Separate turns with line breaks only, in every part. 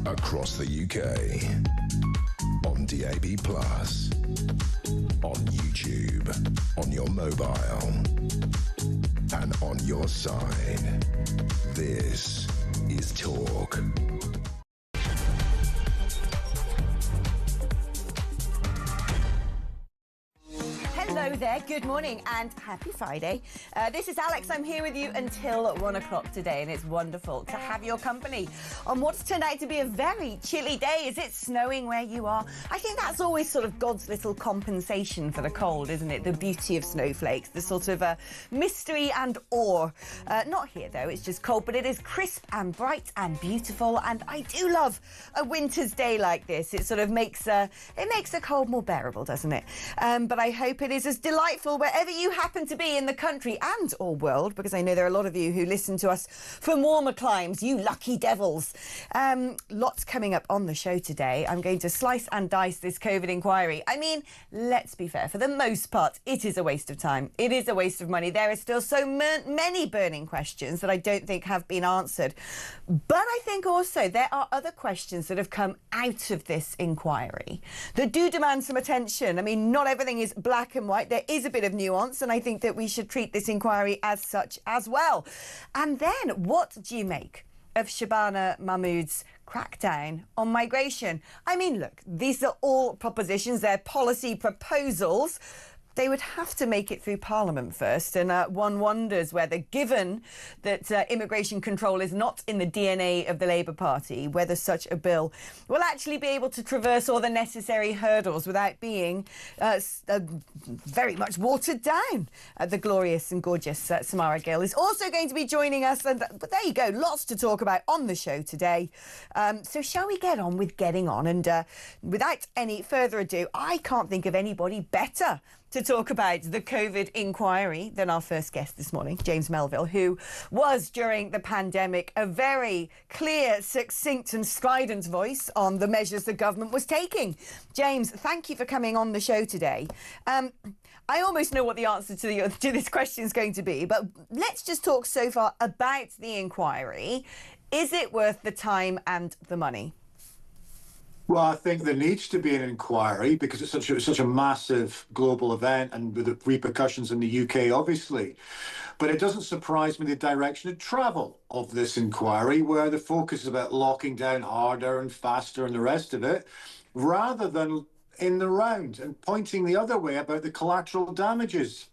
across the UK, on DAB+, on YouTube, on your mobile, and on your side. This is Talk.
Hello there, good morning and happy Friday. This is Alex. I'm here with you until 1 o'clock today, and it's wonderful to have your company on what's turned out to be a very chilly day. Is it snowing where you are? I think that's always sort of God's little compensation for the cold, isn't it? The beauty of snowflakes, the sort of mystery and awe. Not here though, it's just cold, but it is crisp and bright and beautiful, and I do love a winter's day like this. It sort of makes the cold more bearable, doesn't it? But I hope it is as delightful wherever you happen to be in the country and or world, because I know there are a lot of you who listen to us from warmer climes, you lucky devils. Lots coming up on the show today. I'm going to slice and dice this COVID inquiry. I mean, let's be fair, for the most part, it is a waste of time. It is a waste of money. There are still so many burning questions that I don't think have been answered. But I think also there are other questions that have come out of this inquiry that do demand some attention. I mean, not everything is black and white. There is a bit of nuance, and I think that we should treat this inquiry as such as well. And then, what do you make of Shabana Mahmood's crackdown on migration? I mean, look, these are all propositions. They're policy proposals. They would have to make it through Parliament first, and one wonders whether, given that immigration control is not in the DNA of the Labour Party, whether such a bill will actually be able to traverse all the necessary hurdles without being very much watered down. The glorious and gorgeous Samara Gill is also going to be joining us, and there you go, lots to talk about on the show today. So shall we get on with getting on? And without any further ado, I can't think of anybody better to talk about the COVID inquiry than our first guest this morning, James Melville, who was, during the pandemic, a very clear, succinct and strident voice on the measures the government was taking. James, thank you for coming on the show today. I almost know what the answer to this question is going to be, but let's just talk so far about the inquiry. Is it worth the time and the money?
Well, I think there needs to be an inquiry because it's such a massive global event and with the repercussions in the UK, obviously. But it doesn't surprise me the direction of travel of this inquiry, where the focus is about locking down harder and faster and the rest of it, rather than in the round and pointing the other way about the collateral damages.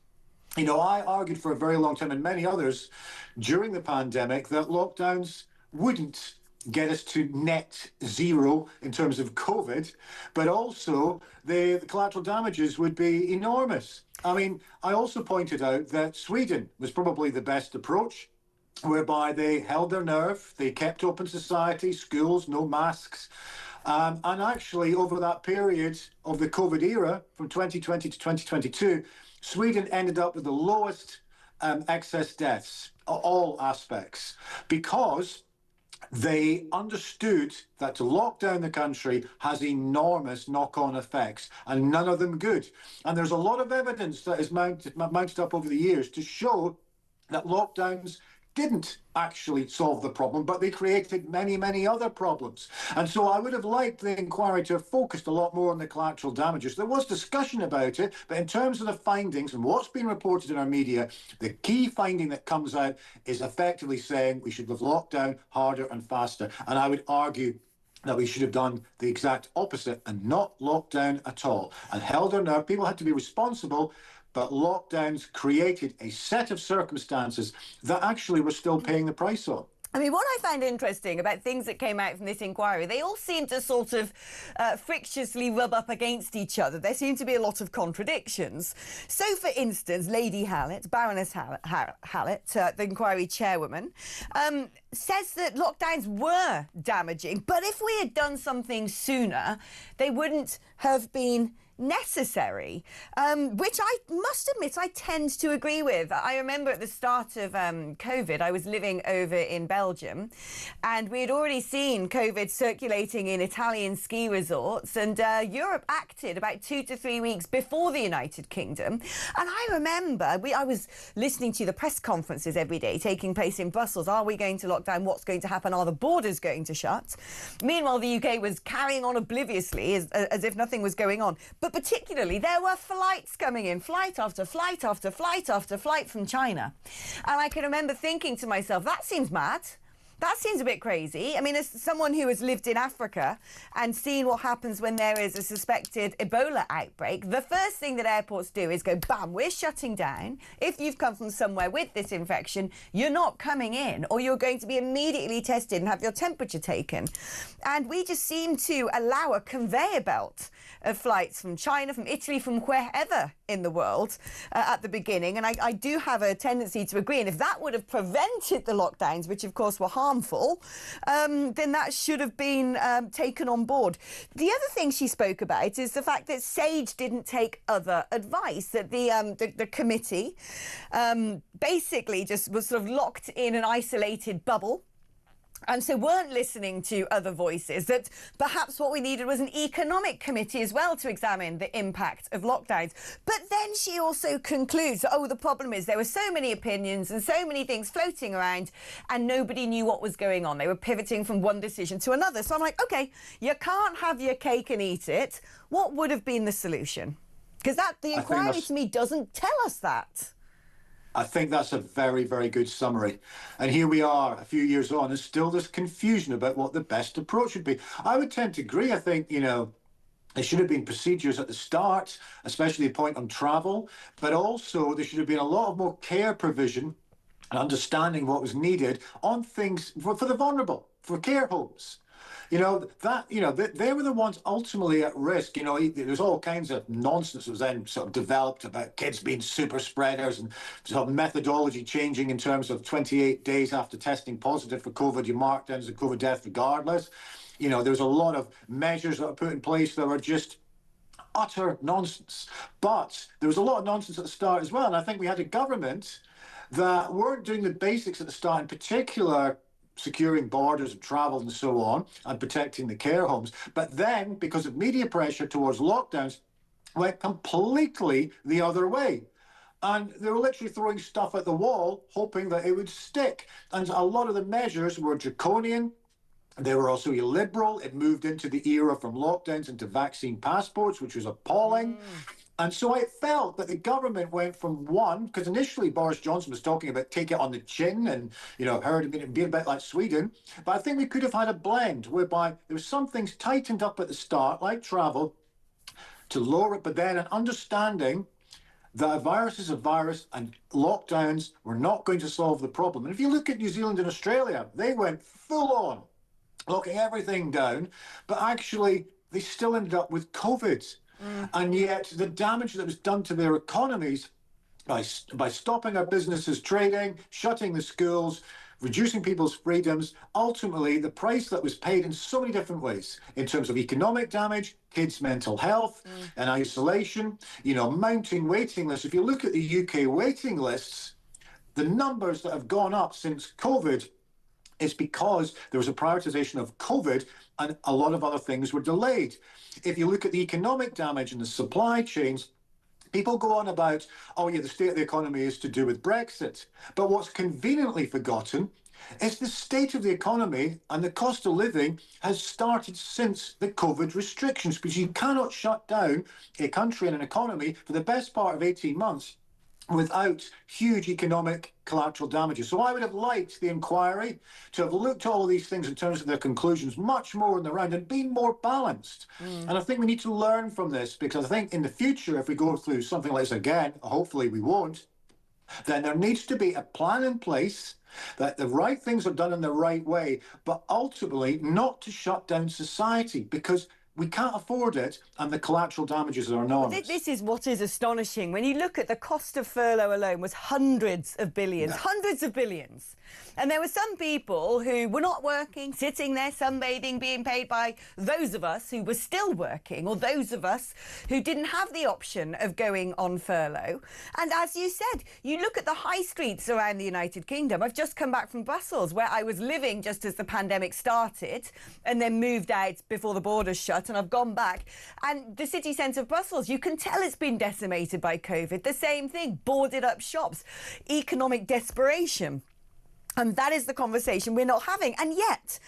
You know, I argued for a very long time, and many others during the pandemic, that lockdowns wouldn't get us to net zero in terms of COVID, but also the collateral damages would be enormous. I mean, I also pointed out that Sweden was probably the best approach, whereby they held their nerve, they kept open society, schools, no masks. And actually, over that period of the COVID era, from 2020 to 2022, Sweden ended up with the lowest excess deaths, all aspects, because they understood that to lock down the country has enormous knock-on effects, and none of them good. And there's a lot of evidence that is mounted up over the years to show that lockdowns didn't actually solve the problem, but they created many, many other problems. And so I would have liked the inquiry to have focused a lot more on the collateral damages. There was discussion about it, but in terms of the findings and what's been reported in our media, the key finding that comes out is effectively saying we should have locked down harder and faster. And I would argue that we should have done the exact opposite and not locked down at all and held our nerve. People had to be responsible, but lockdowns created a set of circumstances that actually we're still paying the price on.
I mean, what I find interesting about things that came out from this inquiry, they all seem to sort of frictiously rub up against each other. There seem to be a lot of contradictions. So, for instance, Lady Hallett, Baroness Hallett, the inquiry chairwoman, says that lockdowns were damaging, but if we had done something sooner, they wouldn't have been necessary, which I must admit I tend to agree with. I remember at the start of COVID, I was living over in Belgium, and we had already seen COVID circulating in Italian ski resorts, and Europe acted about 2 to 3 weeks before the United Kingdom. And I remember I was listening to the press conferences every day taking place in Brussels. Are we going to lock down? What's going to happen? Are the borders going to shut? Meanwhile, the UK was carrying on obliviously as if nothing was going on. But particularly, there were flights coming in, flight after flight after flight after flight from China. And I can remember thinking to myself, that seems mad. That seems a bit crazy. I mean, as someone who has lived in Africa and seen what happens when there is a suspected Ebola outbreak, the first thing that airports do is go, bam, we're shutting down. If you've come from somewhere with this infection, you're not coming in, or you're going to be immediately tested and have your temperature taken. And we just seem to allow a conveyor belt of flights from China, from Italy, from wherever in the world at the beginning. And I do have a tendency to agree. And if that would have prevented the lockdowns, which of course were harmful, then that should have been taken on board. The other thing she spoke about is the fact that SAGE didn't take other advice, that the committee basically just was sort of locked in an isolated bubble, and so weren't listening to other voices, that perhaps what we needed was an economic committee as well to examine the impact of lockdowns. But then she also concludes, oh, the problem is there were so many opinions and so many things floating around and nobody knew what was going on. They were pivoting from one decision to another. So I'm like, OK, you can't have your cake and eat it. What would have been the solution? Because the inquiry to me doesn't tell us that.
I think that's a very, very good summary. And here we are a few years on, and still there's confusion about what the best approach would be. I would tend to agree. I think, there should have been procedures at the start, especially the point on travel, but also there should have been a lot of more care provision and understanding what was needed on things for the vulnerable, for care homes. They were the ones ultimately at risk. There's all kinds of nonsense that was then sort of developed about kids being super spreaders and sort of methodology changing in terms of 28 days after testing positive for COVID, you mark down as a COVID death regardless. There was a lot of measures that were put in place that were just utter nonsense. But there was a lot of nonsense at the start as well. And I think we had a government that weren't doing the basics at the start, in particular securing borders of travel and so on, and protecting the care homes. But then, because of media pressure towards lockdowns, went completely the other way. And they were literally throwing stuff at the wall, hoping that it would stick. And a lot of the measures were draconian. They were also illiberal. It moved into the era from lockdowns into vaccine passports, which was appalling. And so I felt that the government went from one, because initially Boris Johnson was talking about take it on the chin and, heard it being a bit like Sweden. But I think we could have had a blend whereby there were some things tightened up at the start, like travel, to lower it, but then an understanding that a virus is a virus and lockdowns were not going to solve the problem. And if you look at New Zealand and Australia, they went full on, locking everything down, but actually they still ended up with COVID. And yet the damage that was done to their economies by stopping our businesses trading, shutting the schools, reducing people's freedoms, ultimately the price that was paid in so many different ways in terms of economic damage, kids' mental health and isolation, mounting waiting lists. If you look at the UK waiting lists, the numbers that have gone up since COVID is because there was a prioritization of COVID and a lot of other things were delayed. If you look at the economic damage and the supply chains, people go on about, oh yeah, the state of the economy is to do with Brexit. But what's conveniently forgotten is the state of the economy and the cost of living has started since the COVID restrictions, because you cannot shut down a country and an economy for the best part of 18 months without huge economic collateral damages. So I would have liked the inquiry to have looked at all of these things in terms of their conclusions much more in the round and been more balanced. And I think we need to learn from this, because I think in the future, if we go through something like this again, hopefully we won't, then there needs to be a plan in place that the right things are done in the right way, but ultimately not to shut down society, because We can't afford it, and the collateral damages are enormous.
This is what is astonishing. When you look at the cost of furlough alone was hundreds of billions, hundreds of billions. And there were some people who were not working, sitting there sunbathing, being paid by those of us who were still working, or those of us who didn't have the option of going on furlough. And as you said, you look at the high streets around the United Kingdom. I've just come back from Brussels, where I was living just as the pandemic started and then moved out before the borders shut, and I've gone back. And the city centre of Brussels, you can tell it's been decimated by COVID. The same thing, boarded up shops, economic desperation. And that is the conversation we're not having. And yet,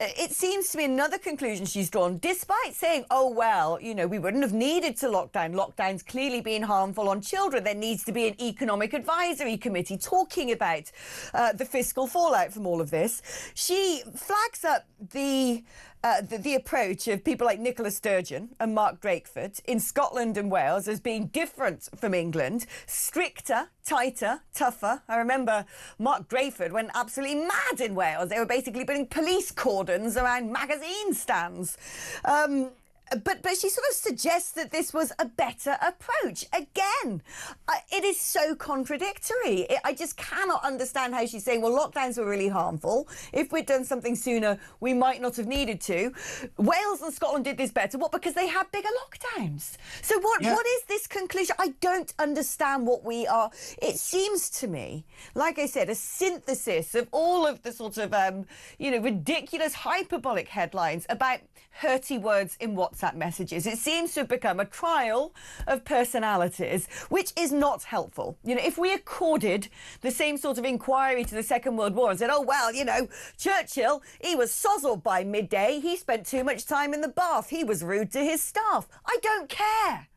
it seems to be another conclusion she's drawn, despite saying, oh, well, you know, we wouldn't have needed to lockdown. Lockdown's clearly been harmful on children. There needs to be an economic advisory committee talking about the fiscal fallout from all of this. She flags up the approach of people like Nicola Sturgeon and Mark Drakeford in Scotland and Wales as being different from England, stricter, tighter, tougher. I remember Mark Drakeford went absolutely mad in Wales. They were basically putting police cordons around magazine stands. But she sort of suggests that this was a better approach. Again, it is so contradictory. I just cannot understand how she's saying, well, lockdowns were really harmful. If we'd done something sooner, we might not have needed to. Wales and Scotland did this better. What? Because they had bigger lockdowns. So what is this conclusion? I don't understand what we are. It seems to me, like I said, a synthesis of all of the sort of, ridiculous hyperbolic headlines about hurty words in WhatsApp messages. It seems to have become a trial of personalities, which is not helpful. You know, if we accorded the same sort of inquiry to the Second World War and said, oh, well, you know, Churchill, he was sozzled by midday. He spent too much time in the bath. He was rude to his staff. I don't care.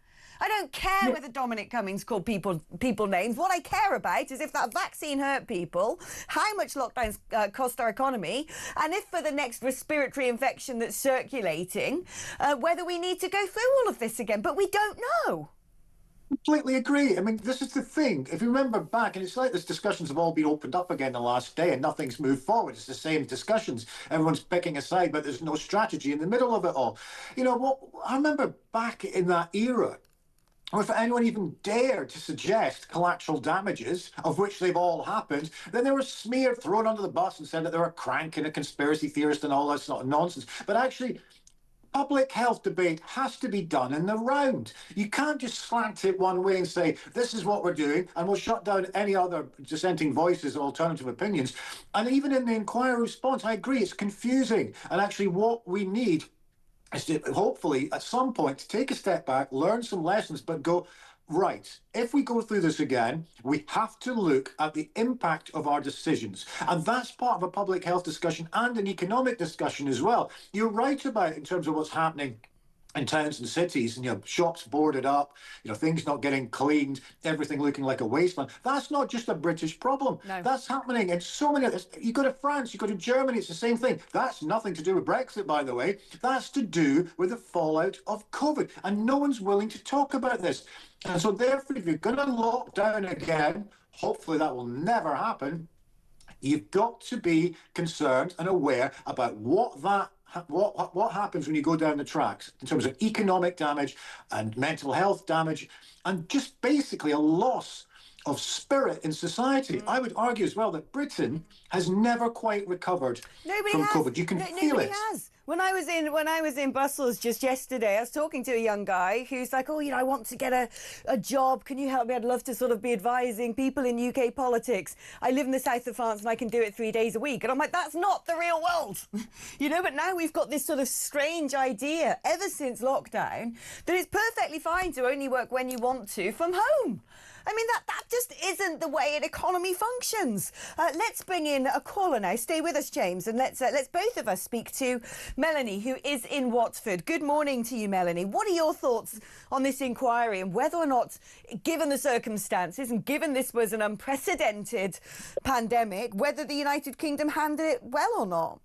I don't care whether Dominic Cummings called people names. What I care about is if that vaccine hurt people, how much lockdowns cost our economy, and if for the next respiratory infection that's circulating, whether we need to go through all of this again. But we don't know.
Completely agree. I mean, this is the thing. If you remember back, and it's like this discussions have all been opened up again the last day and nothing's moved forward. It's the same discussions. Everyone's picking a side, but there's no strategy in the middle of it all. You know what? I remember back in that era, or if anyone even dared to suggest collateral damages, of which they've all happened, then they were smeared, thrown under the bus and said that they were a crank and a conspiracy theorist and all that sort of nonsense. But actually, public health debate has to be done in the round. You can't just slant it one way and say, this is what we're doing, and we'll shut down any other dissenting voices or alternative opinions. And even in the inquiry response, I agree, it's confusing. And actually what we need is to hopefully at some point to take a step back, learn some lessons, but go, right, if we go through this again, we have to look at the impact of our decisions. And that's part of a public health discussion and an economic discussion as well. You're right about it in terms of what's happening in towns and cities, and, you know, shops boarded up, you know, things not getting cleaned, everything looking like a wasteland. That's not just a British problem. No. That's happening in so many others. You go to France, you go to Germany, it's the same thing. That's nothing to do with Brexit, by the way. That's to do with the fallout of COVID. And no one's willing to talk about this. And so therefore, if you're going to lock down again, hopefully that will never happen, you've got to be concerned and aware about what happens when you go down the tracks in terms of economic damage and mental health damage and just basically a loss of spirit in society. I would argue as well that Britain has never quite recovered from COVID. You can feel it.
Has. When I was in Brussels just yesterday, I was talking to a young guy who's like, oh, you know, I want to get a job. Can you help me? I'd love to sort of be advising people in UK politics. I live in the south of France and I can do it 3 days a week. And I'm like, that's not the real world. You know, but now we've got this sort of strange idea ever since lockdown that it's perfectly fine to only work when you want to from home. I mean, that just isn't the way an economy functions. Let's bring in a caller now. Stay with us, James, and let's both of us speak to Melanie, who is in Watford. Good morning to you, Melanie. What are your thoughts on this inquiry and whether or not, given the circumstances and given this was an unprecedented pandemic, whether the United Kingdom handled it well or not?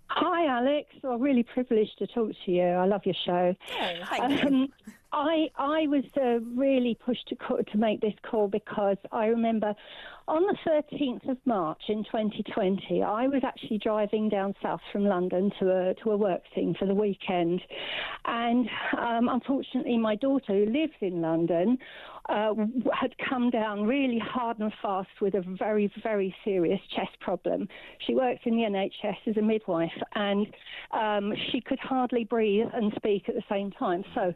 Hi, Alex. I'm really privileged to talk to you. I love your show.
Oh, thank you.
I was really pushed to make this call because I remember On the 13th of March in 2020, I was actually driving down south from London to a work thing for the weekend. And unfortunately, my daughter, who lives in London, had come down really hard and fast with a very, very serious chest problem. She works in the NHS as a midwife, and she could hardly breathe and speak at the same time. So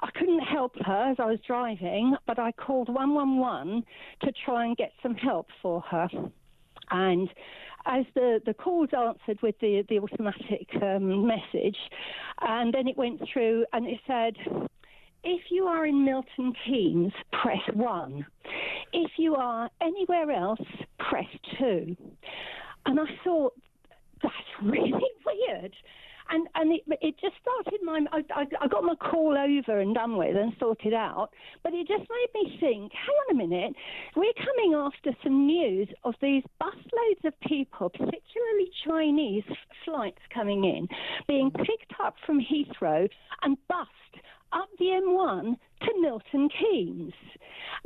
I couldn't help her as I was driving, but I called 111 to try and get some help for her. And as the call's answered with the automatic message, and then it went through and it said, if you are in Milton Keynes, press 1. If you are anywhere else, press 2. And I thought, that's really weird. And it just started I got my call over and done with and sorted out, but it just made me think, hang on a minute, we're coming after some news of these busloads of people, particularly Chinese flights coming in, being picked up from Heathrow and bussed up the M1 to Milton Keynes.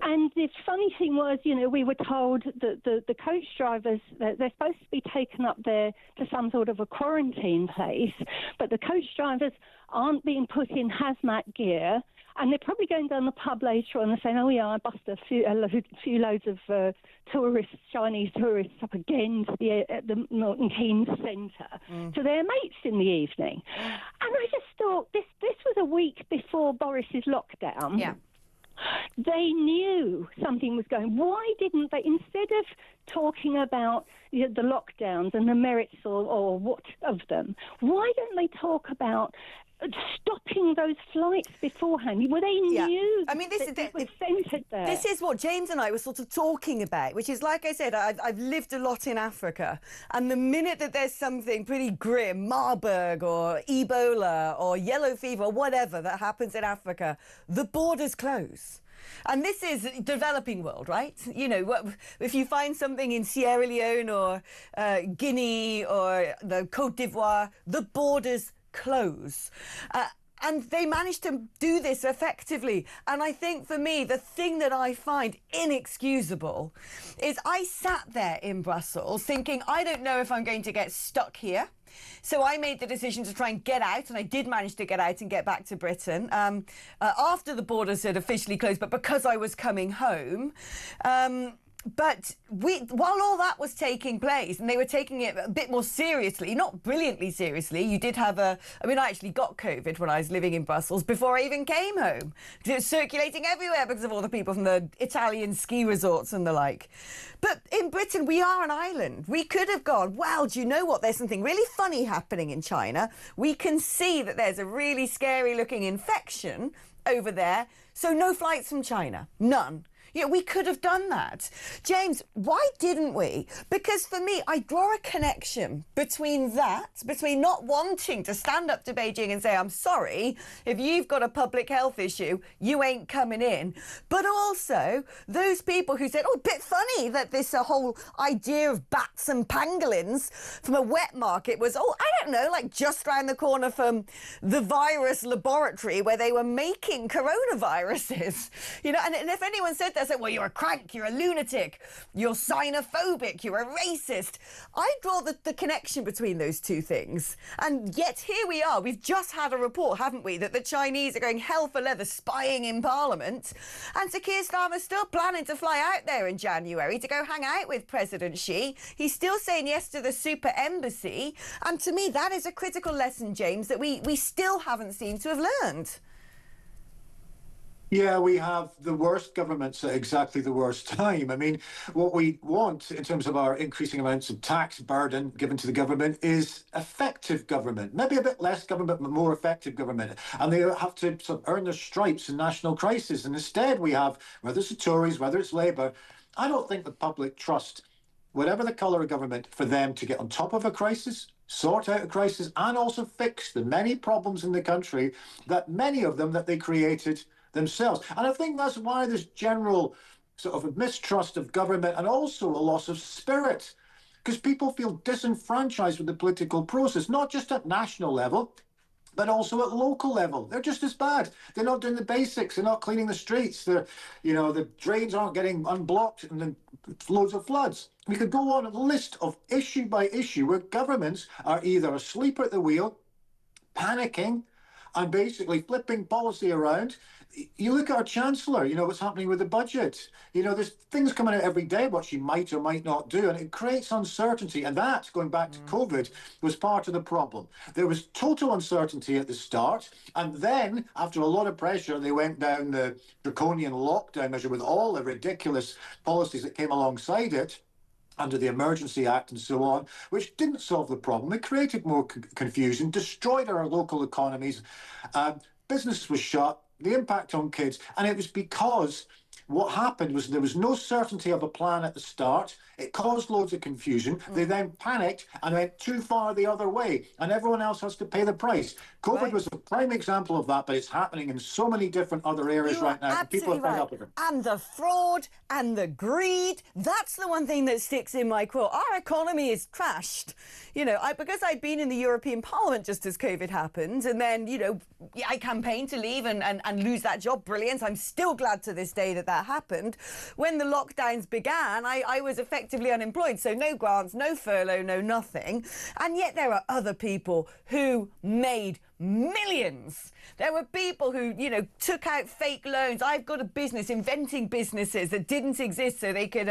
And the funny thing was, we were told that the coach drivers, they're supposed to be taken up there to some sort of a quarantine place, but the coach drivers aren't being put in hazmat gear, and they're probably going down the pub later on and saying, oh, yeah, I bust a few loads of tourists, Chinese tourists, up again to the Milton Keynes Centre to their mates in the evening. And I just thought, this was a week before Boris's lockdown.
Yeah.
They knew something was going. Why didn't they, instead of talking about the lockdowns and the merits or what of them, why don't they talk about stopping those flights beforehand? Well, they knew.
I mean, this
was centred there.
This is what James and I were sort of talking about, which is, like I said, I've lived a lot in Africa, and the minute that there's something pretty grim, Marburg or Ebola or yellow fever or whatever that happens in Africa, the borders close. And this is developing world, right? If you find something in Sierra Leone or Guinea or the Côte d'Ivoire, the borders close. And they managed to do this effectively. And I think for me, the thing that I find inexcusable is I sat there in Brussels thinking, I don't know if I'm going to get stuck here. So I made the decision to try and get out, and I did manage to get out and get back to Britain after the borders had officially closed, but because I was coming home. But while all that was taking place, and they were taking it a bit more seriously, not brilliantly seriously, you did have I actually got COVID when I was living in Brussels before I even came home. It was circulating everywhere because of all the people from the Italian ski resorts and the like. But in Britain, we are an island. We could have gone, well, do you know what? There's something really funny happening in China. We can see that there's a really scary looking infection over there. So no flights from China. None. Yeah, we could have done that. James, why didn't we? Because for me, I draw a connection between not wanting to stand up to Beijing and say, I'm sorry, if you've got a public health issue, you ain't coming in. But also those people who said, oh, a bit funny that this whole idea of bats and pangolins from a wet market was, I don't know, like just round the corner from the virus laboratory where they were making coronaviruses. And if anyone said that, I said, well, you're a crank, you're a lunatic, you're xenophobic, you're a racist. I draw the connection between those two things. And yet here we are. We've just had a report, haven't we, that the Chinese are going hell for leather spying in Parliament. And Sir Keir Starmer's still planning to fly out there in January to go hang out with President Xi. He's still saying yes to the super embassy. And to me, that is a critical lesson, James, that we still haven't seemed to have learned.
Yeah, we have the worst governments at exactly the worst time. I mean, what we want in terms of our increasing amounts of tax burden given to the government is effective government, maybe a bit less government, but more effective government. And they have to sort of earn their stripes in national crisis. And instead we have, whether it's the Tories, whether it's Labour, I don't think the public trust, whatever the colour of government, for them to get on top of a crisis, sort out a crisis, and also fix the many problems in the country, that many of them that they created themselves. And I think that's why there's general sort of a mistrust of government and also a loss of spirit, because people feel disenfranchised with the political process, not just at national level. but also at local level. They're just as bad. They're not doing the basics. They're not cleaning the streets. The drains aren't getting unblocked, and then loads of floods. We could go on a list of issue by issue where governments are either asleep at the wheel, panicking, and basically flipping policy around. You look at our Chancellor, what's happening with the budget. There's things coming out every day what she might or might not do, and it creates uncertainty. And that, going back to COVID, was part of the problem. There was total uncertainty at the start, and then, after a lot of pressure, they went down the draconian lockdown measure with all the ridiculous policies that came alongside it, under the Emergency Act and so on, which didn't solve the problem. It created more confusion, destroyed our local economies. Business was shut, the impact on kids, and it was because what happened was there was no certainty of a plan at the start. It caused loads of confusion. They then panicked and went too far the other way, and everyone else has to pay the price. COVID was a prime example of that, but it's happening in so many different other areas right now. People are fed up with it.
And the fraud and the greed, that's the one thing that sticks in my craw. Our economy is crashed. Because I'd been in the European Parliament just as COVID happened, and then, I campaigned to leave and lose that job. Brilliant. I'm still glad to this day that happened. When the lockdowns began, I was effectively unemployed. So no grants, no furlough, no nothing. And yet there are other people who made millions. There were people who, took out fake loans. I've got a business inventing businesses that didn't exist so they could,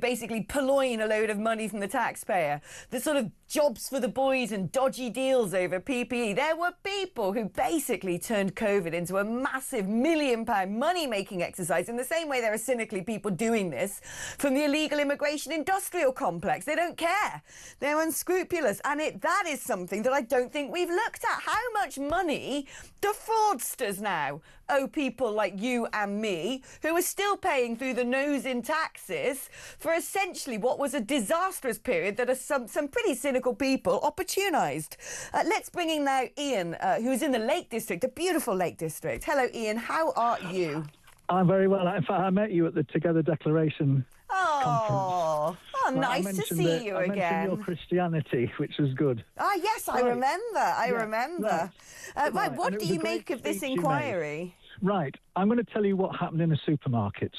basically purloin a load of money from the taxpayer. The sort of jobs for the boys and dodgy deals over PPE. There were people who basically turned COVID into a massive £1 million money-making exercise in the same way there are cynically people doing this from the illegal immigration industrial complex. They don't care. They're unscrupulous. And that is something that I don't think we've looked at. How much money do fraudsters now owe people like you and me, who are still paying through the nose in taxes for essentially what was a disastrous period that some pretty cynical people opportunised? Let's bring in now Ian, who's in the Lake District, a beautiful Lake District. Hello, Ian. How are you?
I'm very well. In fact, I met you at the Together Declaration conference.
Nice to see you again.
I mentioned your Christianity, which was good.
Ah, yes, I remember. I remember. Right, what do you make of this inquiry?
Right, I'm going to tell you what happened in the supermarkets.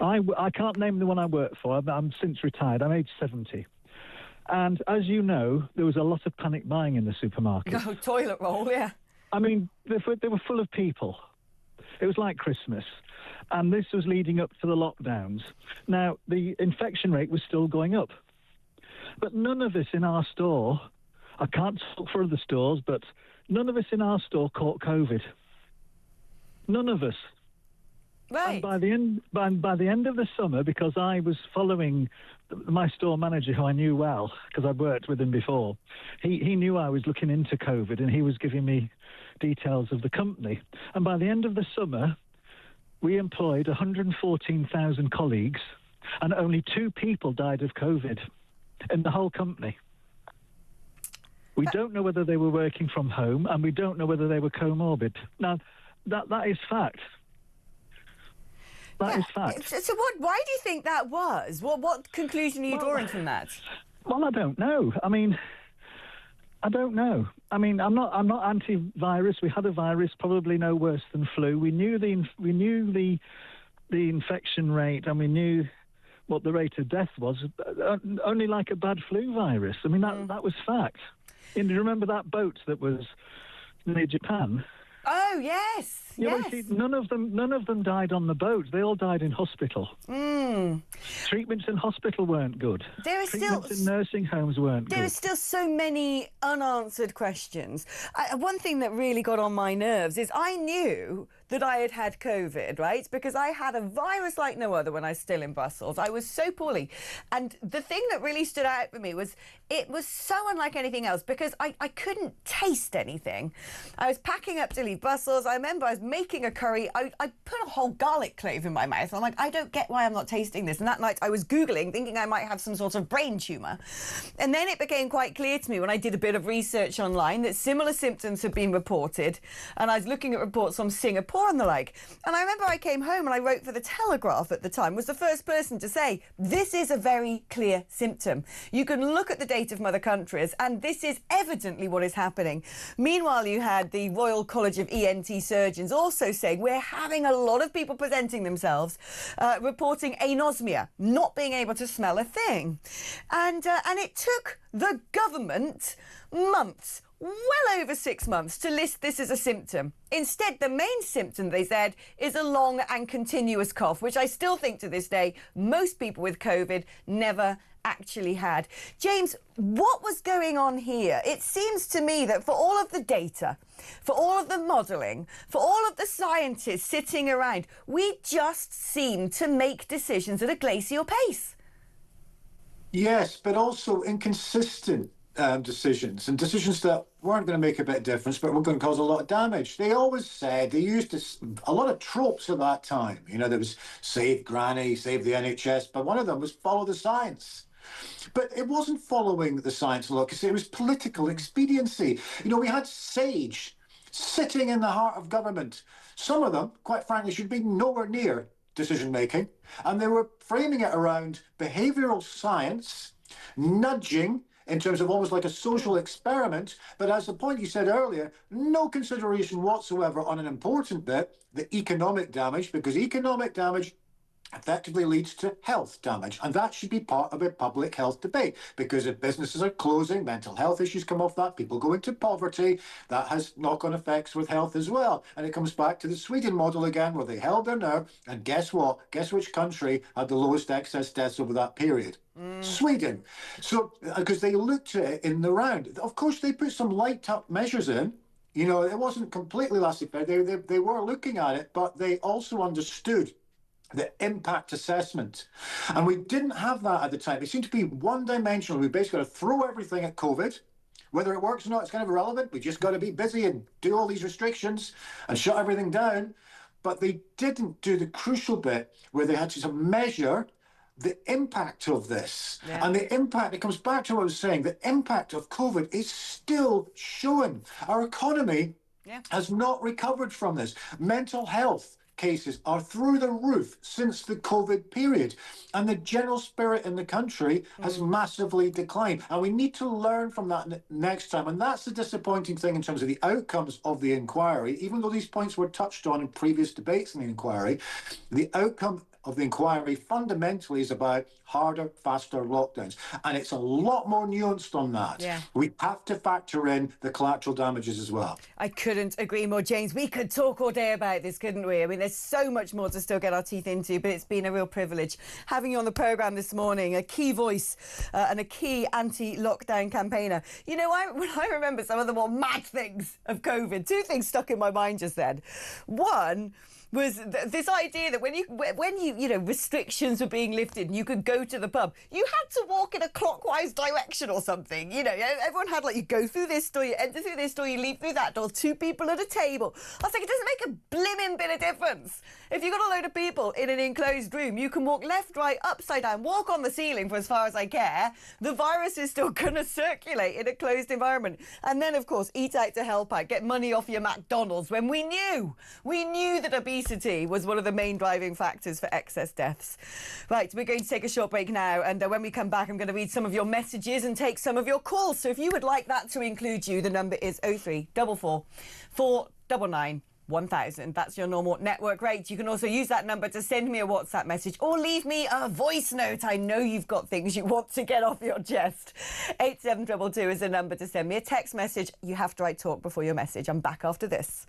I can't name the one I work for. I'm since retired. I'm age 70. And as you know, there was a lot of panic buying in the supermarket.
Oh, toilet roll, yeah.
I mean, they were full of people. It was like Christmas. And this was leading up to the lockdowns. Now, the infection rate was still going up. But none of us in our store, I can't talk for other stores, but none of us in our store caught COVID. None of us.
Right.
And by the end of the summer, because I was following my store manager, who I knew well, because I'd worked with him before, he knew I was looking into COVID, and he was giving me details of the company. And by the end of the summer, we employed 114,000 colleagues, and only 2 people died of COVID in the whole company. We don't know whether they were working from home, and we don't know whether they were comorbid. Now, that is fact. That is fact.
So why do you think that was? What conclusion are you drawing from that?
Well, I don't know. I don't know. I'm not anti-virus. We had a virus, probably no worse than flu. We knew the infection rate, and we knew what the rate of death was, only like a bad flu virus. That was fact. And do you remember that boat that was near Japan?
Oh, yes.
Well, see, none of them died on the boat. They all died in hospital. Treatments in hospital weren't good. Treatments in nursing homes weren't good.
There are still so many unanswered questions. One thing that really got on my nerves is I knew that I had had COVID, right? Because I had a virus like no other when I was still in Brussels. I was so poorly. And the thing that really stood out for me was it was so unlike anything else because I couldn't taste anything. I was packing up to leave Brussels. I remember I was making a curry. I put a whole garlic clove in my mouth. I'm like, I don't get why I'm not tasting this. And that night I was Googling, thinking I might have some sort of brain tumour. And then it became quite clear to me when I did a bit of research online that similar symptoms had been reported. And I was looking at reports from Singapore poor and the like. And I remember I came home and I wrote for the Telegraph at the time, was the first person to say, this is a very clear symptom. You can look at the data from other countries and this is evidently what is happening. Meanwhile, you had the Royal College of ENT Surgeons also saying we're having a lot of people presenting themselves, reporting anosmia, not being able to smell a thing. And it took the government months, well over 6 months, to list this as a symptom. Instead, the main symptom, they said, is a long and continuous cough, which I still think to this day most people with COVID never actually had. James, what was going on here? It seems to me that for all of the data, for all of the modelling, for all of the scientists sitting around, we just seem to make decisions at a glacial pace.
Yes, but also inconsistent decisions, and decisions that weren't going to make a bit of difference, but were going to cause a lot of damage. They always said, they used a lot of tropes at that time. You know, there was save Granny, save the NHS, but one of them was follow the science. But it wasn't following the science a lot, because it was political expediency. You know, we had SAGE sitting in the heart of government. Some of them, quite frankly, should be nowhere near decision-making, and they were framing it around behavioural science, nudging, in terms of almost like a social experiment, but as the point you said earlier, no consideration whatsoever on an important bit, the economic damage, because economic damage effectively leads to health damage, and that should be part of a public health debate, because if businesses are closing, mental health issues come off that, people go into poverty, that has knock-on effects with health as well. And it comes back to the Sweden model again, where they held their nerve, and guess what? Guess which country had the lowest excess deaths over that period? Sweden. So, because they looked at it in the round. Of course, they put some light-up measures in. You know, it wasn't completely laissez-faire. They were looking at it, but they also understood the impact assessment. And we didn't have that at the time. It seemed to be one-dimensional. We basically got to throw everything at COVID. Whether it works or not, it's kind of irrelevant. We just got to be busy and do all these restrictions and shut everything down. But they didn't do the crucial bit where they had to measure the impact of this. Yeah. And the impact, it comes back to what I was saying, the impact of COVID is still showing. Our economy has not recovered from this. Mental health cases are through the roof since the COVID period, and the general spirit in the country has massively declined, and we need to learn from that next time. And that's the disappointing thing in terms of the outcomes of the inquiry. Even though these points were touched on in previous debates in the inquiry, the outcome of the inquiry fundamentally is about harder, faster lockdowns. And it's a lot more nuanced on that. Yeah. We have to factor in the collateral damages as well.
I couldn't agree more, James. We could talk all day about this, couldn't we? I mean, there's so much more to still get our teeth into, but it's been a real privilege having you on the programme this morning, a key voice and a key anti-lockdown campaigner. You know, when I remember some of the more mad things of COVID, two things stuck in my mind just then. One was this idea that when you know, restrictions were being lifted and you could go to the pub, you had to walk in a clockwise direction or something. You know, everyone had, like, you go through this door, you enter through this door, you leave through that door, two people at a table. I was like, it doesn't make a blimmin' bit of difference. If you've got a load of people in an enclosed room, you can walk left, right, upside down, walk on the ceiling for as far as I care. The virus is still going to circulate in a closed environment. And then, of course, eat out to help out, get money off your McDonald's, when we knew that obesity was one of the main driving factors for excess deaths. Right, we're going to take a short break now, and when we come back, I'm going to read some of your messages and take some of your calls. So if you would like that to include you, the number is 0344 499 1000. That's your normal network rate. You can also use that number to send me a WhatsApp message or leave me a voice note. I know you've got things you want to get off your chest. 87222 is the number to send me a text message. You have to write talk before your message. I'm back after this.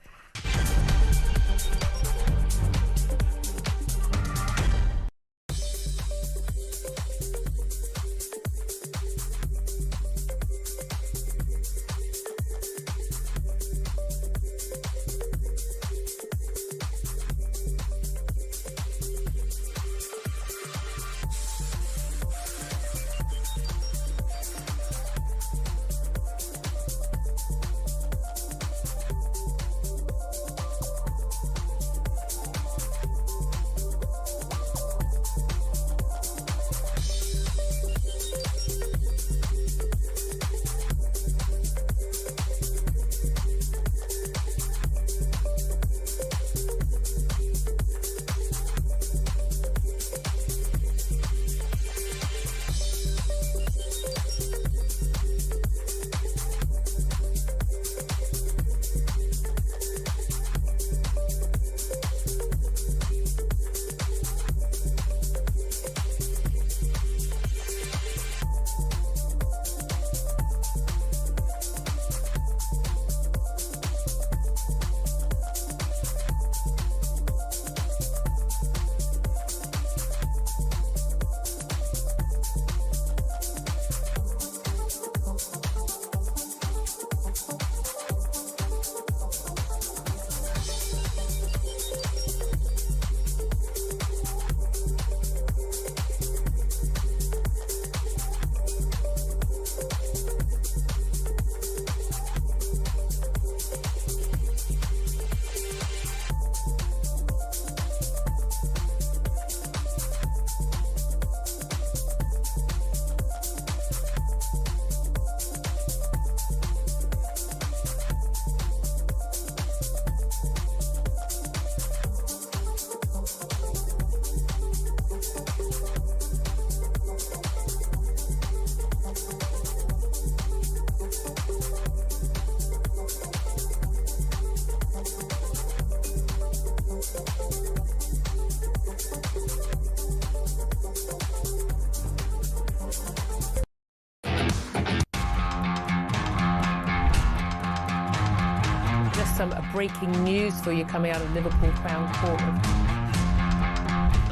some breaking news for you coming out of Liverpool Crown Court.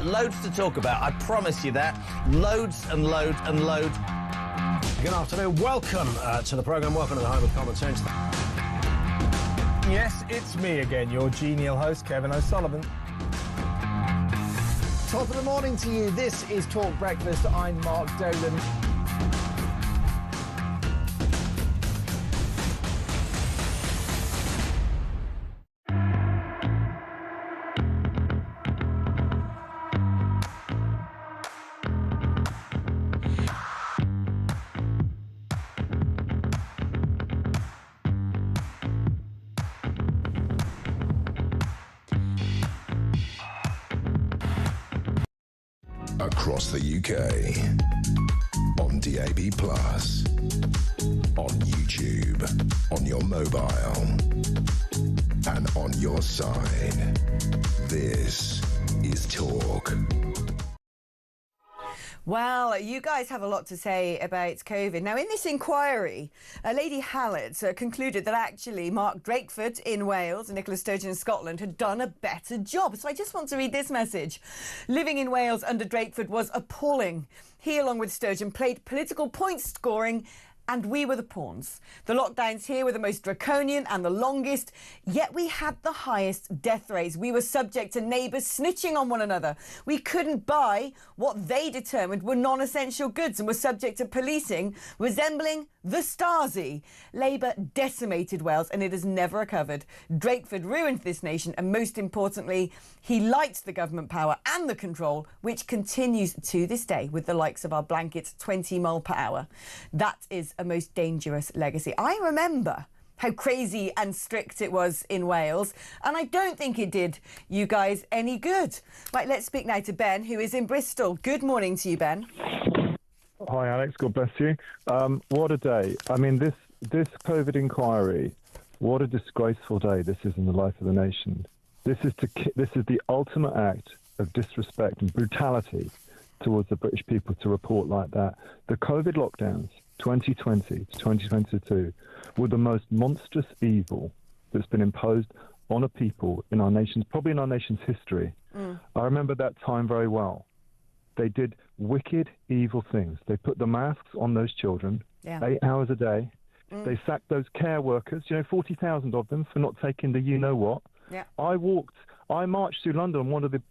Loads to talk about, I promise you that. Loads and loads and loads.
Good afternoon. Welcome to the programme. Welcome to the Home of Common Sense. Yes, it's me again, your genial host, Kevin O'Sullivan. Top of the morning to you. This is Talk Breakfast. I'm Mark Dolan.
Across the UK, on DAB+, on YouTube, on your mobile, and on your side. This is Talk.
Well, you guys have a lot to say about COVID. Now, in this inquiry, Lady Hallett concluded that actually Mark Drakeford in Wales and Nicola Sturgeon in Scotland had done a better job. So I just want to read this message. Living in Wales under Drakeford was appalling. He, along with Sturgeon, played political point scoring, and we were the pawns. The lockdowns here were the most draconian and the longest, yet we had the highest death rates. We were subject to neighbours snitching on one another. We couldn't buy what they determined were non-essential goods and were subject to policing resembling the Stasi. Labour decimated Wales and it has never recovered. Drakeford ruined this nation and most importantly, he liked the government power and the control, which continues to this day with the likes of our blankets 20 mile per hour. That is a most dangerous legacy. I remember how crazy and strict it was in Wales, and I don't think it did you guys any good. Right, let's speak now to Ben, who is in Bristol. Good morning to you, Ben.
Hi, Alex. God bless you. What a day. I mean, this COVID inquiry, what a disgraceful day this is in the life of the nation. This is the ultimate act of disrespect and brutality towards the British people to report like that. The COVID lockdowns, 2020 to 2022, were the most monstrous evil that's been imposed on a people in our nation's, probably in our nation's history. I remember that time very well. They did wicked, evil things. They put the masks on those children, 8 hours a day. They sacked those care workers, 40,000 of them for not taking the you-know-what.
Yeah.
I marched through London.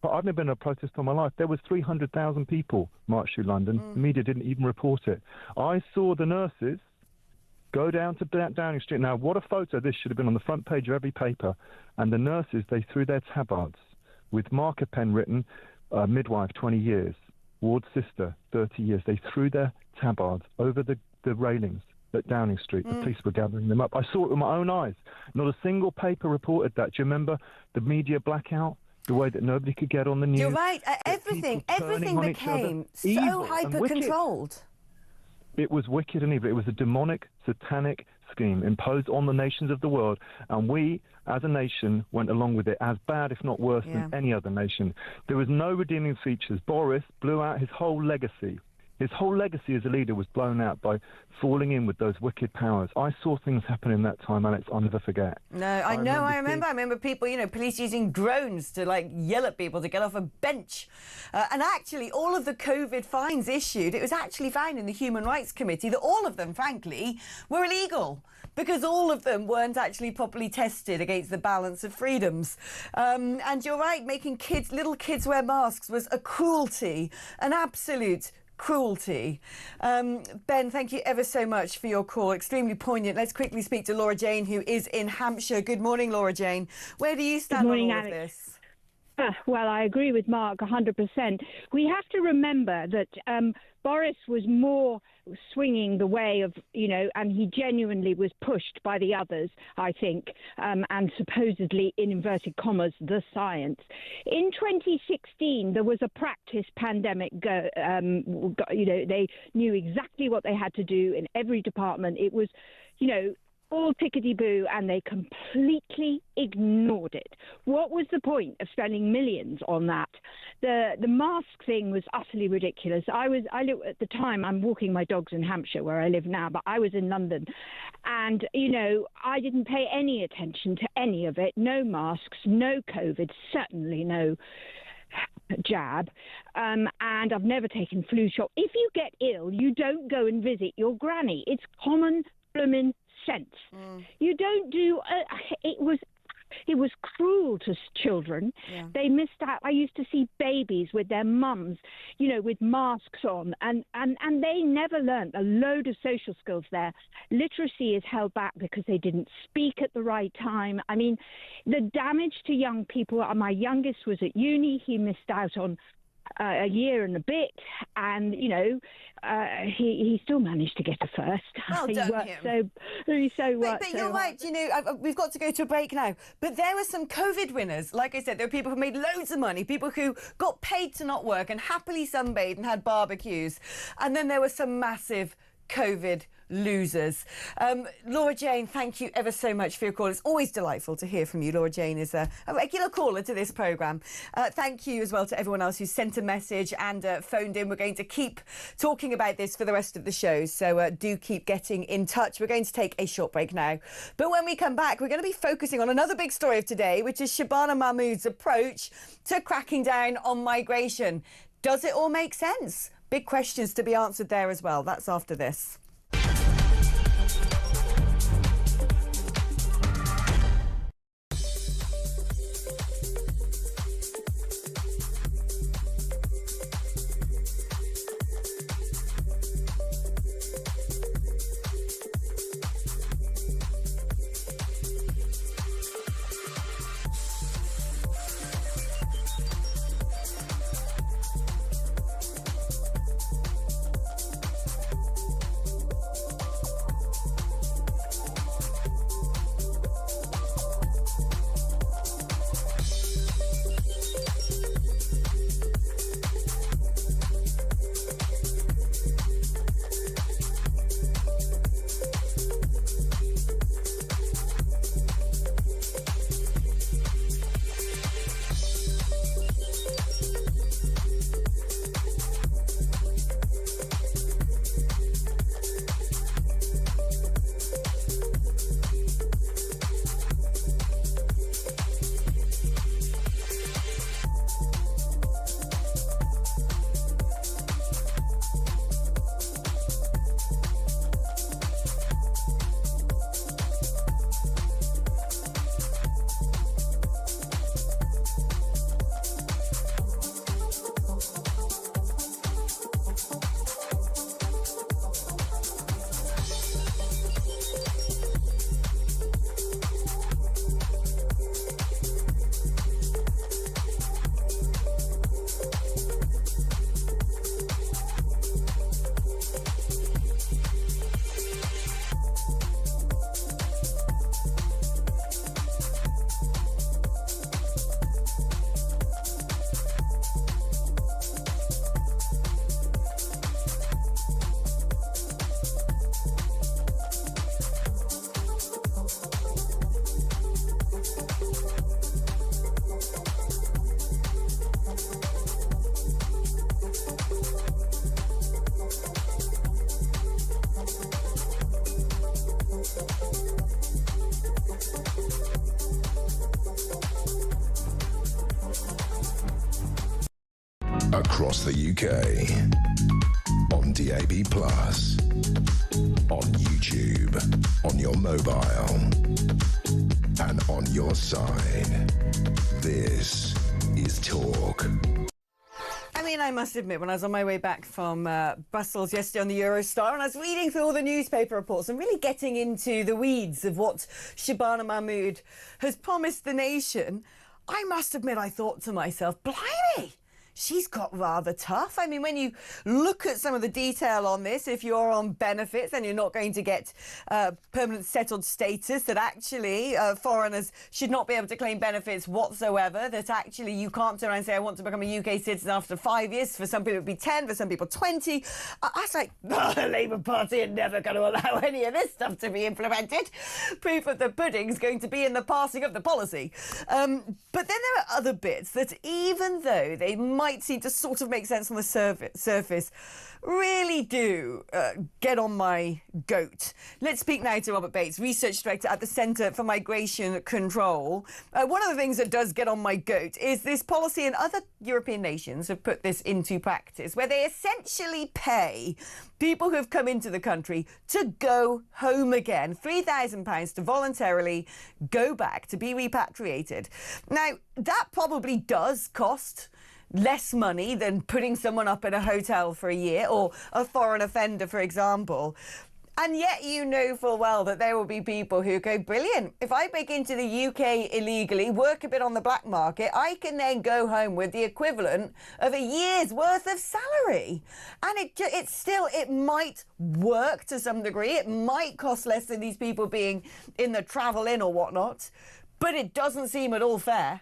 I've never been in a protest in my life. There was 300,000 people marched through London. The media didn't even report it. I saw the nurses go down to Downing Street. Now, what a photo. This should have been on the front page of every paper. And the nurses, they threw their tabards with marker pen written, midwife, 20 years. Ward's sister, 30 years. They threw their tabards over the railings at Downing Street. The police were gathering them up. I saw it with my own eyes. Not a single paper reported that. Do you remember the media blackout? The way that nobody could get on the news?
You're right. Everything became so hyper-controlled.
It was wicked and evil. It was a demonic, satanic scheme imposed on the nations of the world. And we, as a nation, went along with it as bad, if not worse, than any other nation. There was no redeeming features. Boris blew out his whole legacy. His whole legacy as a leader was blown out by falling in with those wicked powers. I saw things happen in that time, Alex, I'll never forget.
No, I remember people, police using drones to yell at people to get off a bench. And actually, all of the COVID fines issued, it was actually found in the Human Rights Committee that all of them, frankly, were illegal because all of them weren't actually properly tested against the balance of freedoms. And you're right, making little kids wear masks was a cruelty, an absolute cruelty. Ben, thank you ever so much for your call. Extremely poignant. Let's quickly speak to Laura Jane, who is in Hampshire. Good morning, Laura Jane. Where do you stand on all of this?
Well, I agree with Mark 100%. We have to remember that Boris was more swinging the way of, and he genuinely was pushed by the others, I think, and supposedly, in inverted commas, the science. In 2016, there was a practice pandemic. They knew exactly what they had to do in every department. It was, all tickety-boo, and they completely ignored it. What was the point of spending millions on that? The mask thing was utterly ridiculous. At the time, I'm walking my dogs in Hampshire, where I live now, but I was in London, and, you know, I didn't pay any attention to any of it. No masks, no COVID, certainly no jab, and I've never taken flu shot. If you get ill, you don't go and visit your granny. It's common blooming sense. You don't do. It was cruel to children. Yeah. They missed out. I used to see babies with their mums, you know, with masks on, and they never learned a load of social skills there. Literacy is held back because they didn't speak at the right time. I mean, the damage to young people. My youngest was at uni. He missed out on a year and a bit, and, you know, he still managed to get a first.
Well done, him. But you're right, you know, we've got to go to a break now. But there were some COVID winners. Like I said, there were people who made loads of money, people who got paid to not work and happily sunbathed and had barbecues. And then there were some massive COVID losers. Laura Jane, thank you ever so much for your call. It's always delightful to hear from you. Laura Jane is a regular caller to this programme. Thank you as well to everyone else who sent a message and phoned in. We're going to keep talking about this for the rest of the show, so do keep getting in touch. We're going to take a short break now. But when we come back, we're going to be focusing on another big story of today, which is Shabana Mahmood's approach to cracking down on migration. Does it all make sense? Big questions to be answered there as well. That's after this.
Across the UK, on DAB+, on YouTube, on your mobile, and on your side. This is Talk.
I mean, I must admit, when I was on my way back from Brussels yesterday on the Eurostar, and I was reading through all the newspaper reports and really getting into the weeds of what Shabana Mahmood has promised the nation, I must admit I thought to myself, blimey, she's got rather tough. I mean, when you look at some of the detail on this, if you're on benefits, then you're not going to get permanent settled status, that actually foreigners should not be able to claim benefits whatsoever, that actually you can't turn around and say, I want to become a UK citizen after 5 years. For some people, it would be 10, for some people, 20. I was like, the Labour Party are never going to allow any of this stuff to be implemented. Proof of the pudding is going to be in the passing of the policy. But then there are other bits that, even though they might seem to sort of make sense on the surface, really do get on my goat. Let's speak now to Robert Bates, Research Director at the Centre for Migration Control. One of the things that does get on my goat is this policy, and other European nations have put this into practice, where they essentially pay people who have come into the country to go home again, £3,000 to voluntarily go back, to be repatriated. Now, that probably does cost less money than putting someone up in a hotel for a year, or a foreign offender, for example. And yet you know full well that there will be people who go, brilliant, if I break into the UK illegally, work a bit on the black market, I can then go home with the equivalent of a year's worth of salary. And it might work to some degree. It might cost less than these people being in the travel inn or whatnot, but it doesn't seem at all fair.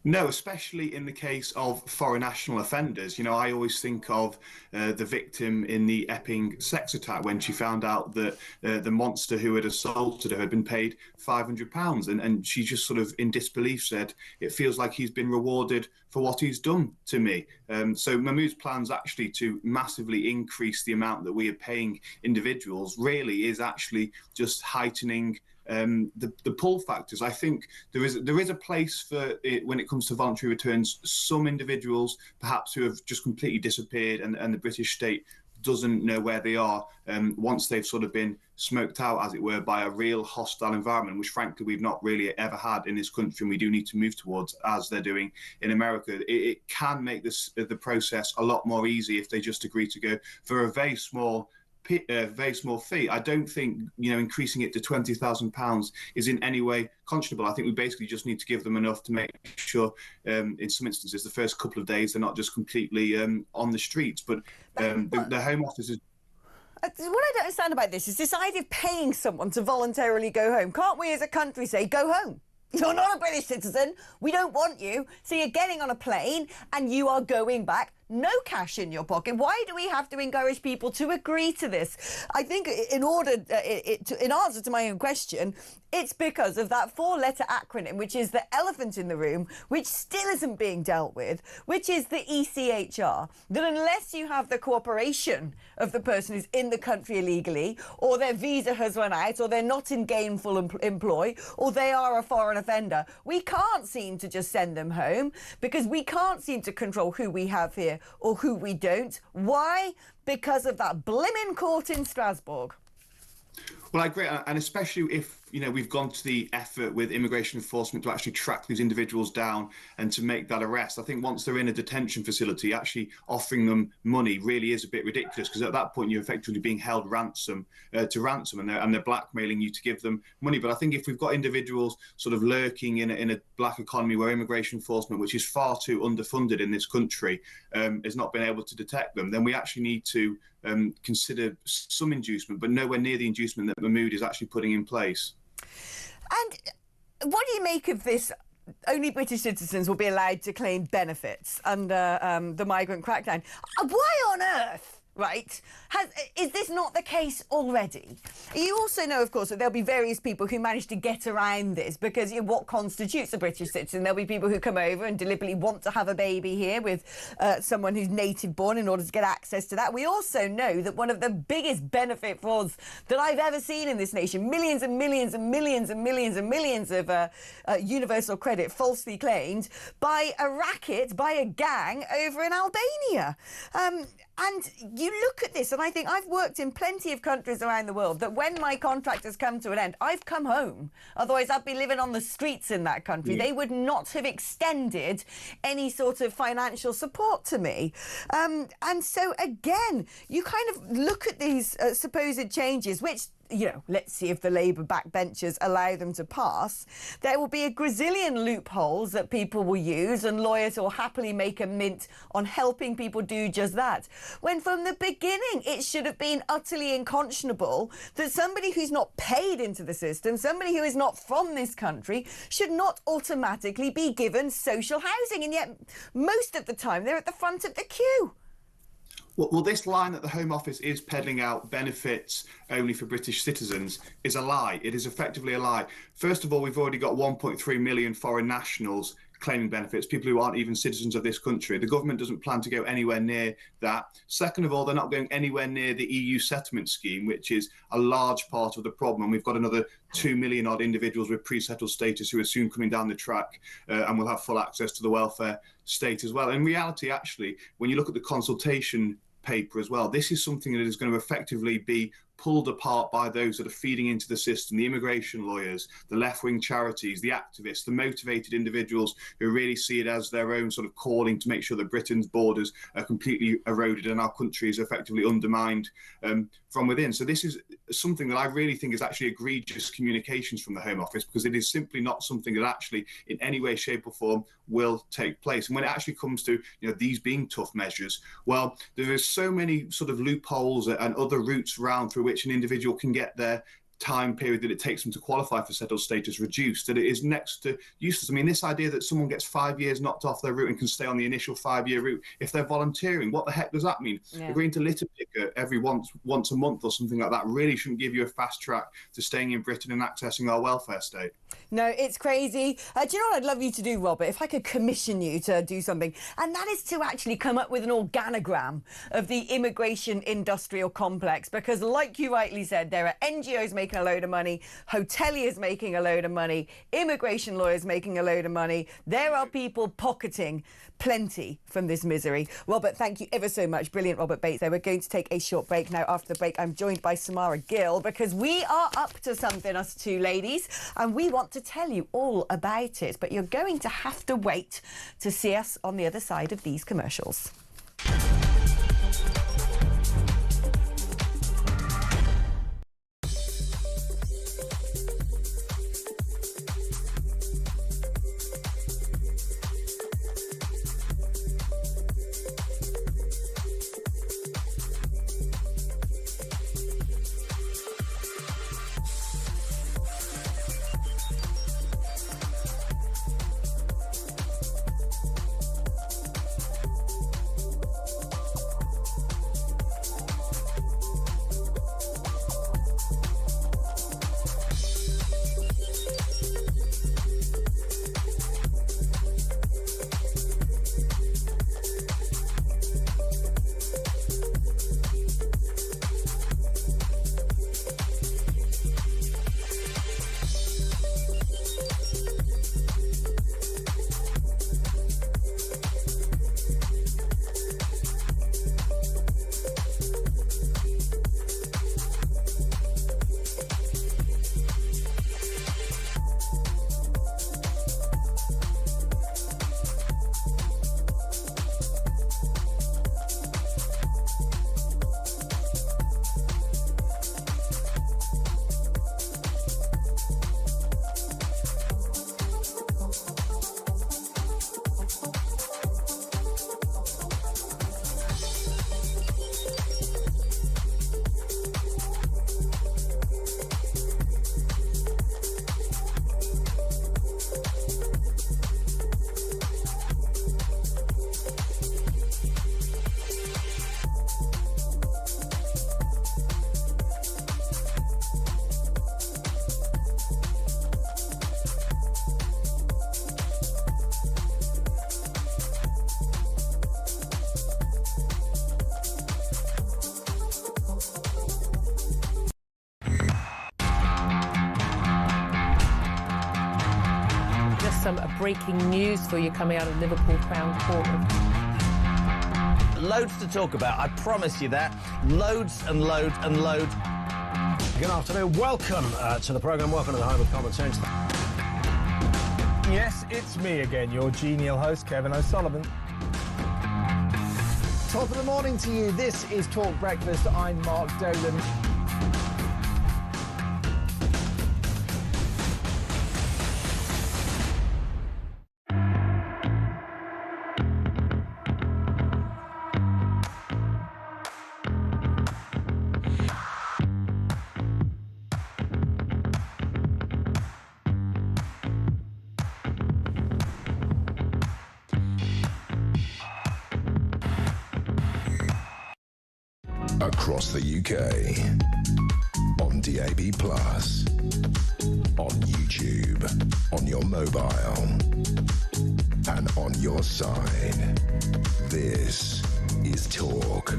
No, especially in the case of foreign national offenders. You know, I always think of the victim in the Epping sex attack, when she found out that the monster who had assaulted her had been paid £500. And she just sort of in disbelief said, it feels like he's been rewarded for what he's done to me. So Mahmoud's plans actually to massively increase the amount that we are paying individuals really is actually just heightening the pull factors. I think there is a place for it when it comes to voluntary returns. Some individuals, perhaps, who have just completely disappeared, and the British state doesn't know where they are once they've sort of been smoked out, as it were, by a real hostile environment, which frankly we've not really ever had in this country, and we do need to move towards, as they're doing in America. It can make the process a lot more easy if they just agree to go for a very small fee. I don't think, increasing it to £20,000 is in any way conscionable. I think we basically just need to give them enough to make sure, in some instances, the first couple of days they're not just completely on the streets. But the Home Office is.
What I don't understand about this is this idea of paying someone to voluntarily go home. Can't we as a country say, go home? You're not a British citizen. We don't want you. So you're getting on a plane and you are going back. No cash in your pocket. Why do we have to encourage people to agree to this? I think in answer to my own question, it's because of that 4-letter acronym, which is the elephant in the room, which still isn't being dealt with, which is the ECHR. That unless you have the cooperation of the person who's in the country illegally, or their visa has run out, or they're not in gainful employ, or they are a foreign offender, we can't seem to just send them home, because we can't seem to control who we have here or who we don't. Why? Because of that blimmin' court in Strasbourg.
Well, I agree, and especially if we've gone to the effort with immigration enforcement to actually track these individuals down and to make that arrest. I think once they're in a detention facility, actually offering them money really is a bit ridiculous, because at that point you're effectively being held ransom and they're blackmailing you to give them money. But I think if we've got individuals sort of lurking in a black economy where immigration enforcement, which is far too underfunded in this country, has not been able to detect them, then we actually need to consider some inducement, but nowhere near the inducement that Mahmoud is actually putting in place.
And what do you make of this? Only British citizens will be allowed to claim benefits under the migrant crackdown. Why on earth? Right? Is this not the case already? You also know, of course, that there'll be various people who manage to get around this, because what constitutes a British citizen? There'll be people who come over and deliberately want to have a baby here with someone who's native born in order to get access to that. We also know that one of the biggest benefit frauds that I've ever seen in this nation, millions and millions and millions and millions and millions of universal credit falsely claimed by a racket, by a gang over in Albania. And you look at this, and I think I've worked in plenty of countries around the world, that when my contract has come to an end, I've come home. Otherwise, I'd be living on the streets in that country. Yeah. They would not have extended any sort of financial support to me. And so, again, you kind of look at these supposed changes, which let's see if the Labour backbenchers allow them to pass, there will be a gazillion loopholes that people will use, and lawyers will happily make a mint on helping people do just that. When from the beginning it should have been utterly unconscionable that somebody who's not paid into the system, somebody who is not from this country, should not automatically be given social housing. And yet most of the time they're at the front of the queue.
Well, this line that the Home Office is peddling out benefits only for British citizens is a lie. It is effectively a lie. First of all, we've already got 1.3 million foreign nationals claiming benefits, people who aren't even citizens of this country. The government doesn't plan to go anywhere near that. Second of all, they're not going anywhere near the EU settlement scheme, which is a large part of the problem. And we've got another 2 million odd individuals with pre-settled status who are soon coming down the track and will have full access to the welfare state as well. In reality, actually, when you look at the consultation paper as well, this is something that is going to effectively be pulled apart by those that are feeding into the system, the immigration lawyers, the left-wing charities, the activists, the motivated individuals who really see it as their own sort of calling to make sure that Britain's borders are completely eroded and our country is effectively undermined from within. So this is something that I really think is actually egregious communications from the Home Office, because it is simply not something that actually in any way, shape or form will take place. And when it actually comes to these being tough measures, well, there is so many sort of loopholes and other routes around through which an individual can get their time period that it takes them to qualify for settled status reduced, that it is next to useless. I mean, this idea that someone gets 5 years knocked off their route and can stay on the initial 5-year route if they're volunteering, what the heck does that mean? Yeah. Agreeing to litter picker every once a month or something like that really shouldn't give you a fast track to staying in Britain and accessing our welfare state.
No, it's crazy. Do you know what I'd love you to do, Robert? If I could commission you to do something, and that is to actually come up with an organogram of the immigration industrial complex, because like you rightly said, there are NGOs making a load of money, hoteliers making a load of money, immigration lawyers making a load of money. There are people pocketing plenty from this misery. Robert, thank you ever so much. Brilliant, Robert Bates. So we're going to take a short break now. After the break, I'm joined by Samara Gill, because we are up to something, us two ladies, and we want to tell you all about it. But you're going to have to wait to see us on the other side of these commercials.
Some breaking news for you coming out of Liverpool Crown Court.
Loads to talk about, I promise you that. Loads and loads and loads.
Good afternoon. Welcome to the programme. Welcome to the home of common sense.
Yes, it's me again, your genial host, Kevin O'Sullivan. Top of the morning to you. This is Talk Breakfast. I'm Mark Dolan.
Across the UK. On DAB+. On YouTube. On your mobile. And on your side. This is Talk.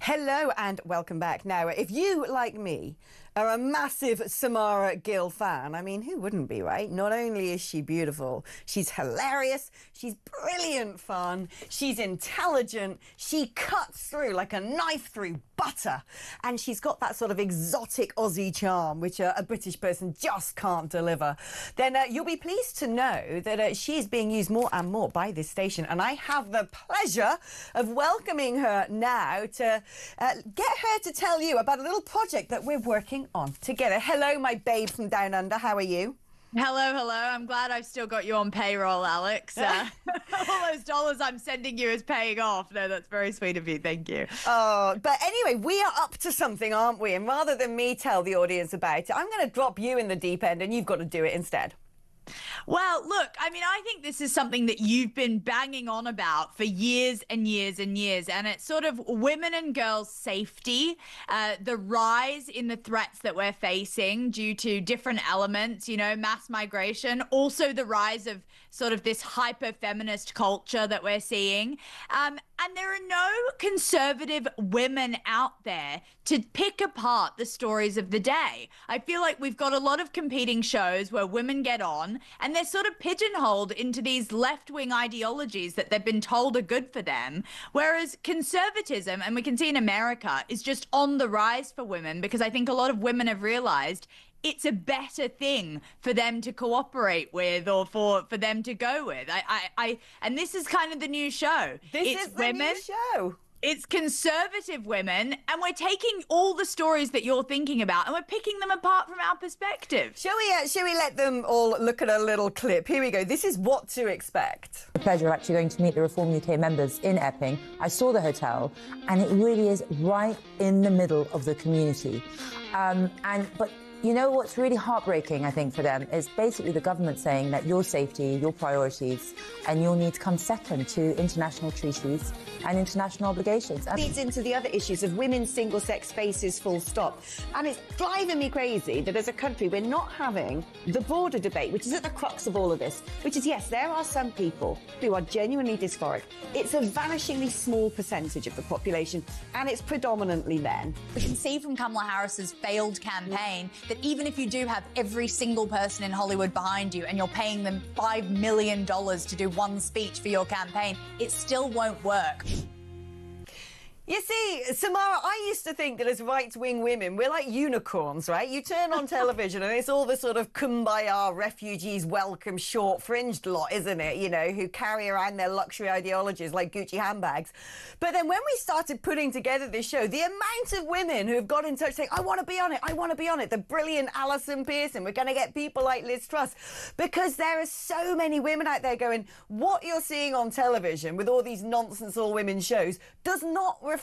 Hello and welcome back. Now, if you, like me, are a massive Samara Gill fan, I mean, who wouldn't be, right? Not only is she beautiful, she's hilarious, she's brilliant fun, she's intelligent, she cuts through like a knife through butter, and she's got that sort of exotic Aussie charm, which a British person just can't deliver. Then you'll be pleased to know that she is being used more and more by this station, and I have the pleasure of welcoming her now to get her to tell you about a little project that we're working on together. Hello, my babe from Down Under. How are you?
Hello. I'm glad I've still got you on payroll, Alex. All those dollars I'm sending you is paying off. No, that's very sweet of you. Thank you.
Oh, but anyway, we are up to something, aren't we? And rather than me tell the audience about it, I'm going to drop you in the deep end and you've got to do it instead.
Well, look, I mean, I think this is something that you've been banging on about for years and years and years, and it's sort of women and girls' safety, the rise in the threats that we're facing due to different elements, you know, mass migration, also the rise of sort of this hyper-feminist culture that we're seeing. And there are no conservative women out there to pick apart the stories of the day. I feel like we've got a lot of competing shows where women get on and they're sort of pigeonholed into these left-wing ideologies that they've been told are good for them. Whereas conservatism, and we can see in America, is just on the rise for women, because I think a lot of women have realized it's a better thing for them to cooperate with, or for them to go with. And this is kind of the new show.
This is the new show.
It's conservative women, and we're taking all the stories that you're thinking about and we're picking them apart from our perspective.
Shall we let them all look at a little clip? Here we go. This is what to expect.
The pleasure of actually going to meet the Reform UK members in Epping. I saw the hotel, and it really is right in the middle of the community. But you know what's really heartbreaking, I think, for them is basically the government saying that your safety, your priorities, and your needs come second to international treaties and international obligations.
It leads into the other issues of women's single-sex spaces, full stop. And it's driving me crazy that as a country we're not having the broader debate, which is at the crux of all of this, which is, yes, there are some people who are genuinely dysphoric. It's a vanishingly small percentage of the population, and it's predominantly men.
We can see from Kamala Harris's failed campaign that even if you do have every single person in Hollywood behind you and you're paying them $5 million to do one speech for your campaign, it still won't work.
You see, Samara, I used to think that as right-wing women, we're like unicorns, right? You turn on television and it's all the sort of kumbaya, refugees welcome, short-fringed lot, isn't it? You know, who carry around their luxury ideologies like Gucci handbags. But then when we started putting together this show, the amount of women who have got in touch saying, I want to be on it, I want to be on it. The brilliant Alison Pearson, we're going to get people like Liz Truss. Because there are so many women out there going, what you're seeing on television with all these nonsense all-women shows does not reflect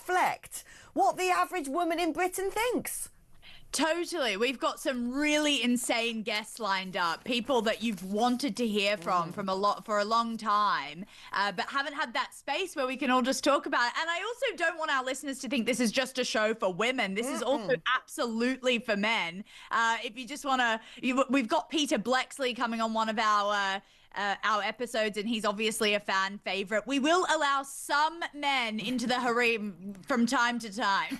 what the average woman in Britain thinks.
Totally. We've got some really insane guests lined up, people that you've wanted to hear from for a long time, but haven't had that space where we can all just talk about it. And I also don't want our listeners to think this is just a show for women. This is also absolutely for men. If you just want to, we've got Peter Blexley coming on one of our episodes, and he's obviously a fan favorite. We will allow some men into the harem from time to time.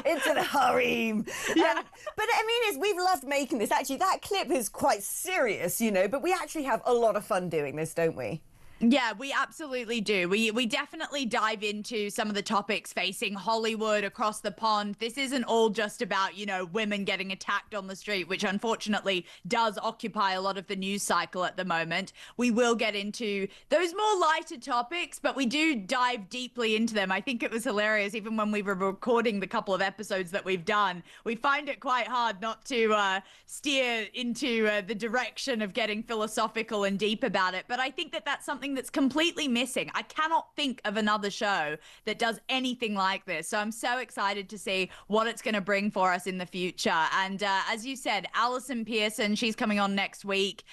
Into the harem. Yeah. But I mean, we've loved making this. Actually, that clip is quite serious, you know, but we actually have a lot of fun doing this, don't we?
Yeah, we absolutely do. We definitely dive into some of the topics facing Hollywood across the pond. This isn't all just about, you know, women getting attacked on the street, which unfortunately does occupy a lot of the news cycle at the moment. We will get into those more lighter topics, but we do dive deeply into them. I think it was hilarious, even when we were recording the couple of episodes that we've done. We find it quite hard not to steer into the direction of getting philosophical and deep about it. But I think that that's something something that's completely missing. I cannot think of another show that does anything like this. So I'm so excited to see what it's going to bring for us in the future. And as you said, Alison Pearson, she's coming on next week.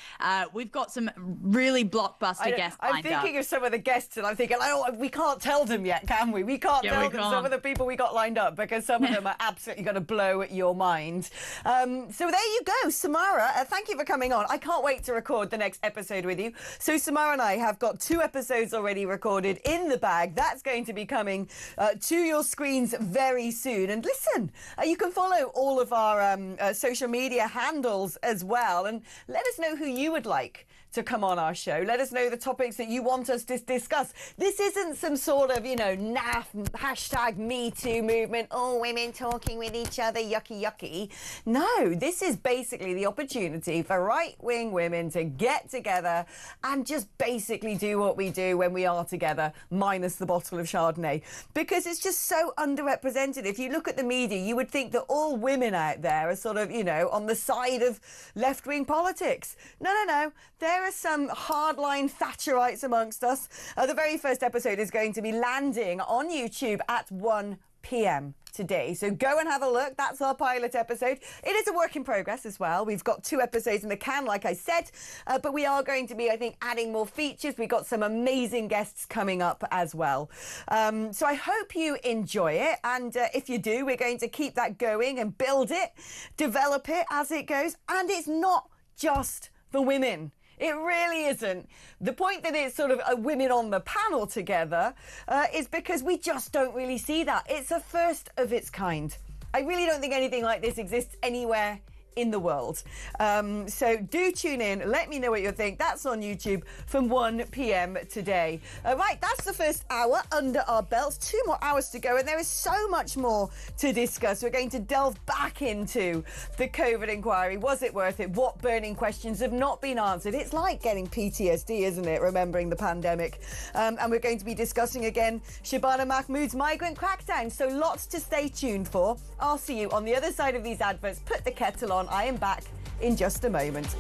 We've got some really blockbuster guests lined
I'm thinking
up.
of some of the guests, and I'm thinking, oh, we can't tell them yet, can we? We can't tell them some of the people we got lined up, because some of them are absolutely going to blow your mind. So there you go, Samara. Thank you for coming on. I can't wait to record the next episode with you. So Samara and I have got 2 episodes already recorded in the bag. That's going to be coming to your screens very soon. And listen, you can follow all of our social media handles as well, and let us know who you would like to come on our show. Let us know the topics that you want us to discuss. This isn't some sort of, naff hashtag Me Too movement, all women talking with each other, yucky, yucky. No, this is basically the opportunity for right-wing women to get together and just basically do what we do when we are together, minus the bottle of Chardonnay, because it's just so underrepresented. If you look at the media, you would think that all women out there are sort of, on the side of left-wing politics. No. There are some hardline Thatcherites amongst us. The very first episode is going to be landing on YouTube at 1 p.m. today. So go and have a look. That's our pilot episode. It is a work in progress as well. We've got 2 episodes in the can, like I said, but we are going to be, I think, adding more features. We've got some amazing guests coming up as well. So I hope you enjoy it. And if you do, we're going to keep that going and build it, develop it as it goes. And it's not just for women. It really isn't. The point that it's sort of a women on the panel together is because we just don't really see that. It's a first of its kind. I really don't think anything like this exists anywhere in the world. So do tune in. Let me know what you think. That's on YouTube from 1 p.m. today. Right, that's the first hour under our belts. 2 more hours to go, and there is so much more to discuss. We're going to delve back into the COVID inquiry. Was it worth it? What burning questions have not been answered? It's like getting PTSD, isn't it? Remembering the pandemic. And we're going to be discussing again Shabana Mahmood's migrant crackdown. So lots to stay tuned for. I'll see you on the other side of these adverts. Put the kettle on. I am back in just a moment.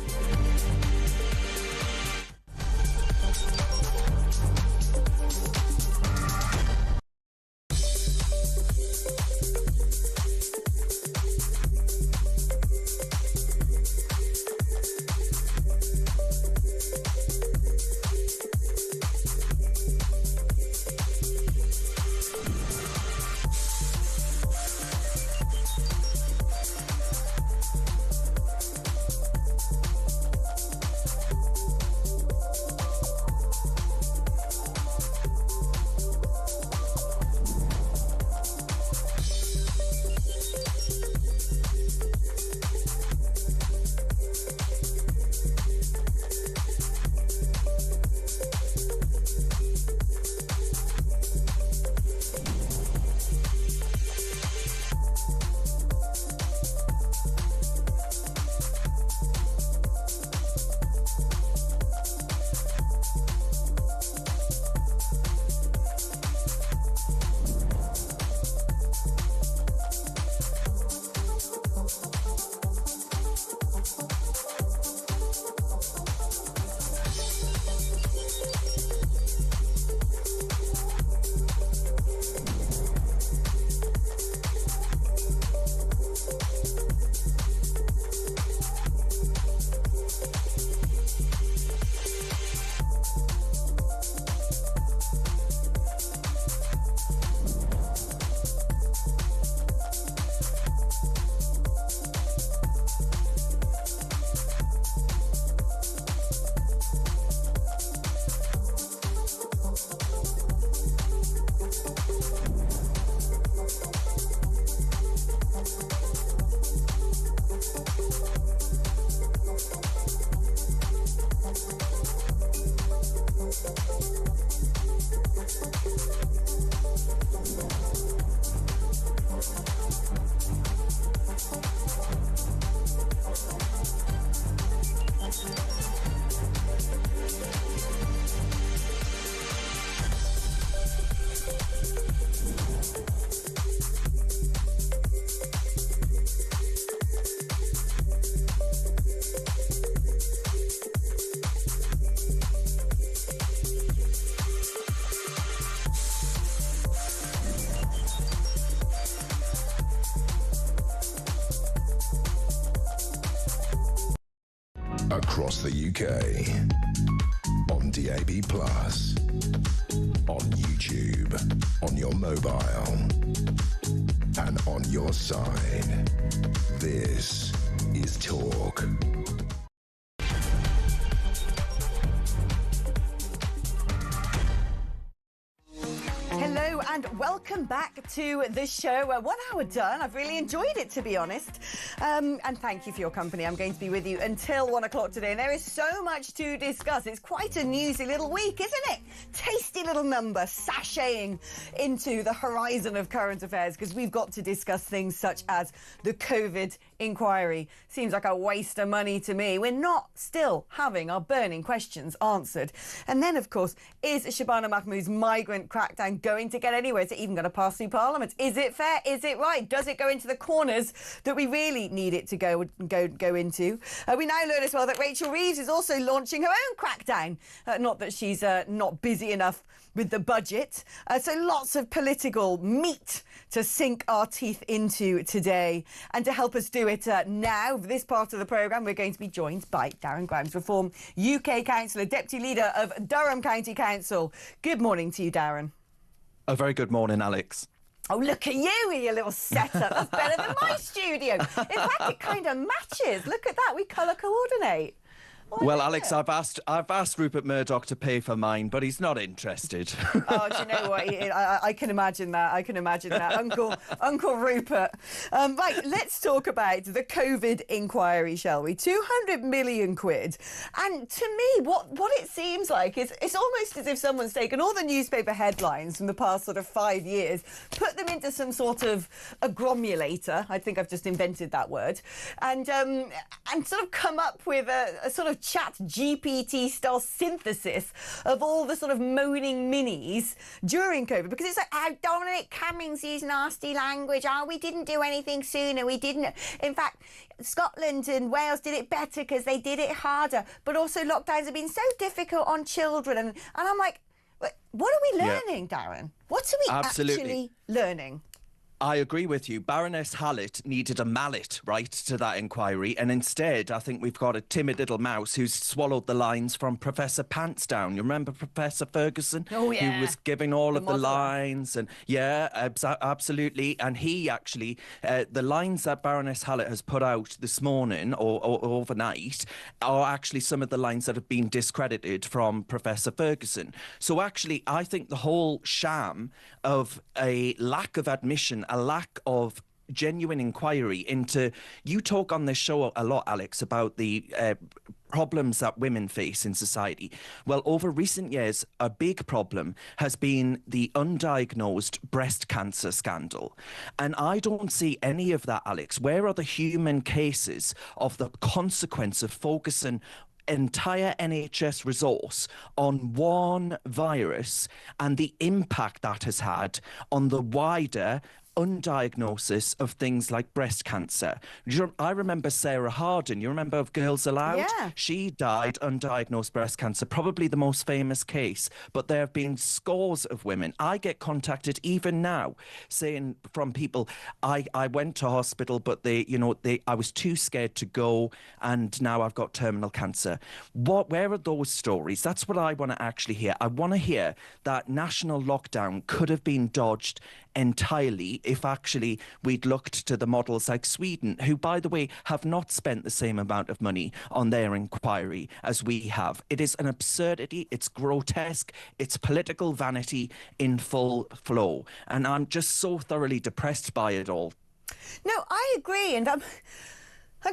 Across the UK. On DAB+. On YouTube. On your mobile. And on your side. This is Talk.
Hello and welcome back to the show. 1 hour done. I've really enjoyed it, to be honest. And thank you for your company. I'm going to be with you until 1 o'clock today. And there is so much to discuss. It's quite a newsy little week, isn't it? Tasty little number sashaying into the horizon of current affairs, because we've got to discuss things such as the COVID inquiry. Seems like a waste of money to me. We're not still having our burning questions answered. And then, of course, is Shabana Mahmood's migrant crackdown going to get anywhere? Is it even going to pass through Parliament? Is it fair? Is it right? Does it go into the corners that we really need it to go into? We now learn as well that Rachel Reeves is also launching her own crackdown. Not that she's not busy enough with the budget. So lots of political meat to sink our teeth into today. And to help us do it now, for this part of the programme, we're going to be joined by Darren Grimes, Reform UK Councillor, Deputy Leader of Durham County Council. Good morning to you, Darren.
A very good morning, Alex.
Oh, look at you with your little setup. That's better than my studio. In fact, it kind of matches. Look at that. We colour coordinate.
Well, Alex, I've asked Rupert Murdoch to pay for mine, but he's not interested.
Oh, do you know what? I can imagine that. I can imagine that. Uncle Rupert. Right, let's talk about the COVID inquiry, shall we? 200 million quid. And to me, what it seems like is it's almost as if someone's taken all the newspaper headlines from the past sort of 5 years, put them into some sort of agglomerator. I think I've just invented that word. And sort of come up with a sort of chat GPT style synthesis of all the sort of moaning minis during COVID, because it's like, oh, Dominic Cummings used nasty language. Oh, we didn't do anything sooner. We didn't. In fact, Scotland and Wales did it better because they did it harder. But also lockdowns have been so difficult on children. And I'm like, what are we learning, Darren? What are we actually learning?
I agree with you. Baroness Hallett needed a mallet, right, to that inquiry, and instead I think we've got a timid little mouse who's swallowed the lines from Professor Pantsdown. You remember Professor Ferguson?
Oh, yeah.
Who was giving all of the lines, and absolutely. And he actually, the lines that Baroness Hallett has put out this morning or overnight are actually some of the lines that have been discredited from Professor Ferguson. So actually, I think the whole sham of a lack of admission, a lack of genuine inquiry into... You talk on this show a lot, Alex, about the problems that women face in society. Well, over recent years, a big problem has been the undiagnosed breast cancer scandal. And I don't see any of that, Alex. Where are the human cases of the consequence of focusing entire NHS resource on one virus and the impact that has had on the wider undiagnosis of things like breast cancer? I remember Sarah Hardin. You remember of Girls Aloud?
Yeah.
She died undiagnosed breast cancer, probably the most famous case. But there have been scores of women. I get contacted even now saying from people, I went to hospital, but I was too scared to go, and now I've got terminal cancer. Where are those stories? That's what I want to actually hear. I want to hear that national lockdown could have been dodged entirely if actually we'd looked to the models like Sweden, who, by the way, have not spent the same amount of money on their inquiry as we have. It is an absurdity. It's grotesque. It's political vanity in full flow. And I'm just so thoroughly depressed by it all.
No, I agree. And I'm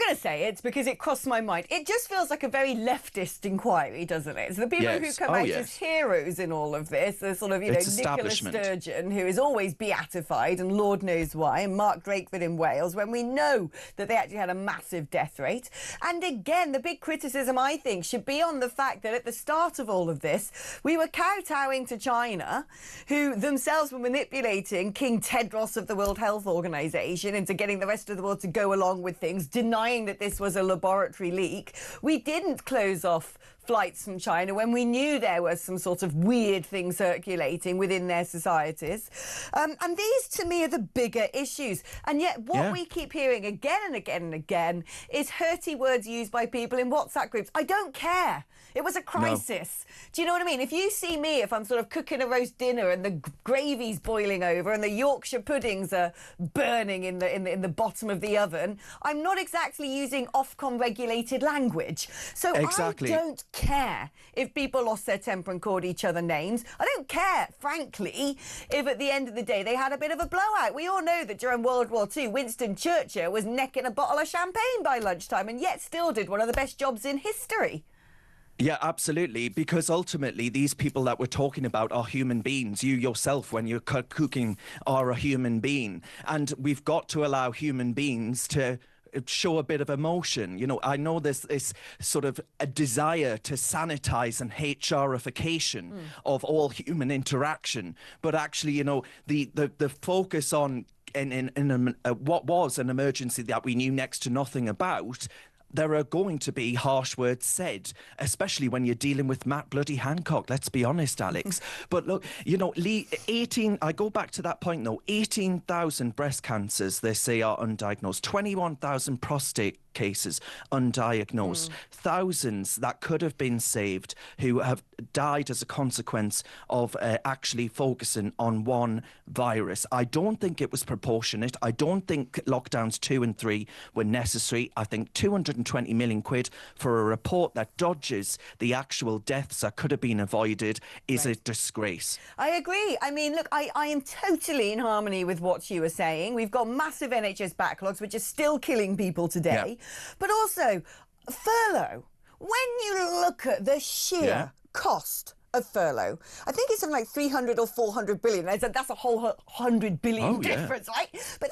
going to say it's because it crossed my mind. It just feels like a very leftist inquiry, doesn't it? So the people who come out as heroes in all of this, the sort of, Nicola Sturgeon, who is always beatified, and Lord knows why, and Mark Drakeford in Wales, when we know that they actually had a massive death rate. And again, the big criticism, I think, should be on the fact that at the start of all of this, we were kowtowing to China, who themselves were manipulating King Tedros of the World Health Organization into getting the rest of the world to go along with things, denying that this was a laboratory leak. We didn't close off flights from China when we knew there was some sort of weird thing circulating within their societies. And these, to me, are the bigger issues. And yet what we keep hearing again and again and again is hurty words used by people in WhatsApp groups. I don't care. It was a crisis. No. Do you know what I mean? If you see me, if I'm sort of cooking a roast dinner and the gravy's boiling over and the Yorkshire puddings are burning in the bottom of the oven, I'm not exactly using Ofcom regulated language. So
exactly.
I don't care if people lost their temper and called each other names. I don't care, frankly, if at the end of the day they had a bit of a blowout. We all know that during World War II, Winston Churchill was necking a bottle of champagne by lunchtime and yet still did one of the best jobs in history.
Yeah, absolutely, because ultimately these people that we're talking about are human beings. You yourself, when you're cooking, are a human being. And we've got to allow human beings to show a bit of emotion. You know, I know there's this sort of a desire to sanitize and HRification of all human interaction. But actually, you know, the focus on in what was an emergency that we knew next to nothing about, there are going to be harsh words said, especially when you're dealing with Matt bloody Hancock, let's be honest, Alex. But look, you know, I go back to that point though, 18,000 breast cancers, they say, are undiagnosed, 21,000 prostate cases undiagnosed, thousands that could have been saved who have died as a consequence of actually focusing on one virus. I don't think it was proportionate. I don't think lockdowns 2 and 3 were necessary. I think 220 million quid for a report that dodges the actual deaths that could have been avoided is a disgrace.
I agree. I mean, look, I am totally in harmony with what you were saying. We've got massive NHS backlogs, which are still killing people today. Yeah. But also, furlough. When you look at the sheer cost of furlough, I think it's something like 300 or 400 billion. That's a whole 100 billion difference, right? But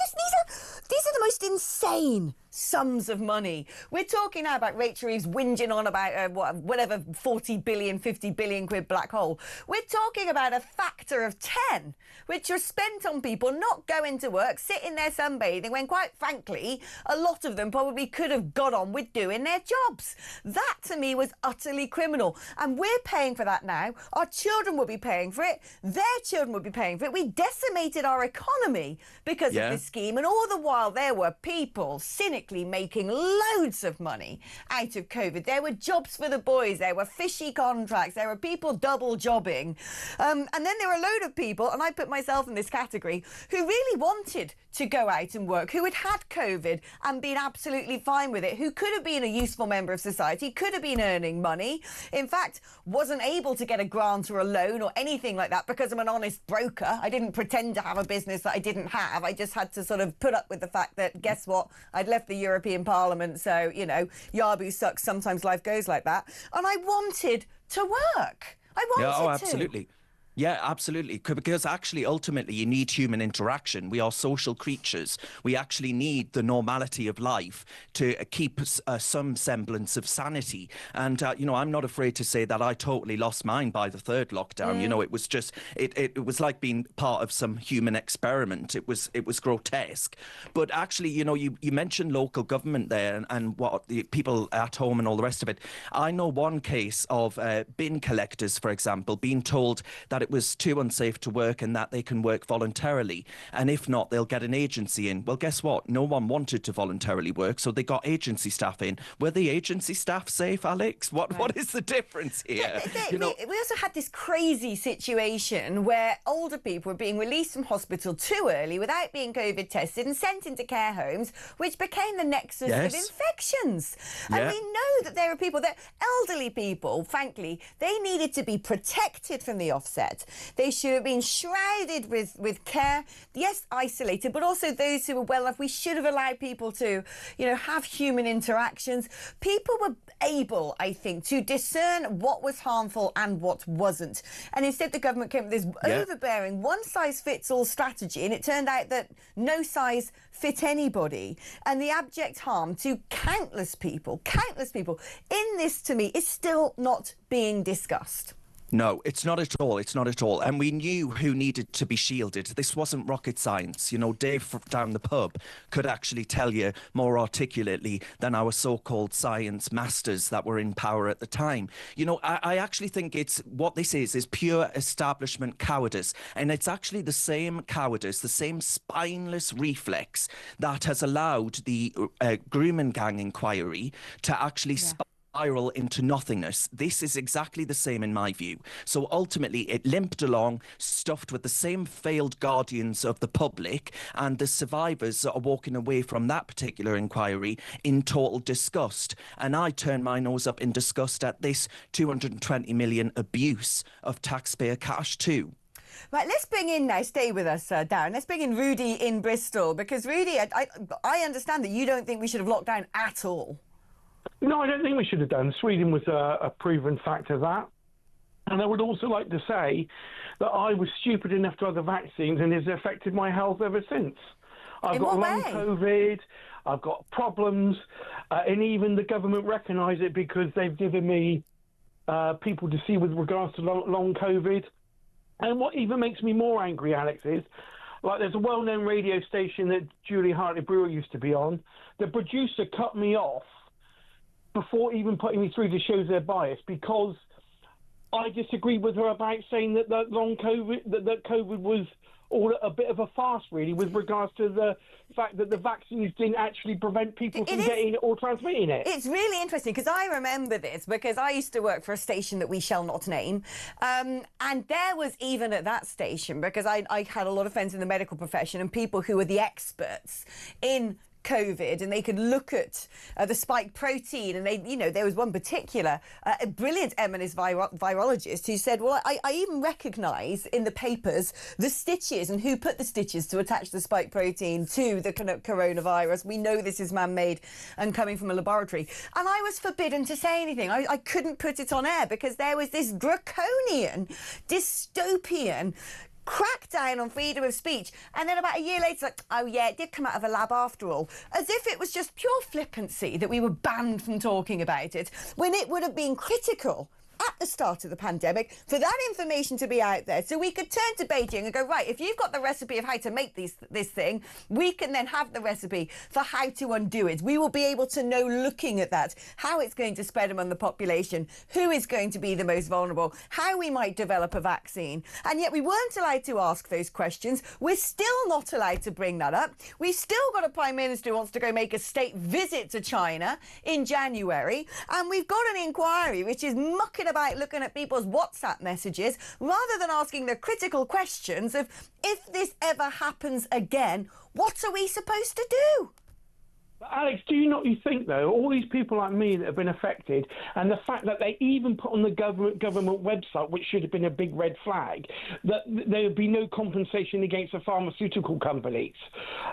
these are the most insane sums of money. We're talking now about Rachel Reeves whinging on about whatever 40 billion, 50 billion quid black hole. We're talking about a factor of 10, which are spent on people not going to work, sitting there sunbathing, when quite frankly, a lot of them probably could have got on with doing their jobs. That to me was utterly criminal. And we're paying for that now. Our children will be paying for it. Their children will be paying for it. We decimated our economy because of this scheme. And all the while there were people cynically making loads of money out of COVID. There were jobs for the boys. There were fishy contracts. There were people double jobbing. And then there were a load of people, and I put myself in this category, who really wanted to go out and work, who had had COVID and been absolutely fine with it, who could have been a useful member of society, could have been earning money, in fact, wasn't able to get a grant or a loan or anything like that because I'm an honest broker. I didn't pretend to have a business that I didn't have. I just had to sort of put up with the fact that, guess what, I'd left the European Parliament, so, you know, Yabu sucks, sometimes life goes like that. And I wanted to work. I wanted to.
Absolutely. Yeah, absolutely. Because actually, ultimately, you need human interaction. We are social creatures. We actually need the normality of life to keep some semblance of sanity. And, you know, I'm not afraid to say that I totally lost mine by the third lockdown. You know, it was just, it was like being part of some human experiment. It was grotesque. But actually, you know, you mentioned local government there and what the people at home and all the rest of it. I know one case of bin collectors, for example, being told that it was too unsafe to work and that they can work voluntarily. And if not, they'll get an agency in. Well, guess what? No one wanted to voluntarily work, so they got agency staff in. Were the agency staff safe, Alex? What is the difference here?
We also had this crazy situation where older people were being released from hospital too early without being COVID tested and sent into care homes, which became the nexus of infections. And we know that there are people, that elderly people, frankly, they needed to be protected from the offset. They should have been shrouded with care, yes, isolated, but also those who were well enough. We should have allowed people to, you know, have human interactions. People were able, I think, to discern what was harmful and what wasn't. And instead, the government came with this overbearing one-size-fits-all strategy, and it turned out that no size fit anybody. And the abject harm to countless people in this, to me, is still not being discussed.
No, it's not at all. It's not at all. And we knew who needed to be shielded. This wasn't rocket science. You know, Dave down the pub could actually tell you more articulately than our so-called science masters that were in power at the time. You know, I actually think it's what this is pure establishment cowardice. And it's actually the same cowardice, the same spineless reflex that has allowed the grooming gang inquiry to actually spiral into nothingness. This is exactly the same in my view. So ultimately it limped along, stuffed with the same failed guardians of the public, and the survivors are walking away from that particular inquiry in total disgust. And I turn my nose up in disgust at this 220 million abuse of taxpayer cash too.
Right, let's bring in now, stay with us, Darren. Let's bring in Rudy in Bristol, because Rudy, I understand that you don't think we should have locked down at all.
No, I don't think we should have done. Sweden was a proven fact of that. And I would also like to say that I was stupid enough to have the vaccines, and it's affected my health ever since. I've got long COVID, I've got problems, and even the government recognise it because they've given me people to see with regards to long COVID. And what even makes me more angry, Alex, is like there's a well-known radio station that Julie Hartley-Brewer used to be on. The producer cut me off before even putting me through to shows their bias because I disagreed with her about saying that long COVID, that COVID was all a bit of a farce, really, with regards to the fact that the vaccines didn't actually prevent people from getting it or transmitting it.
It's really interesting because I remember this because I used to work for a station that we shall not name. And there was even at that station, because I had a lot of friends in the medical profession and people who were the experts in COVID, and they could look at the spike protein, and they, you know, there was one particular a brilliant eminent virologist who said, well, I even recognise in the papers the stitches and who put the stitches to attach the spike protein to the coronavirus. We know this is man-made and coming from a laboratory. And I was forbidden to say anything. I couldn't put it on air because there was this draconian, dystopian crackdown on freedom of speech, and then about a year later, like, oh yeah, it did come out of a lab after all, as if it was just pure flippancy that we were banned from talking about it, when it would have been critical at the start of the pandemic for that information to be out there, so we could turn to Beijing and go, right, if you've got the recipe of how to make this thing, we can then have the recipe for how to undo it. We will be able to know, looking at that, how it's going to spread among the population, who is going to be the most vulnerable, how we might develop a vaccine. And yet we weren't allowed to ask those questions. We're still not allowed to bring that up. We've still got a Prime Minister who wants to go make a state visit to China in January, and we've got an inquiry which is mucking about looking at people's WhatsApp messages rather than asking the critical questions of, if this ever happens again, what are we supposed to do?
Alex, do you not think, though, all these people like me that have been affected, and the fact that they even put on the government website, which should have been a big red flag, that there would be no compensation against the pharmaceutical companies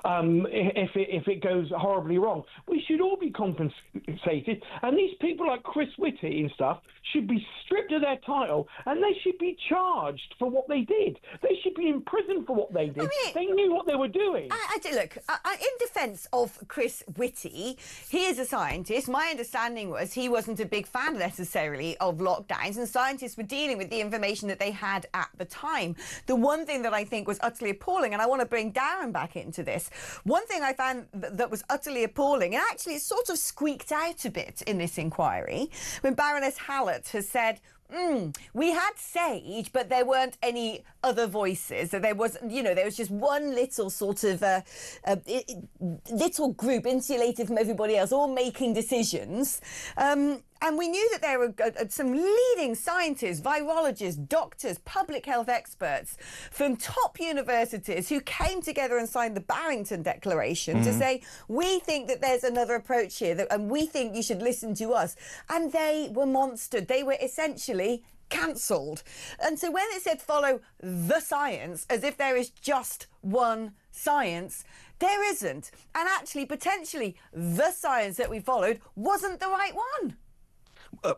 if it goes horribly wrong. We should all be compensated, and these people like Chris Whitty and stuff should be stripped of their title, and they should be charged for what they did. They should be in prison for what they did. I mean, they knew what they were doing.
Look, in defence of Chris Whitty, he is a scientist. My understanding was he wasn't a big fan necessarily of lockdowns, and scientists were dealing with the information that they had at the time. The one thing that I think was utterly appalling, and I want to bring Darren back into this, one thing I found that was utterly appalling, and actually it sort of squeaked out a bit in this inquiry, when Baroness Hallett has said, we had Sage, but there weren't any other voices. So there was, you know, there was just one little sort of little group insulated from everybody else, all making decisions. And we knew that there were some leading scientists, virologists, doctors, public health experts from top universities who came together and signed the Barrington Declaration to say, we think that there's another approach here, and we think you should listen to us. And they were monstered. They were essentially cancelled. And so when it said follow the science, as if there is just one science, there isn't. And actually, potentially, the science that we followed wasn't the right one.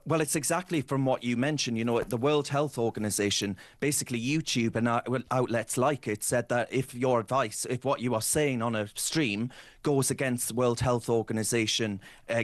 Well, it's exactly from what you mentioned. You know, the World Health Organization, basically YouTube and outlets like it, said that if your advice, if what you are saying on a stream goes against the World Health Organization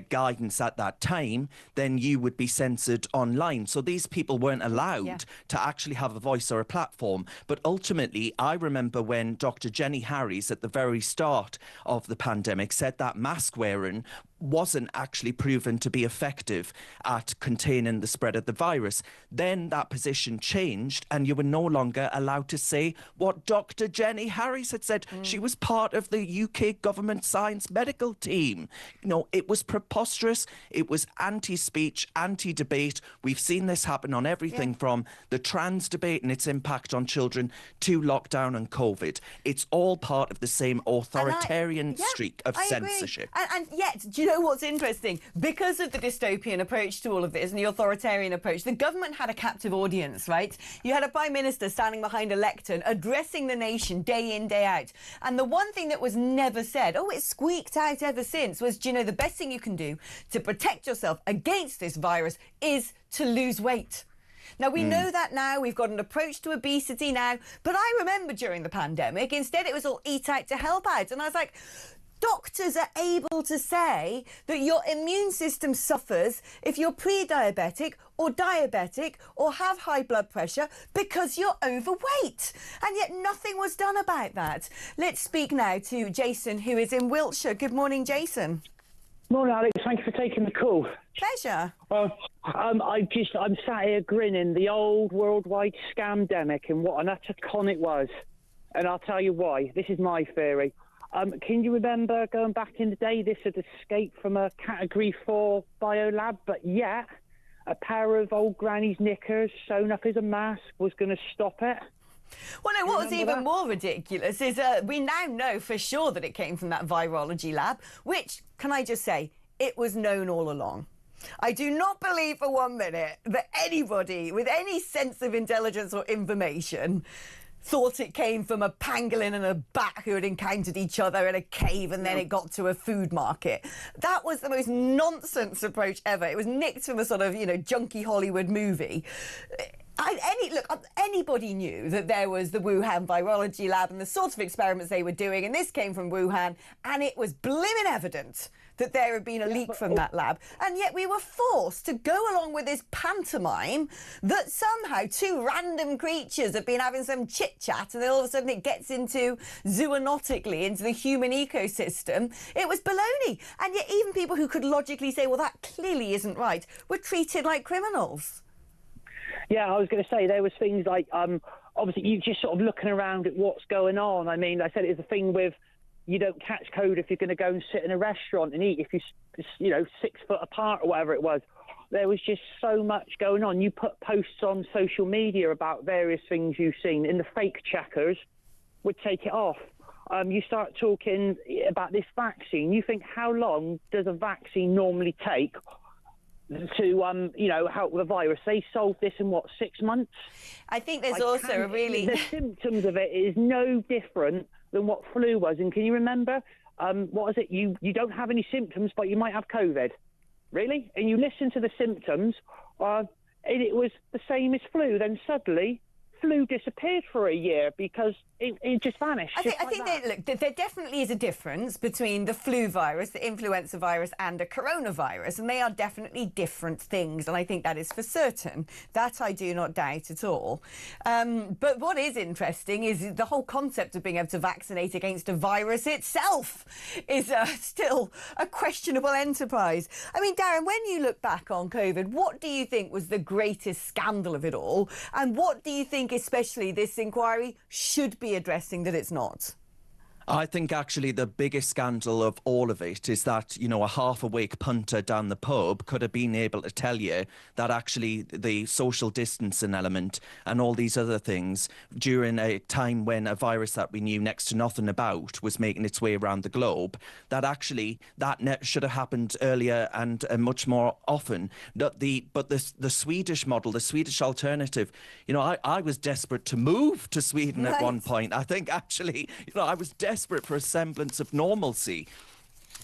guidance at that time, then you would be censored online. So these people weren't allowed to actually have a voice or a platform. But ultimately, I remember when Dr. Jenny Harries at the very start of the pandemic said that mask wearing wasn't actually proven to be effective at containing the spread of the virus. Then that position changed and you were no longer allowed to say what Dr. Jenny Harries had said. She was part of the UK government science medical team. You know, it was preposterous. It was anti-speech, anti-debate. We've seen this happen on everything from the trans debate and its impact on children to lockdown and COVID. It's all part of the same authoritarian streak of censorship.
And yet, do you know what's interesting? Because of the dystopian approach to all of this and the authoritarian approach, the government had a captive audience, right? You had a Prime Minister standing behind a lectern addressing the nation day in, day out. And the one thing that was never said, it squeaked out ever since, was, do you know, the best thing you can do to protect yourself against this virus is to lose weight. Now, we know that now. We've got an approach to obesity now. But I remember during the pandemic, instead it was all eat out to help out. And I was like, doctors are able to say that your immune system suffers if you're pre-diabetic or diabetic or have high blood pressure because you're overweight. And yet nothing was done about that. Let's speak now to Jason, who is in Wiltshire. Good morning, Jason.
Morning, Alex. Thank you for taking the call.
Pleasure.
I'm sat here grinning the old worldwide scamdemic and what an utter con it was. And I'll tell you why. This is my theory. Can you remember going back in the day, this had escaped from a Category 4 biolab, but yet a pair of old granny's knickers sewn up as a mask was going to stop it?
Well, no, what was even more ridiculous is we now know for sure that it came from that virology lab, which, can I just say, it was known all along. I do not believe for 1 minute that anybody with any sense of intelligence or information thought it came from a pangolin and a bat who had encountered each other in a cave and then it got to a food market. That was the most nonsense approach ever. It was nicked from a sort of, junky Hollywood movie. Anybody knew that there was the Wuhan virology lab and the sorts of experiments they were doing, and this came from Wuhan, and it was blimmin' evident that there had been a leak from that lab. And yet we were forced to go along with this pantomime that somehow two random creatures have been having some chit-chat and then all of a sudden it gets into zoonotically into the human ecosystem. It was baloney. And yet even people who could logically say, well, that clearly isn't right, were treated like criminals.
Yeah, I was going to say there was things like, obviously, you just sort of looking around at what's going on. I mean, I said it's a thing with you don't catch COVID if you're going to go and sit in a restaurant and eat if you're, 6 foot apart or whatever it was. There was just so much going on. You put posts on social media about various things you've seen, and the fake checkers would take it off. You start talking about this vaccine. You think, how long does a vaccine normally take to, help the virus? They solved this in, 6 months?
I think there's also a really...
The symptoms of it is no different than what flu was. And can you remember, what was it? You don't have any symptoms, but you might have COVID. Really? And you listen to the symptoms, and it was the same as flu. Then suddenly, flu disappeared for a year because it just vanished.
I think there definitely is a difference between the flu virus, the influenza virus, and a coronavirus, and they are definitely different things, and I think that is for certain. That I do not doubt at all. But what is interesting is the whole concept of being able to vaccinate against a virus itself is still a questionable enterprise. I mean, Darren, when you look back on COVID, what do you think was the greatest scandal of it all, and what do you think especially this inquiry should be addressing that it's not?
I think actually the biggest scandal of all of it is that, a half-awake punter down the pub could have been able to tell you that actually the social distancing element and all these other things during a time when a virus that we knew next to nothing about was making its way around the globe, that actually that should have happened earlier and much more often. But the Swedish model, the Swedish alternative, I was desperate to move to Sweden at one point. I think actually, I was desperate for a semblance of normalcy.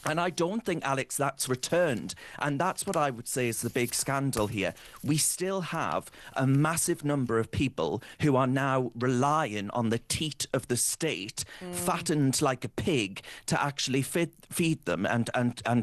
And I don't think, Alex, that's returned. And that's what I would say is the big scandal here. We still have a massive number of people who are now relying on the teat of the state, fattened like a pig, to actually feed them and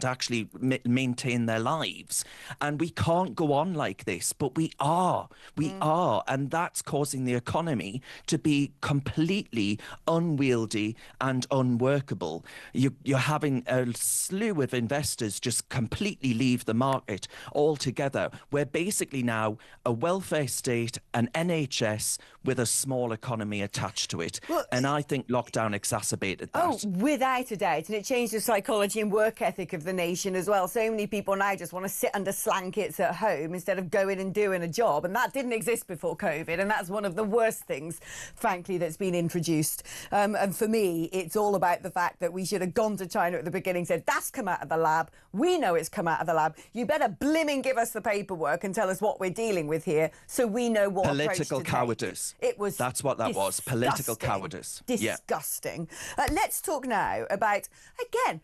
actually maintain their lives. And we can't go on like this, but we are. We are. And that's causing the economy to be completely unwieldy and unworkable. You're having a slew of investors just completely leave the market altogether. We're basically now a welfare state, an NHS with a small economy attached to it.
Well,
and I think lockdown exacerbated that.
Oh, without a doubt. And it changed the psychology and work ethic of the nation as well. So many people now just want to sit under blankets at home instead of going and doing a job. And that didn't exist before COVID. And that's one of the worst things, frankly, that's been introduced. And for me, it's all about the fact that we should have gone to China at the beginning, said, that's come out of the lab. We know it's come out of the lab. You better blimmin' give us the paperwork and tell us what we're dealing with here so we know what
Political cowardice.
It was
That's what that was. Political cowardice.
Disgusting. Let's talk now about, again,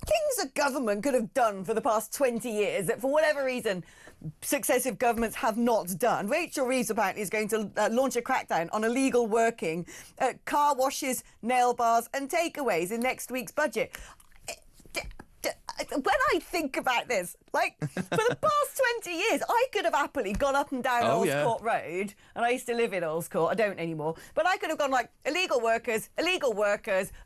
things that government could have done for the past 20 years that, for whatever reason, successive governments have not done. Rachel Reeves apparently is going to launch a crackdown on illegal working at car washes, nail bars and takeaways in next week's budget. When I think about this, like, for the past 20 years, I could have happily gone up and down Court Road, and I used to live in Earls Court, I don't anymore, but I could have gone like, illegal workers,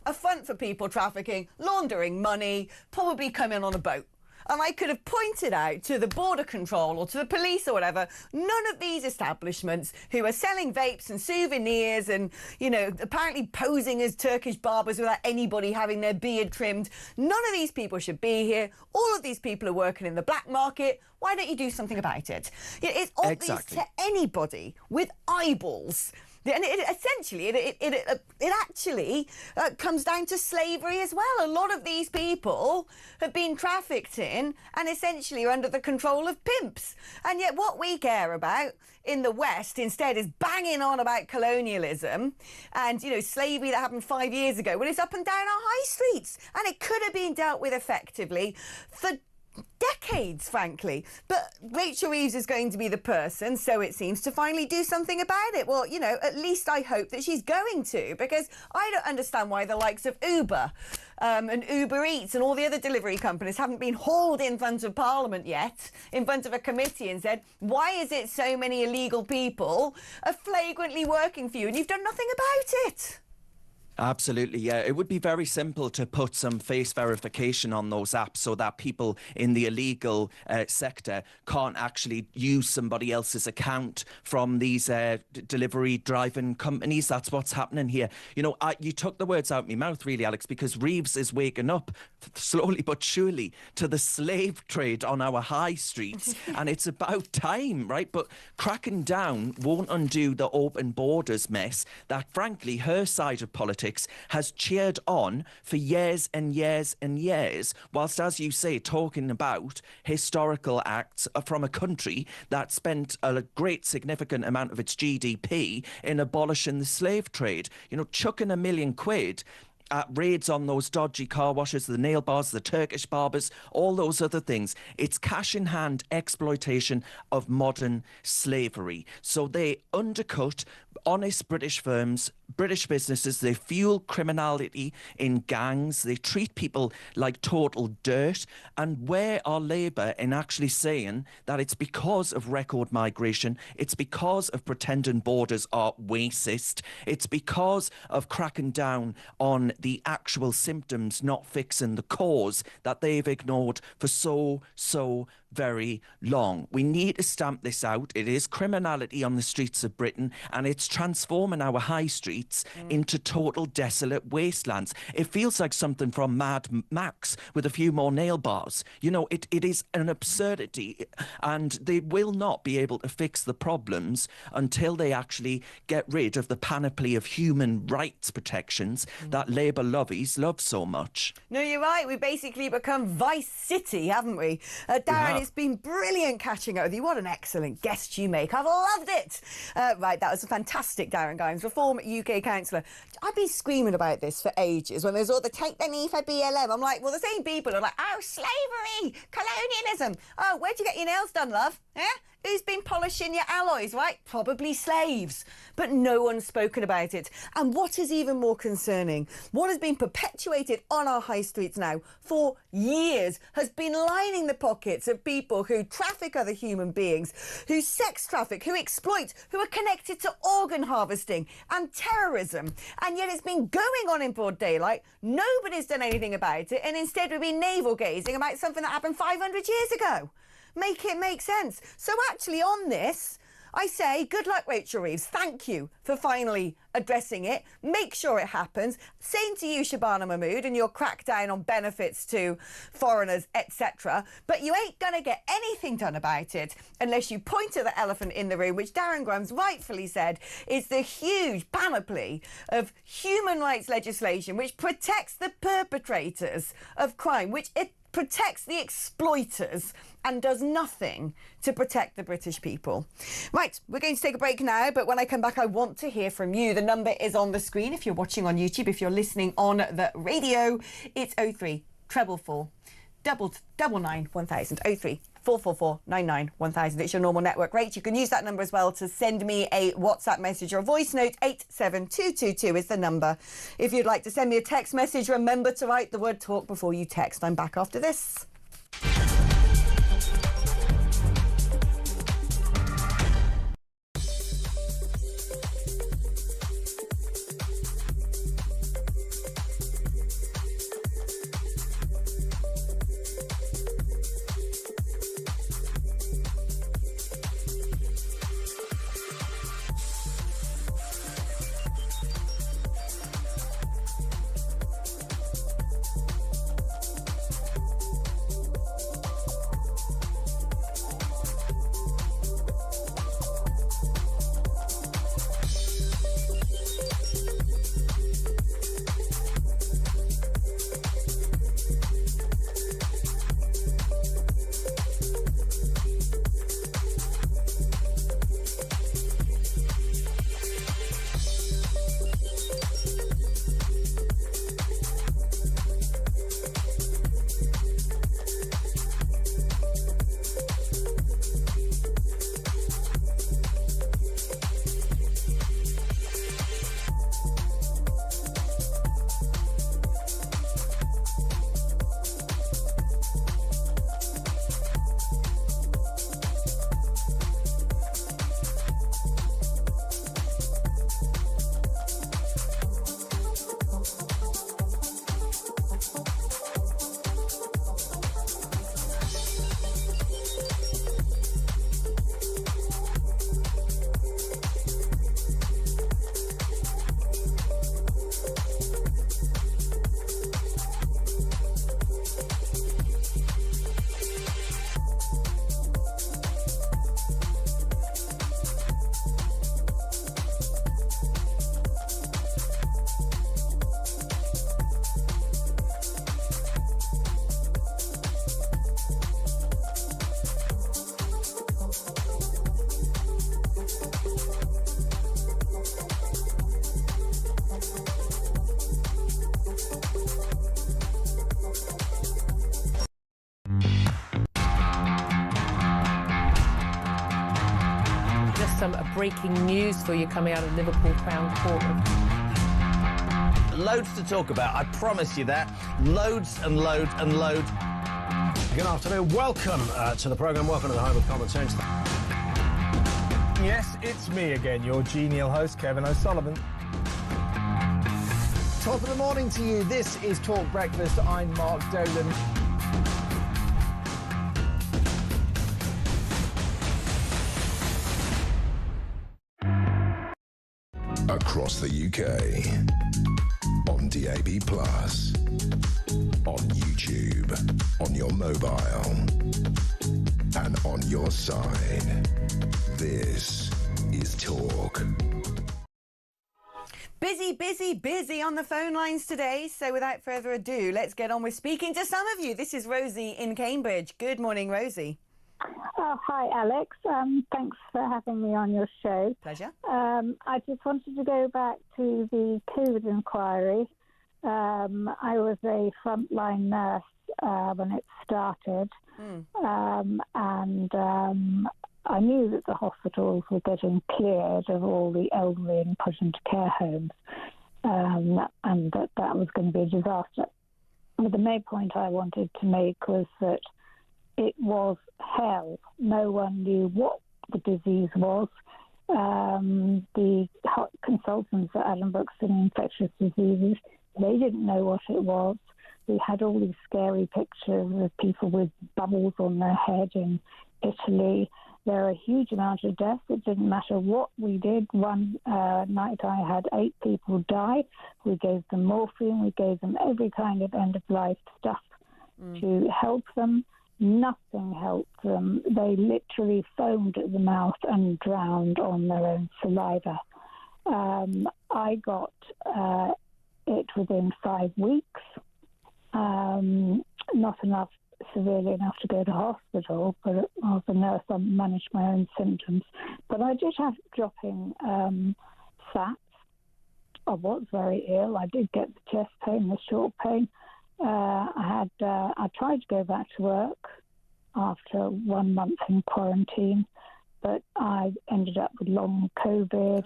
a front for people trafficking, laundering money, probably come in on a boat. And I could have pointed out to the border control or to the police or whatever, none of these establishments who are selling vapes and souvenirs and, you know, apparently posing as Turkish barbers without anybody having their beard trimmed, none of these people should be here. All of these people are working in the black market. Why don't you do something about it? It's obvious to anybody with eyeballs. And it actually comes down to slavery as well. A lot of these people have been trafficked in and essentially are under the control of pimps. And yet what we care about in the West instead is banging on about colonialism and, you know, slavery that happened 5 years ago when it's up and down our high streets. And it could have been dealt with effectively for decades, frankly. But Rachel Reeves is going to be the person, so it seems, to finally do something about it. Well, you know, at least I hope that she's going to, because I don't understand why the likes of Uber and Uber Eats and all the other delivery companies haven't been hauled in front of Parliament yet, in front of a committee, and said, why is it so many illegal people are flagrantly working for you and you've done nothing about it?
Absolutely, yeah. It would be very simple to put some face verification on those apps so that people in the illegal sector can't actually use somebody else's account from these delivery driving companies. That's what's happening here. You know, you took the words out of my mouth, really, Alex, because Reeves is waking up slowly but surely to the slave trade on our high streets. And it's about time, right? But cracking down won't undo the open borders mess that, frankly, her side of politics has cheered on for years and years and years, whilst, as you say, talking about historical acts from a country that spent a great significant amount of its GDP in abolishing the slave trade. You know, chucking £1 million at raids on those dodgy car washes, the nail bars, the Turkish barbers, all those other things. It's cash in hand exploitation of modern slavery. So they undercut honest British firms, British businesses. They fuel criminality in gangs. They treat people like total dirt. And where are Labour in actually saying that it's because of record migration, it's because of pretending borders are racist, it's because of cracking down on the actual symptoms, not fixing the cause, that they've ignored for so very long. We need to stamp this out. It is criminality on the streets of Britain, and it's transforming our high streets into total desolate wastelands. It feels like something from Mad Max with a few more nail bars. You know, it is an absurdity, and they will not be able to fix the problems until they actually get rid of the panoply of human rights protections that Labour lobbies love so much.
No, you're right. We've basically become Vice City, haven't we? Darren, it's been brilliant catching up with you. What an excellent guest you make. I've loved it. Right, that was a fantastic fantastic, Darren Grimes, reform UK councillor. I've been screaming about this for ages when there's all the take the knee for BLM. I'm like, well, the same people are like, oh, slavery, colonialism. Oh, where'd you get your nails done, love? Yeah? Who's been polishing your alloys, right? Probably slaves. But no one's spoken about it. And what is even more concerning, what has been perpetuated on our high streets now for years has been lining the pockets of people who traffic other human beings, who sex traffic, who exploit, who are connected to organ harvesting and terrorism. And yet it's been going on in broad daylight. Nobody's done anything about it. And instead we've been navel-gazing about something that happened 500 years ago. Make it make sense. So actually on this, I say, good luck, Rachel Reeves. Thank you for finally addressing it. Make sure it happens. Same to you, Shabana Mahmood, and your crackdown on benefits to foreigners, etc. But you ain't going to get anything done about it unless you point to the elephant in the room, which Darren Grimes rightfully said is the huge panoply of human rights legislation which protects the perpetrators of crime, which it protects the exploiters and does nothing to protect the British people. Right, we're going to take a break now, but when I come back, I want to hear from you. The number is on the screen if you're watching on YouTube. If you're listening on the radio, it's 03 444 999 1000. 03 444 99 1000. It's your normal network rate. You can use that number as well to send me a WhatsApp message or a voice note. 87222 is the number. If you'd like to send me a text message, remember to write the word talk before you text. I'm back after this.
Some breaking news for you coming out of Liverpool Crown Court.
Loads to talk about, I promise you that. Loads and loads and loads.
Good afternoon. Welcome to the programme. Welcome to the home of common sense.
Yes, it's me again, your genial host, Kevin O'Sullivan. Top of the morning to you. This is Talk Breakfast. I'm Mark Dolan.
Across the UK, on DAB+, on YouTube, on your mobile, and on your side. This is Talk.
Busy on the phone lines today. So without further ado, let's get on with speaking to some of you. This is Rosie in Cambridge. Good morning, Rosie.
Oh, hi, Alex. Thanks for having me on your show.
Pleasure.
I just wanted to go back to the COVID inquiry. I was a frontline nurse when it started, and I knew that the hospitals were getting cleared of all the elderly and put into care homes, and that was going to be a disaster. But the main point I wanted to make was that it was hell. No one knew what the disease was. The consultants at Adam Brooks in infectious diseases, they didn't know what it was. We had all these scary pictures of people with bubbles on their head in Italy. There are a huge amount of deaths. It didn't matter what we did. One night I had 8 people die. We gave them morphine. We gave them every kind of end-of-life stuff to help them. Nothing helped them. They literally foamed at the mouth and drowned on their own saliva. I got it within 5 weeks. Not enough, severely enough to go to hospital, but as a nurse I managed my own symptoms. But I did have dropping fats. I was very ill. I did get the chest pain, the short pain. I tried to go back to work after 1 month in quarantine, but I ended up with long COVID.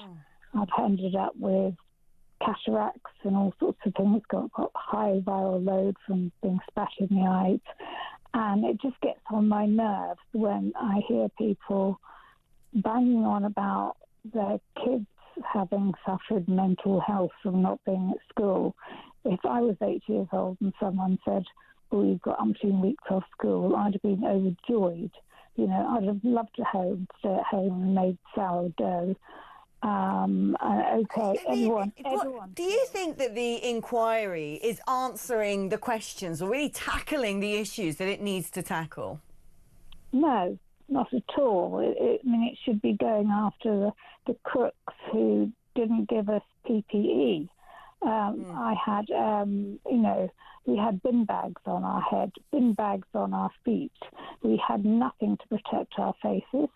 I've ended up with cataracts and all sorts of things, got high viral load from being spat in the eyes. And it just gets on my nerves when I hear people banging on about their kids having suffered mental health from not being at school. If I was 8 years old and someone said, "Oh, you've got umpteen weeks off school," I'd have been overjoyed. You know, I'd have loved to stay at home and made sourdough. Everyone.
Do you think that the inquiry is answering the questions or really tackling the issues that it needs to tackle?
No, not at all. It should be going after the crooks who didn't give us PPE. I had, we had bin bags on our head, bin bags on our feet. We had nothing to protect our faces.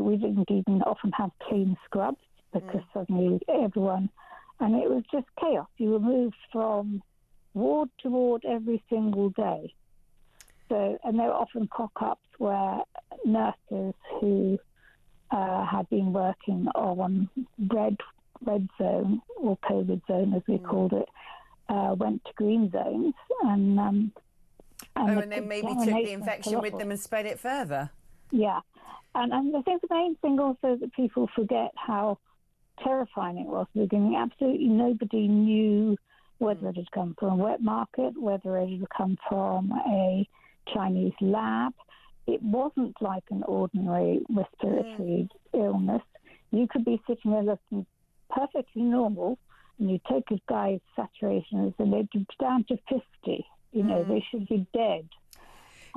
We didn't even often have clean scrubs because suddenly everyone, and it was just chaos. You were moved from ward to ward every single day. So, and there were often cock-ups where nurses who had been working on red zone, or COVID zone as we called it, went to green zones and
then maybe took the infection with them and spread it further.
Yeah. And I think the main thing also that people forget how terrifying it was at the beginning. Absolutely nobody knew whether it had come from a wet market, whether it had come from a Chinese lab. It wasn't like an ordinary respiratory illness. You could be sitting there looking perfectly normal, and you take a guy's saturations and they'd be down to 50. You know, they should be dead.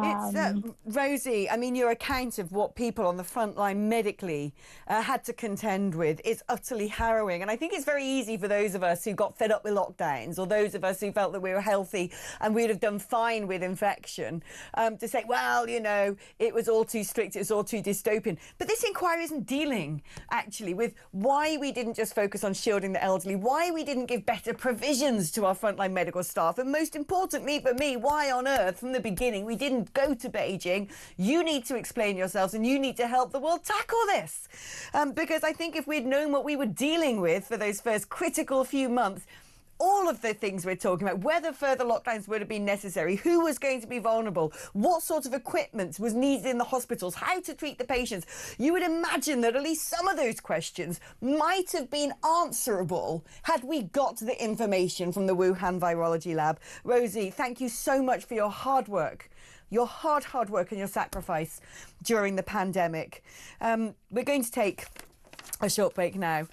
It's Rosie, I mean, your account of what people on the front line medically had to contend with is utterly harrowing. And I think it's very easy for those of us who got fed up with lockdowns, or those of us who felt that we were healthy and we'd have done fine with infection, to say, well, you know, it was all too strict, it was all too dystopian. But this inquiry isn't dealing, actually, with why we didn't just focus on shielding the elderly, why we didn't give better provisions to our frontline medical staff, and most importantly for me, why on earth, from the beginning, we didn't go to Beijing. You need to explain yourselves and you need to help the world tackle this. Because I think if we'd known what we were dealing with for those first critical few months, all of the things we're talking about, whether further lockdowns would have been necessary, who was going to be vulnerable, what sort of equipment was needed in the hospitals, how to treat the patients, you would imagine that at least some of those questions might have been answerable had we got the information from the Wuhan Virology Lab. Rosie, thank you so much for your hard work. Your hard work and your sacrifice during the pandemic. We're going to take a short break now.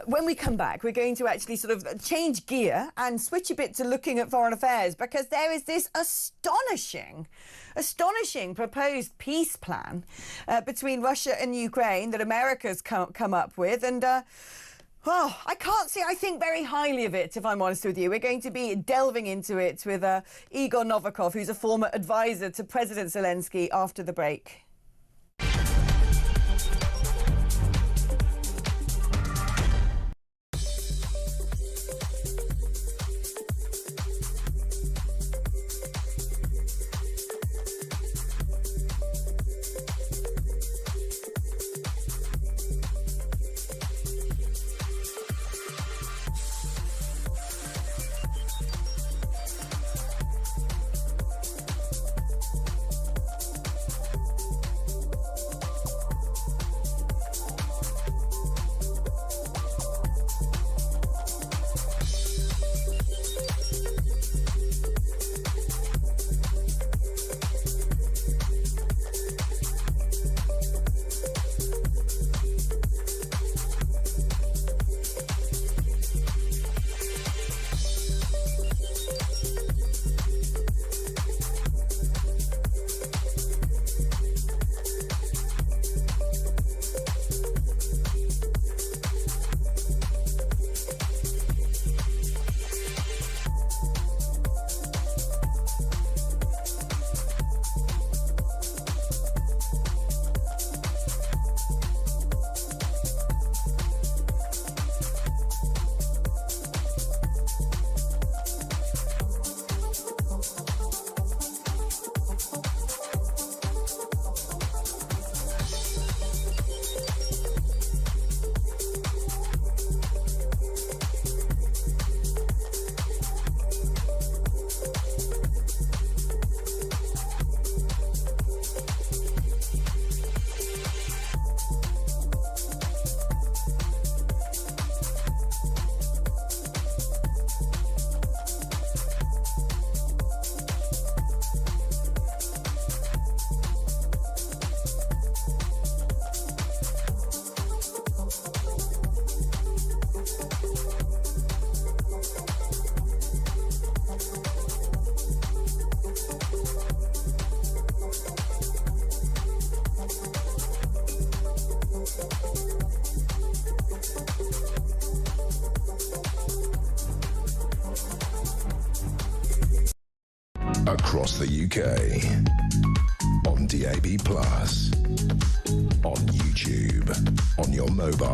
When we come back, we're going to actually sort of change gear and switch a bit to looking at foreign affairs, because there is this astonishing proposed peace plan between Russia and Ukraine that America's come up with. And Oh, I can't say I think very highly of it, if I'm honest with you. We're going to be delving into it with Igor Novikov, who's a former advisor to President Zelensky, after the break.
Across the UK, on DAB+, on YouTube, on your mobile,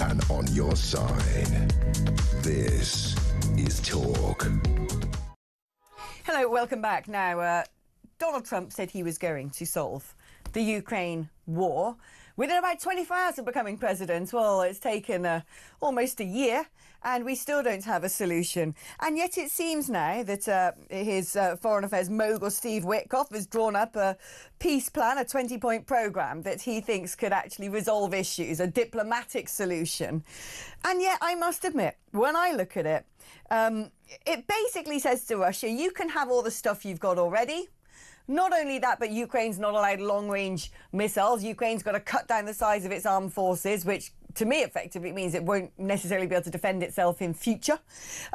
and on your side. This is Talk.
Hello, welcome back. Now, Donald Trump said he was going to solve the Ukraine war within about 24 hours of becoming president. Well, it's taken almost a year, and we still don't have a solution. And yet it seems now that his Foreign Affairs mogul Steve Witkoff has drawn up a peace plan, a 20-point programme that he thinks could actually resolve issues, a diplomatic solution. And yet, I must admit, when I look at it, it basically says to Russia, you can have all the stuff you've got already. Not only that, but Ukraine's not allowed long-range missiles. Ukraine's got to cut down the size of its armed forces, which to me effectively means it won't necessarily be able to defend itself in future.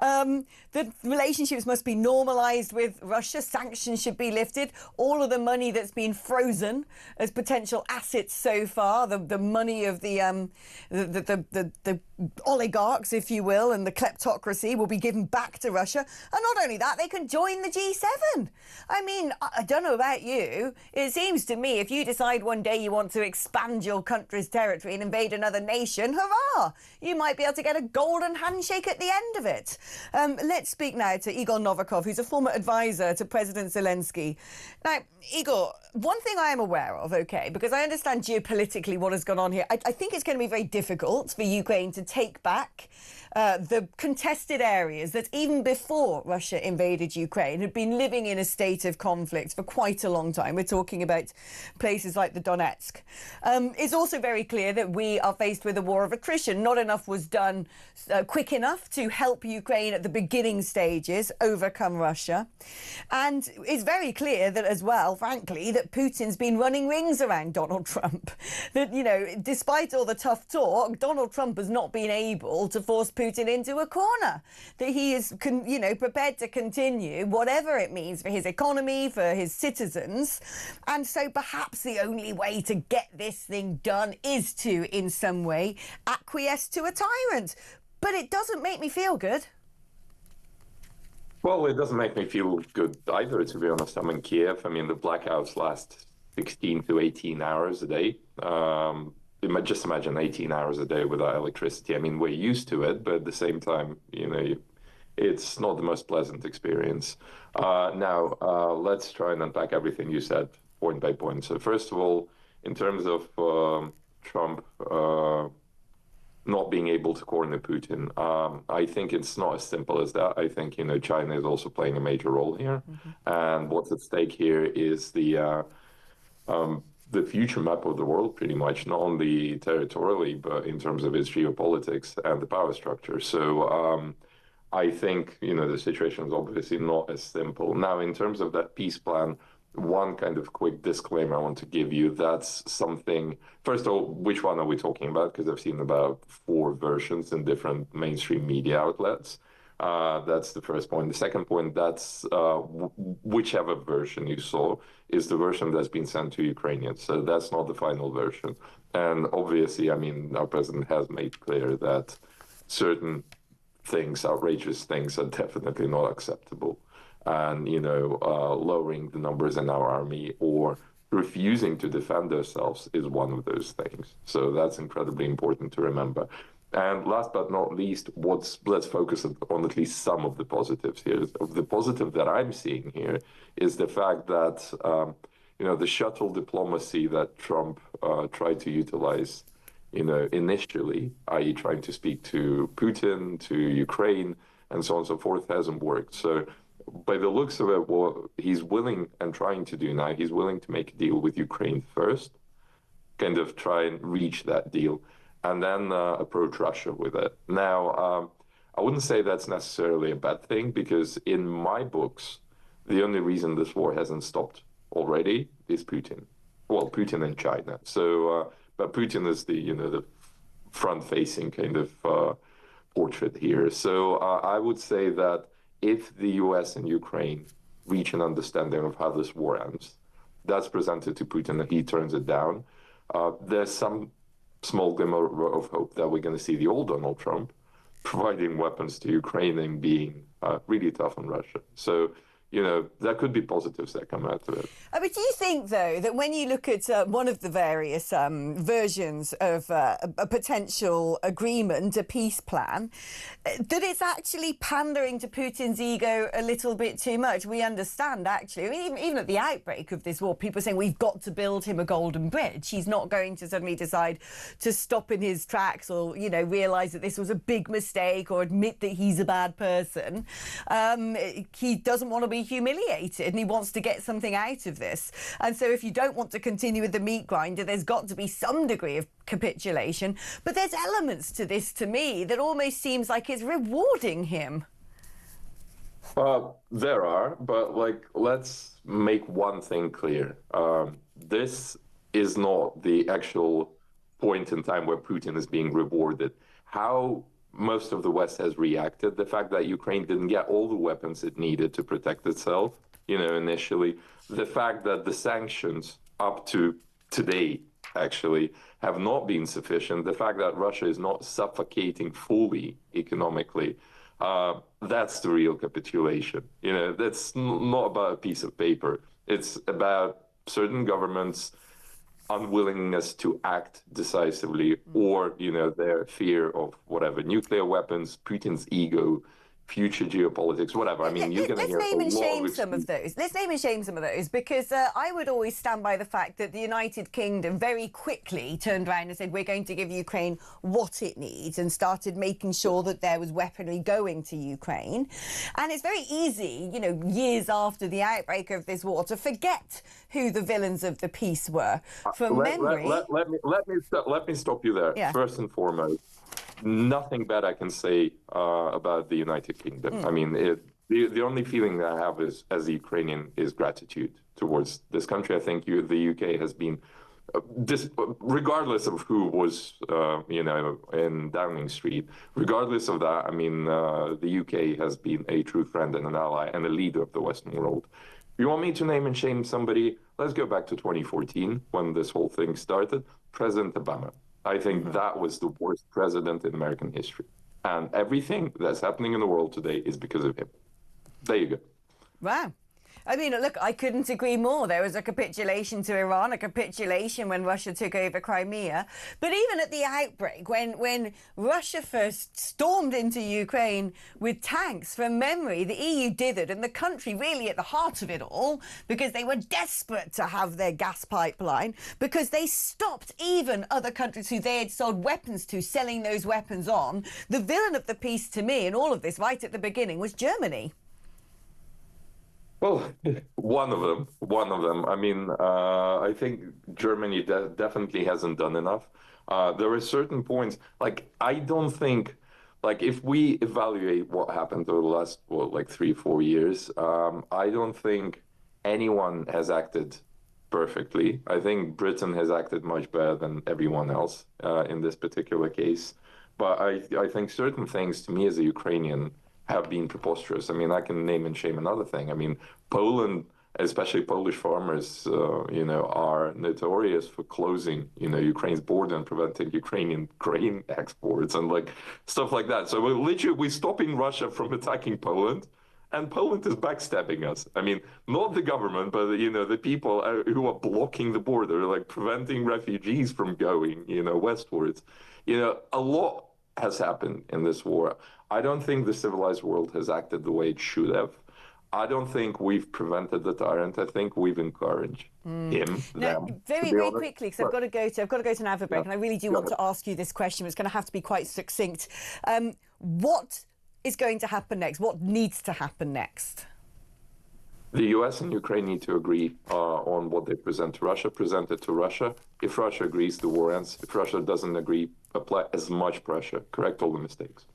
The relationships must be normalised with Russia. Sanctions should be lifted. All of the money that's been frozen as potential assets so far, the money of the oligarchs, if you will, and the kleptocracy will be given back to Russia. And not only that, they can join the G7. I mean, I don't know about you. It seems to me if you decide one day you want to expand your country's territory and invade another nation, hurrah! You might be able to get a golden handshake at the end of it. Let's speak now to Igor Novikov, who's a former advisor to President Zelensky. Now, Igor, one thing I am aware of, OK, because I understand geopolitically what has gone on here, I think it's going to be very difficult for Ukraine to take back the contested areas that even before Russia invaded Ukraine had been living in a state of conflict for quite a long time. We're talking about places like the Donetsk. It's also very clear that we are faced with a war of attrition. Not enough was done quick enough to help Ukraine at the beginning stages overcome Russia. And it's very clear that as well, frankly, that Putin's been running rings around Donald Trump. That, you know, despite all the tough talk, Donald Trump has not been able to force Putin into a corner. That he is, prepared to continue whatever it means for his economy, for his citizens. And so perhaps the only way to get this thing done is to, in some way, I acquiesce to a tyrant. But it doesn't make me feel good.
Well, it doesn't make me feel good either, to be honest. I'm in Kiev. I mean, the blackouts last 16 to 18 hours a day. Just imagine 18 hours a day without electricity. I mean, we're used to it, but at the same time, it's not the most pleasant experience. Now, let's try and unpack everything you said point by point. So first of all, in terms of Trump not being able to corner Putin, I think it's not as simple as that. I think, China is also playing a major role here. And what's at stake here is the future map of the world, pretty much, not only territorially, but in terms of its geopolitics and the power structure. So I think, the situation is obviously not as simple. Now, in terms of that peace plan, one kind of quick disclaimer I want to give you, that's something, first of all, which one are we talking about? Because I've seen about 4 versions in different mainstream media outlets. That's the first point. The second point, that's whichever version you saw is the version that's been sent to Ukrainians. So that's not the final version. And obviously, I mean, our president has made clear that certain things, outrageous things, are definitely not acceptable. And, lowering the numbers in our army or refusing to defend ourselves is one of those things. So that's incredibly important to remember. And last but not least, let's focus on at least some of the positives here. The positive that I'm seeing here is the fact that, the shuttle diplomacy that Trump tried to utilize, initially, i.e. trying to speak to Putin, to Ukraine, and so on and so forth, hasn't worked. So by the looks of it, what he's willing and trying to do now, he's willing to make a deal with Ukraine first, kind of try and reach that deal, and then approach Russia with it. Now, I wouldn't say that's necessarily a bad thing, because in my books, the only reason this war hasn't stopped already is Putin. Well, Putin and China. So, but Putin is the front-facing kind of portrait here. So I would say that if the US and Ukraine reach an understanding of how this war ends, that's presented to Putin and he turns it down, there's some small glimmer of hope that we're going to see the old Donald Trump providing weapons to Ukraine and being really tough on Russia. So, there could be positives that come out of it.
But do you think, though, that when you look at one of the various versions of a potential agreement, a peace plan, that it's actually pandering to Putin's ego a little bit too much? We understand, actually, I mean, even at the outbreak of this war, people are saying we've got to build him a golden bridge. He's not going to suddenly decide to stop in his tracks or, realise that this was a big mistake or admit that he's a bad person. He doesn't want to be humiliated and he wants to get something out of this. And so if you don't want to continue with the meat grinder, there's got to be some degree of capitulation. But there's elements to this, to me, that almost seems like it's rewarding him.
There are, but let's make one thing clear. This is not the actual point in time where Putin is being rewarded. How most of the West has reacted, the fact that Ukraine didn't get all the weapons it needed to protect itself, initially, the fact that the sanctions up to today actually have not been sufficient, the fact that Russia is not suffocating fully economically, that's the real capitulation. That's not about a piece of paper. It's about certain governments' unwillingness to act decisively, or their fear of whatever, nuclear weapons, Putin's ego, future geopolitics, whatever. I mean, you're going to hear
Let's name and shame some of those. Let's name and shame some of those, because I would always stand by the fact that the United Kingdom very quickly turned around and said, we're going to give Ukraine what it needs, and started making sure that there was weaponry going to Ukraine. And it's very easy, years after the outbreak of this war, to forget who the villains of the peace were. From memory...
Let me stop you there. Yeah. First and foremost, nothing bad I can say about the United Kingdom. I mean, the only feeling that I have is, as a Ukrainian, is gratitude towards this country. I think the UK has been, regardless of who was, in Downing Street, regardless of that, I mean, the UK has been a true friend and an ally and a leader of the Western world. If you want me to name and shame somebody, let's go back to 2014 when this whole thing started. President Obama. I think that was the worst president in American history. And everything that's happening in the world today is because of him. There you go.
Wow. I mean, look, I couldn't agree more. There was a capitulation to Iran, a capitulation when Russia took over Crimea. But even at the outbreak, when Russia first stormed into Ukraine with tanks, from memory, the EU dithered, and the country really at the heart of it all, because they were desperate to have their gas pipeline, because they stopped even other countries who they had sold weapons to selling those weapons on. The villain of the piece to me in all of this, right at the beginning, was Germany.
Well, one of them. I mean, I think Germany definitely hasn't done enough. There are certain points, like, I don't think, like, if we evaluate what happened over the last, well, like 3-4 years, I don't think anyone has acted perfectly. I think Britain has acted much better than everyone else in this particular case. But I think certain things, to me as a Ukrainian, have been preposterous. I mean, I can name and shame another thing. I mean, Poland, especially Polish farmers, are notorious for closing, Ukraine's border and preventing Ukrainian grain exports and like stuff like that. So we're stopping Russia from attacking Poland, and Poland is backstabbing us. I mean, not the government, but the people who are blocking the border, like preventing refugees from going, westwards. A lot has happened in this war. I don't think the civilized world has acted the way it should have. I don't think we've prevented the tyrant. I think we've encouraged him.
Now, very quickly, because I've got to go to an advert break, and I really do want to ask you this question. It's going to have to be quite succinct. What is going to happen next? What needs to happen next?
The US and Ukraine need to agree on what they present to Russia. Present it to Russia. If Russia agrees, the war ends. If Russia doesn't agree, apply as much pressure. Correct all the mistakes.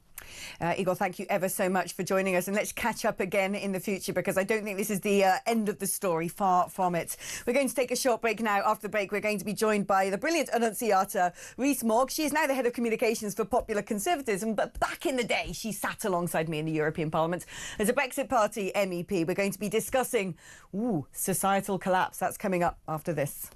Igor, thank you ever so much for joining us, and let's catch up again in the future, because I don't think this is the end of the story. Far from it. We're going to take a short break now. After the break, we're going to be joined by the brilliant Annunciata Rees-Mogg. She is now the head of communications for Popular Conservatism, but back in the day, she sat alongside me in the European Parliament as a Brexit Party MEP. We're going to be discussing societal collapse. That's coming up after this.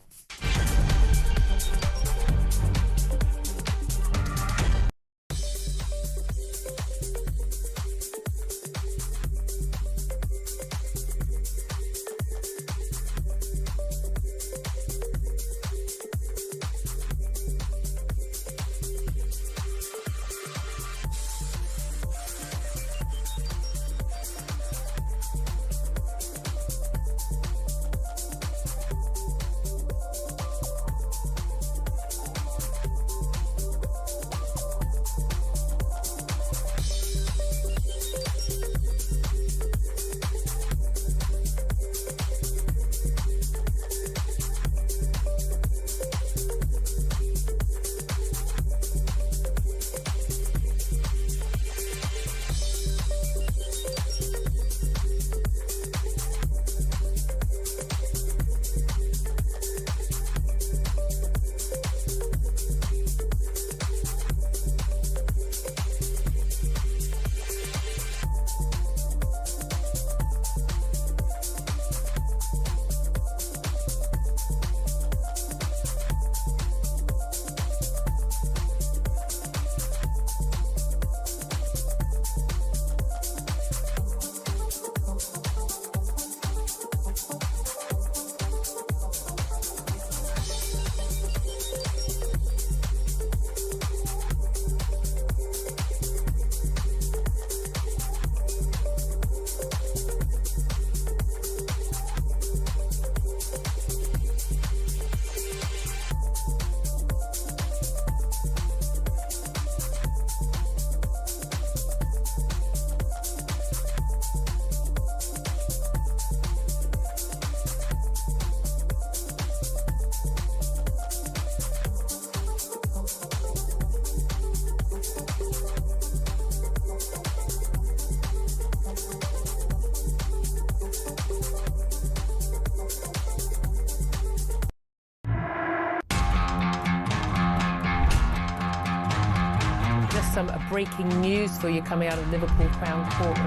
Some breaking news for you coming out of Liverpool Crown Court.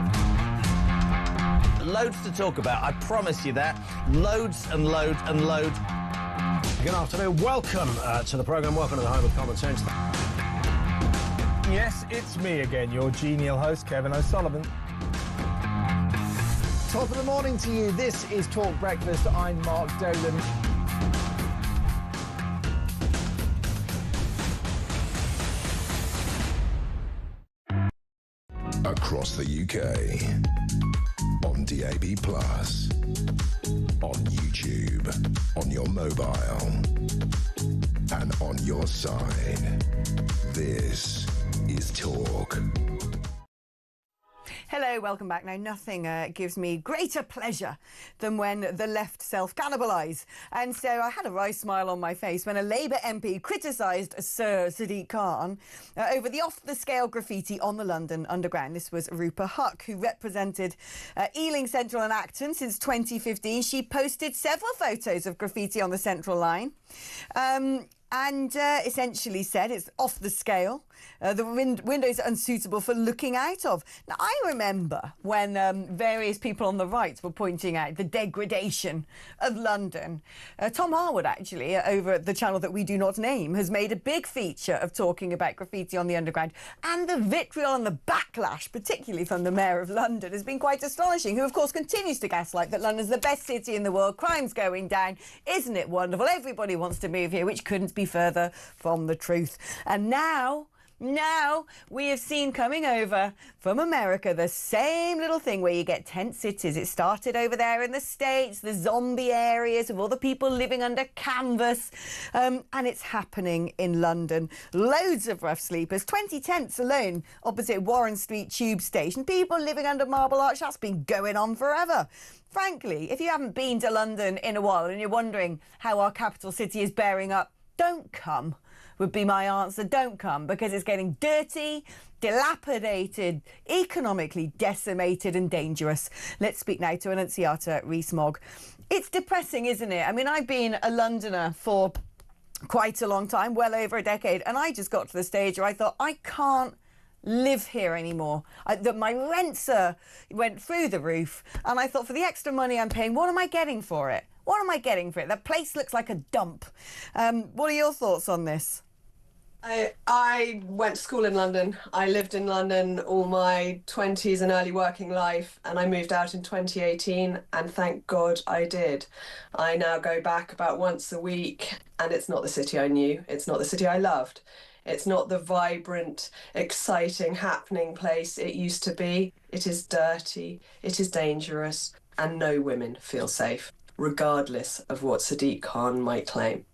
Loads to talk about, I promise you that. Loads and loads and loads.
Good afternoon. Welcome to the programme. Welcome to the home of common sense.
Yes, it's me again, your genial host, Kevin O'Sullivan. Top of the morning to you. This is Talk Breakfast. I'm Mark Dolan.
Across the UK, on DAB+, on YouTube, on your mobile, and on your side. This is Talk.
Hello, welcome back. Now, nothing gives me greater pleasure than when the left self-cannibalise. And so I had a wry smile on my face when a Labour MP criticised Sir Sadiq Khan over the off-the-scale graffiti on the London Underground. This was Rupa Huck, who represented Ealing Central and Acton since 2015. She posted several photos of graffiti on the Central Line. And essentially said it's off the scale. The windows are unsuitable for looking out of. Now, I remember when various people on the right were pointing out the degradation of London. Tom Harwood, actually, over at the channel that we do not name, has made a big feature of talking about graffiti on the Underground. And the vitriol and the backlash, particularly from the Mayor of London, has been quite astonishing, who, of course, continues to gaslight that London's the best city in the world, crime's going down, isn't it wonderful? Everybody wants to move here, which couldn't be further from the truth. And now we have seen coming over from America the same little thing where you get tent cities. It started over there in the States, the zombie areas of all the people living under canvas, and it's happening in London. Loads of rough sleepers, 20 tents alone opposite Warren Street Tube Station. People living under Marble Arch, that's been going on forever. Frankly, if you haven't been to London in a while and you're wondering how our capital city is bearing up, don't come, would be my answer. Don't come, because it's getting dirty, dilapidated, economically decimated and dangerous. Let's speak now to Annunziata Rees-Mogg. It's depressing, isn't it? I mean, I've been a Londoner for quite a long time, well over a decade, and I just got to the stage where I thought, I can't live here anymore. My rents went through the roof, and I thought, for the extra money I'm paying, what am I getting for it? What am I getting for it? The place looks like a dump. What are your thoughts on this?
I went to school in London. I lived in London all my 20s and early working life, and I moved out in 2018, and thank God I did. I now go back about once a week, and it's not the city I knew. It's not the city I loved. It's not the vibrant, exciting, happening place it used to be. It is dirty, it is dangerous, and no women feel safe, regardless of what Sadiq Khan might claim.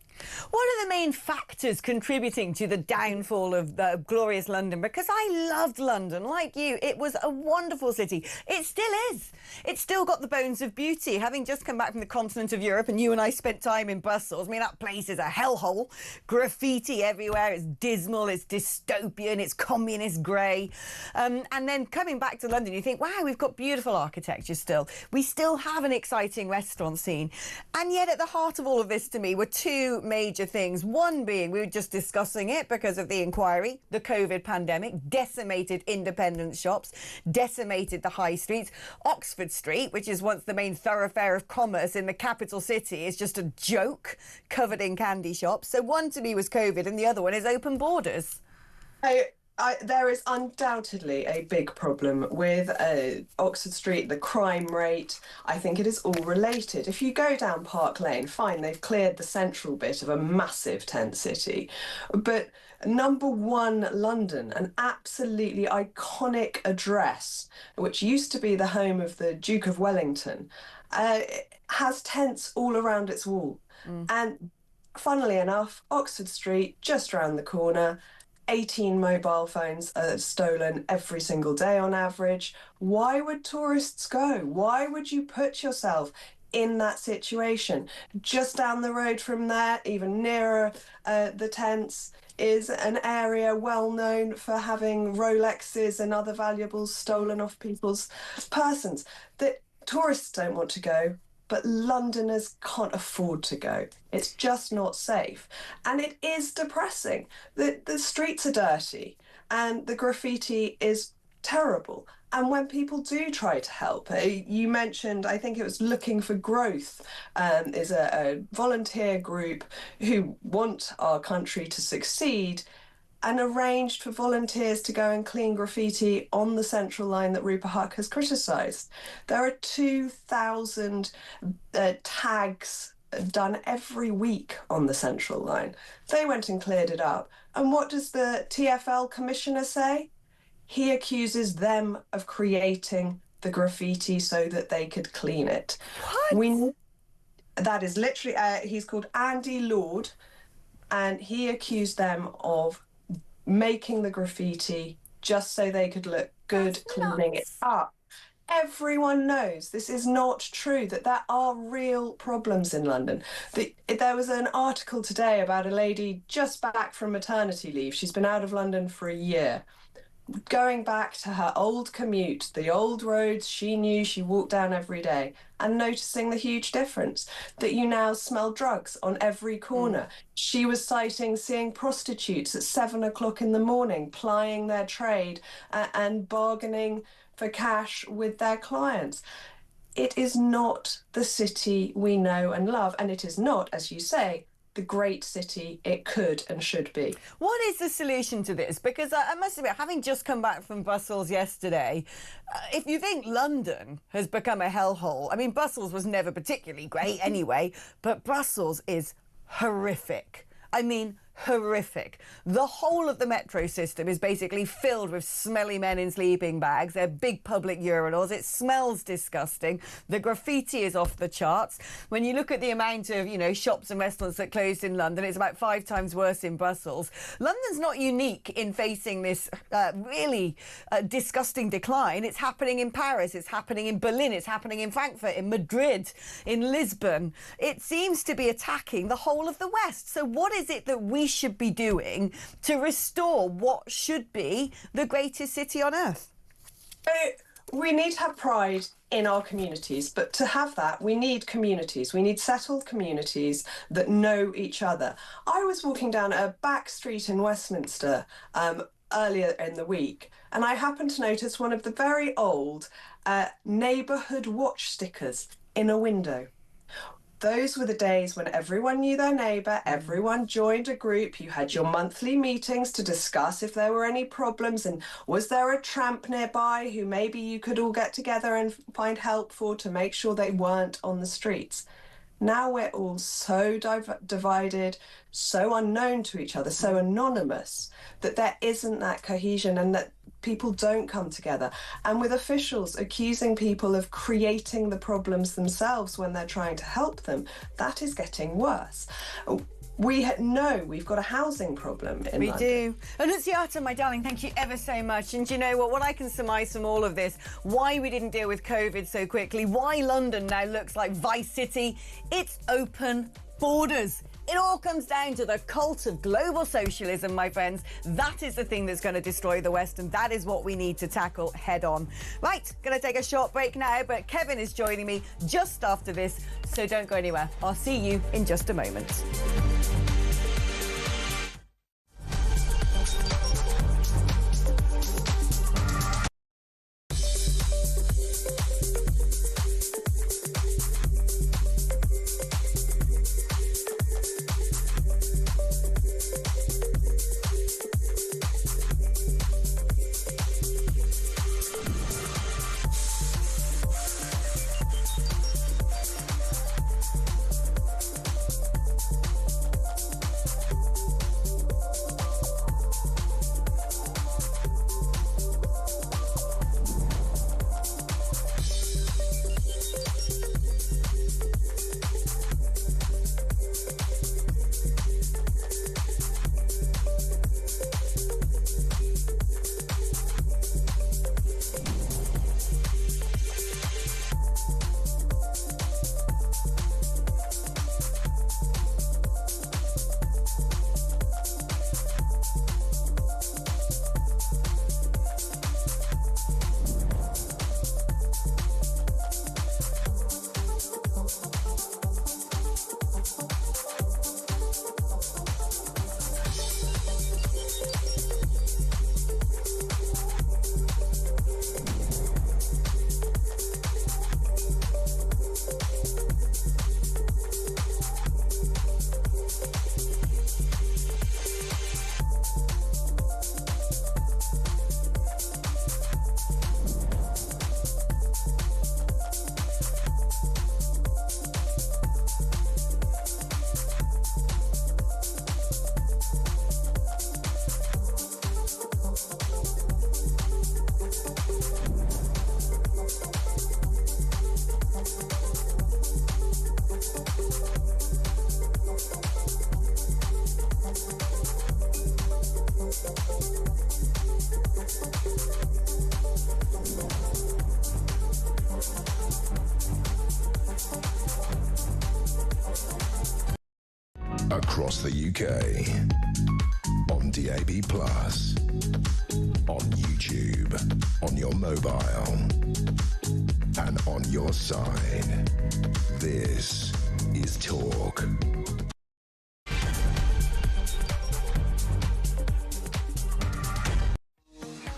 What are the main factors contributing to the downfall of glorious London? Because I loved London, like you. It was a wonderful city. It still is. It's still got the bones of beauty. Having just come back from the continent of Europe, and you and I spent time in Brussels, I mean, that place is a hellhole. Graffiti everywhere. It's dismal. It's dystopian. It's communist grey. And then coming back to London, you think, wow, we've got beautiful architecture still. We still have an exciting restaurant scene. And yet at the heart of all of this, to me, were two major things. One being, we were just discussing it because of the inquiry, the COVID pandemic decimated independent shops, decimated the high streets. Oxford Street, which is once the main thoroughfare of commerce in the capital city, is just a joke covered in candy shops. So one to me was COVID, and the other one is open borders.
There is undoubtedly a big problem with Oxford Street, the crime rate. I think it is all related. If you go down Park Lane, fine, they've cleared the central bit of a massive tent city. But number one, London, an absolutely iconic address, which used to be the home of the Duke of Wellington, has tents all around its wall. And funnily enough, Oxford Street, just round the corner, 18 mobile phones are stolen every single day on average. Why would tourists go? Why would you put yourself in that situation? Just down the road from there, even nearer the tents, is an area well known for having Rolexes and other valuables stolen off people's persons. That tourists don't want to go, but Londoners can't afford to go. It's just not safe. And it is depressing. The streets are dirty and the graffiti is terrible. And when people do try to help, you mentioned, I think it was Looking for Growth, is a volunteer group who want our country to succeed, and arranged for volunteers to go and clean graffiti on the Central Line that Rupa Huq has criticised. There are 2,000 tags done every week on the Central Line. They went and cleared it up. And what does the TfL commissioner say? He accuses them of creating the graffiti so that they could clean it.
What?
That is literally, he's called Andy Lord, and he accused them of making the graffiti just so they could look good cleaning it up. Everyone knows this is not true, that there are real problems in London. There was an article today about a lady just back from maternity leave. She's been out of London for a year, going back to her old commute, the old roads she knew she walked down every day, and noticing the huge difference that you now smell drugs on every corner. She was citing seeing prostitutes at 7 o'clock in the morning plying their trade and bargaining for cash with their clients. It is not the city we know and love, and it is not, as you say, the great city it could and should be.
What is the solution to this? Because I must admit, having just come back from Brussels yesterday, if you think London has become a hellhole, I mean, Brussels was never particularly great anyway, but Brussels is horrific. I mean, horrific. The whole of the metro system is basically filled with smelly men in sleeping bags. They're big public urinals. It smells disgusting. The graffiti is off the charts. When you look at the amount of, shops and restaurants that closed in London, it's about 5 times worse in Brussels. London's not unique in facing this really disgusting decline. It's happening in Paris. It's happening in Berlin. It's happening in Frankfurt, in Madrid, in Lisbon. It seems to be attacking the whole of the West. So what is it that we should be doing to restore what should be the greatest city on earth?
We need to have pride in our communities, but to have that, we need communities. We need settled communities that know each other. I was walking down a back street in Westminster earlier in the week, and I happened to notice one of the very old neighbourhood watch stickers in a window. Those were the days when everyone knew their neighbour, everyone joined a group, you had your monthly meetings to discuss if there were any problems and was there a tramp nearby who maybe you could all get together and find help for to make sure they weren't on the streets. Now we're all so divided, so unknown to each other, so anonymous, that there isn't that cohesion and that people don't come together. And with officials accusing people of creating the problems themselves when they're trying to help them, that is getting worse. We know we've got a housing problem in London.
We do. Annunziata, my darling, thank you ever so much. And do you know what I can surmise from all of this, why we didn't deal with COVID so quickly, why London now looks like Vice City, it's open borders. It all comes down to the cult of global socialism, my friends. That is the thing that's going to destroy the West, and that is what we need to tackle head on. Right, going to take a short break now, but Kevin is joining me just after this, so don't go anywhere. I'll see you in just a moment.
across the UK. On DAB+, on YouTube, on your mobile, and on your side. This is Talk.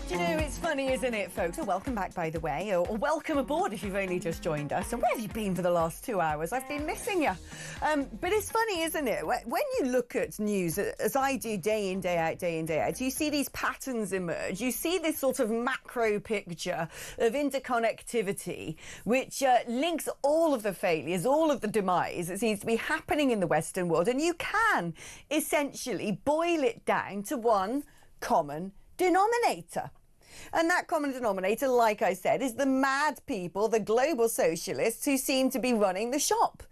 Do you know, it's funny, isn't it, folks? So welcome back, by the way, or welcome aboard if you've only just joined us. And where have you been for the last 2 hours? I've been missing you. But it's funny, isn't it? When you look at news, as I do day in, day out, you see these patterns emerge. You see this sort of macro picture of interconnectivity, which links all of the failures, all of the demise that seems to be happening in the Western world. And you can essentially boil it down to one common denominator. And that common denominator, like I said, is the mad people, the global socialists who seem to be running the shop.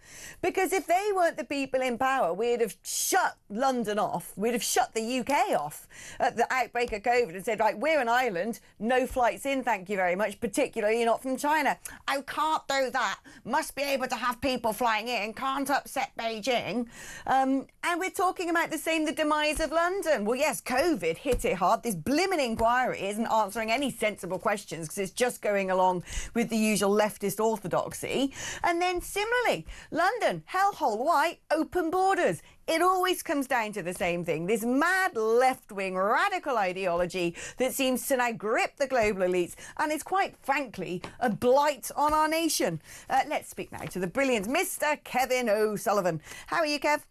Because if they weren't the people in power, we'd have shut London off. We'd have shut the UK off at the outbreak of COVID and said, right, we're an island, no flights in, thank you very much, particularly not from China. Oh, can't do that. Must be able to have people flying in, can't upset Beijing. And we're talking about the demise of London. Well, yes, COVID hit it hard. This blimmin' inquiry isn't answering any sensible questions because it's just going along with the usual leftist orthodoxy. And then similarly, London, hellhole, why? Open borders. It always comes down to the same thing, this mad left-wing radical ideology that seems to now grip the global elites and is quite frankly a blight on our nation. Let's speak now to the brilliant Mr. Kevin O'Sullivan. How are you, Kev?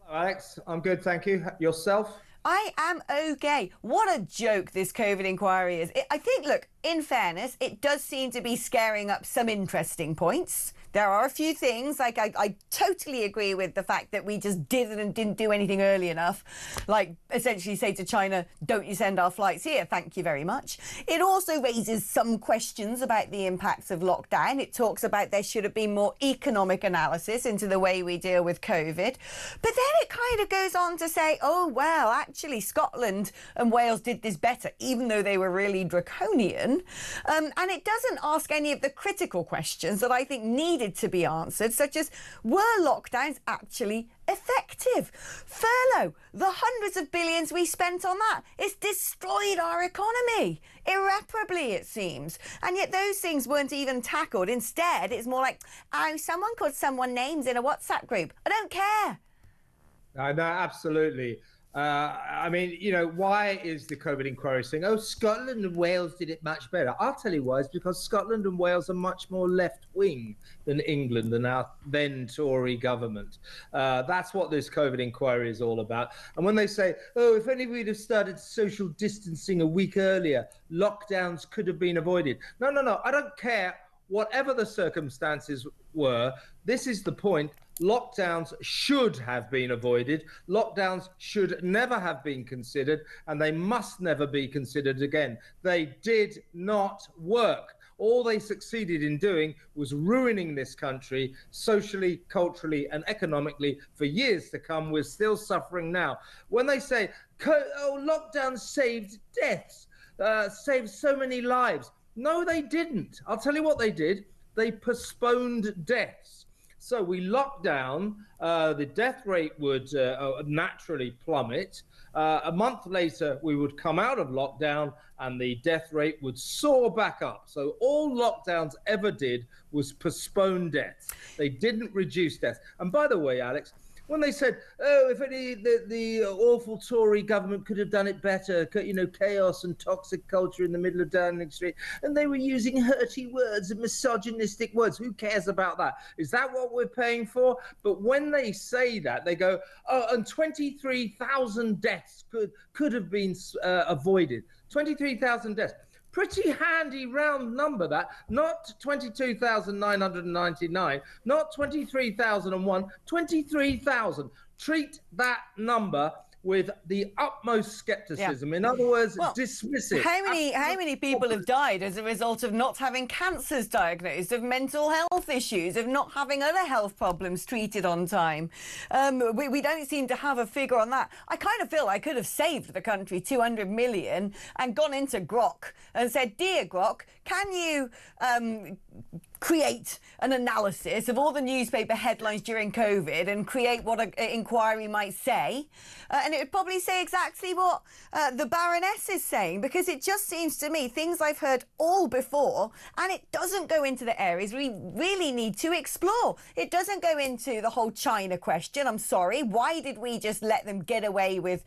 Hello, Alex. I'm good, thank you. Yourself?
I am okay. What a joke this COVID inquiry is. I think, look, in fairness, it does seem to be scaring up some interesting points. There are a few things, like I totally agree with the fact that we just didn't do anything early enough. Like, essentially say to China, don't you send our flights here, thank you very much. It also raises some questions about the impacts of lockdown. It talks about there should have been more economic analysis into the way we deal with COVID. But then it kind of goes on to say, oh, well, actually, Scotland and Wales did this better, even though they were really draconian. And it doesn't ask any of the critical questions that I think needed to be answered, such as, were lockdowns actually effective? Furlough, the hundreds of billions we spent on that, it's destroyed our economy irreparably, it seems. And yet those things weren't even tackled. Instead, it's more like, oh, someone called someone names in a WhatsApp group. I don't care.
No, absolutely. I mean, you know, why is the COVID inquiry saying, oh, Scotland and Wales did it much better? I'll tell you why. It's because Scotland and Wales are much more left-wing than England and our then Tory government. That's what this COVID inquiry is all about. And when they say, oh, if only we'd have started social distancing a week earlier, lockdowns could have been avoided. No, I don't care. Whatever the circumstances were, this is the point. Lockdowns should have been avoided. Lockdowns should never have been considered, and they must never be considered again. They did not work. All they succeeded in doing was ruining this country socially, culturally, and economically for years to come. We're still suffering now. When they say, oh, lockdown saved deaths, saved so many lives. No, they didn't. I'll tell you what they did. They postponed deaths. So we locked down, the death rate would naturally plummet. A month later, we would come out of lockdown and the death rate would soar back up. So all lockdowns ever did was postpone deaths. They didn't reduce deaths. And by the way, Alex, when they said, oh, if only the awful Tory government could have done it better, you know, chaos and toxic culture in the middle of Downing Street, and they were using hurty words and misogynistic words. Who cares about that? Is that what we're paying for? But when they say that, they go, oh, and 23,000 deaths could have been avoided. 23,000 deaths. Pretty handy round number, that. Not 22,999, not 23,001, 23,000. Treat that number with the utmost skepticism. Yeah. In other words, dismiss it.
How many people have died as a result of not having cancers diagnosed, of mental health issues, of not having other health problems treated on time? We don't seem to have a figure on that. I kind of feel I could have saved the country 200 million and gone into Grok and said, dear Grok, can you create an analysis of all the newspaper headlines during COVID and create what an inquiry might say. And it would probably say exactly what the Baroness is saying, because it just seems to me things I've heard all before, and it doesn't go into the areas we really need to explore. It doesn't go into the whole China question. I'm sorry. Why did we just let them get away with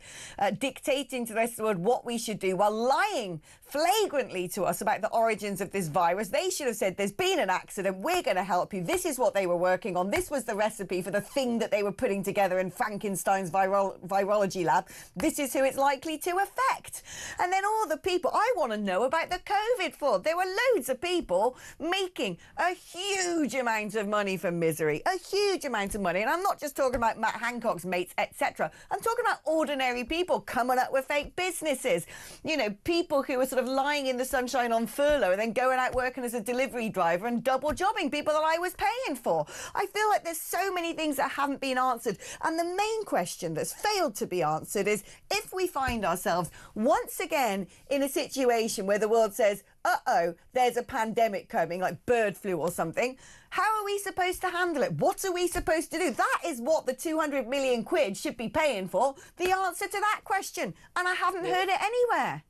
dictating to the rest of the world what we should do while lying flagrantly to us about the origins of this virus? They should have said, there's been an accident, we're going to help you, this is what they were working on, this was the recipe for the thing that they were putting together in Frankenstein's virology lab, this is who it's likely to affect. And then all the people I want to know about the COVID for. There were loads of people making a huge amount of money from misery, a huge amount of money. And I'm not just talking about Matt Hancock's mates, etc. I'm talking about ordinary people coming up with fake businesses. You know, people who were sort of lying in the sunshine on furlough and then going out working as a delivery driver and double jobbing people that I was paying for. I feel like there's so many things that haven't been answered. And the main question that's failed to be answered is, if we find ourselves once again in a situation where the world says, uh-oh, there's a pandemic coming, like bird flu or something, how are we supposed to handle it? What are we supposed to do? That is what the 200 million quid should be paying for, the answer to that question. And I haven't heard it anywhere.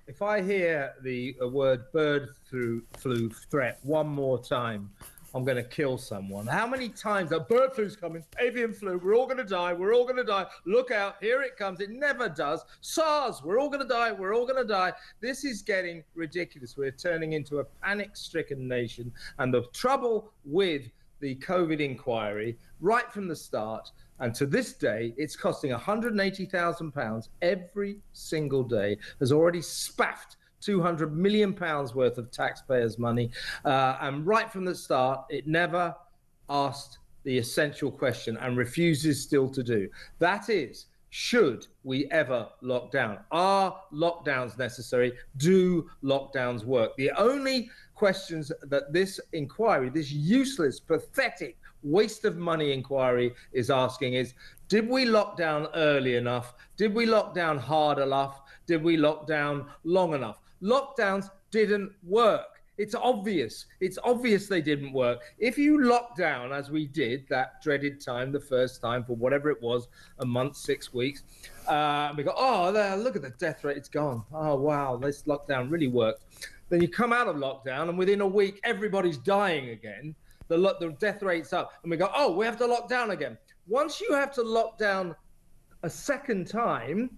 If I hear the word bird flu threat one more time, I'm going to kill someone. How many times that bird flu's coming, avian flu, we're all going to die, we're all going to die, look out, here it comes, it never does. SARS, we're all going to die, we're all going to die. This is getting ridiculous. We're turning into a panic-stricken nation. And the trouble with the COVID inquiry, right from the start, and to this day, it's costing £180,000 every single day, has already spaffed £200 million worth of taxpayers' money. And right from the start, it never asked the essential question and refuses still to do. That is, should we ever lock down? Are lockdowns necessary? Do lockdowns work? The only questions that this inquiry, this useless, pathetic, waste of money inquiry is asking is, did we lock down early enough? Did we lock down hard enough? Did we lock down long enough? Lockdowns didn't work. It's obvious. It's obvious they didn't work. If you lock down, as we did that dreaded time, the first time for whatever it was, a month, 6 weeks, we go, oh, there, look at the death rate, it's gone. Oh, wow, this lockdown really worked. Then you come out of lockdown and within a week, everybody's dying again. The death rate's up. And we go, oh, we have to lock down again. Once you have to lock down a second time,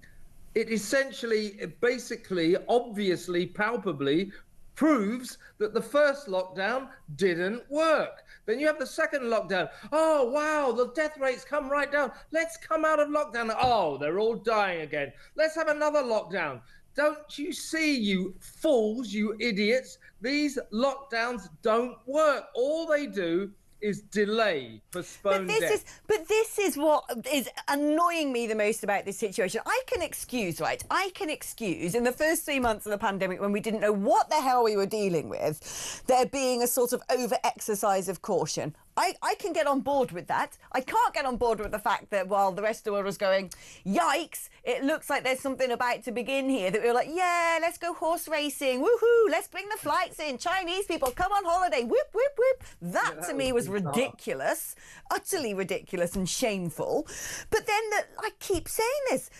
it essentially, basically, obviously, palpably proves that the first lockdown didn't work. Then you have the second lockdown. Oh, wow, the death rates come right down. Let's come out of lockdown. Oh, they're all dying again. Let's have another lockdown. Don't you see, you fools, you idiots? These lockdowns don't work. All they do is delay, postpone death.
But this is what is annoying me the most about this situation. I can excuse in the first 3 months of the pandemic when we didn't know what the hell we were dealing with, there being a sort of over-exercise of caution. I can get on board with that. I can't get on board with the fact that while the rest of the world was going, yikes, it looks like there's something about to begin here, that we were like, yeah, let's go horse racing, woohoo, let's bring the flights in, Chinese people, come on holiday, whoop, whoop, whoop. That to me was ridiculous, utterly ridiculous and shameful. But then I keep saying this.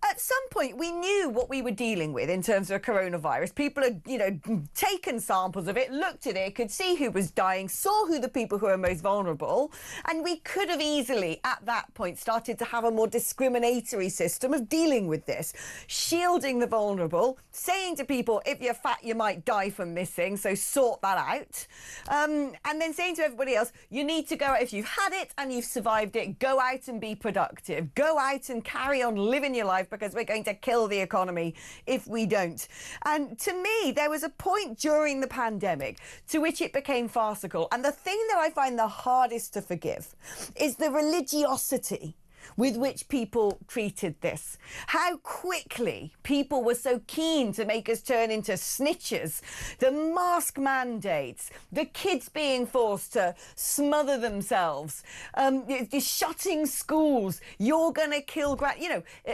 At some point, we knew what we were dealing with in terms of coronavirus. People had, taken samples of it, looked at it, could see who was dying, saw who the people who are most vulnerable, and we could have easily, at that point, started to have a more discriminatory system of dealing with this, shielding the vulnerable, saying to people, if you're fat, you might die from this thing, so sort that out, and then saying to everybody else, you need to go out, if you've had it and you've survived it, go out and be productive, go out and carry on living your life, because we're going to kill the economy if we don't. And to me, there was a point during the pandemic to which it became farcical. And the thing that I find the hardest to forgive is the religiosity with which people treated this. How quickly people were so keen to make us turn into snitches. The mask mandates, the kids being forced to smother themselves, the shutting schools, you're going to kill,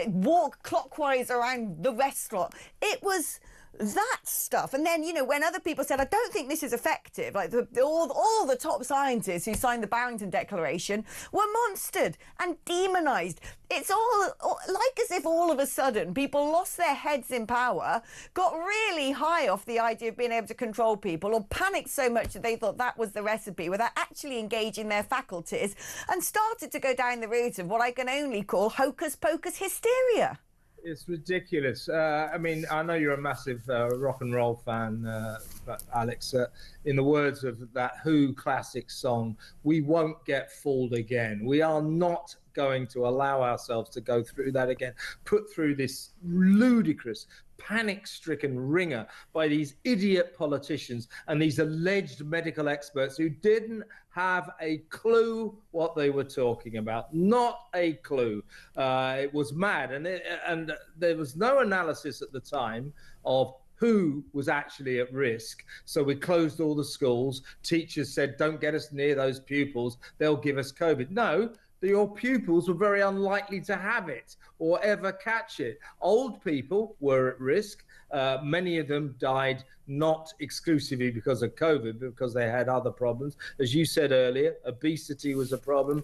walk clockwise around the restaurant. It was that stuff. And then, when other people said, I don't think this is effective, like all the top scientists who signed the Barrington Declaration were monstered and demonised. It's all like as if all of a sudden people lost their heads in power, got really high off the idea of being able to control people, or panicked so much that they thought that was the recipe without actually engaging their faculties, and started to go down the route of what I can only call hocus pocus hysteria.
It's ridiculous. I mean, I know you're a massive rock and roll fan, but Alex, in the words of that Who classic song, we won't get fooled again. We are not going to allow ourselves to go through that again, put through this ludicrous, panic-stricken ringer by these idiot politicians and these alleged medical experts who didn't have a clue what they were talking about. Not a clue. It was mad. And there was no analysis at the time of who was actually at risk. So we closed all the schools. Teachers said, don't get us near those pupils. They'll give us COVID. No, your pupils were very unlikely to have it or ever catch it. Old people were at risk. Many of them died not exclusively because of COVID, but because they had other problems. As you said earlier, obesity was a problem.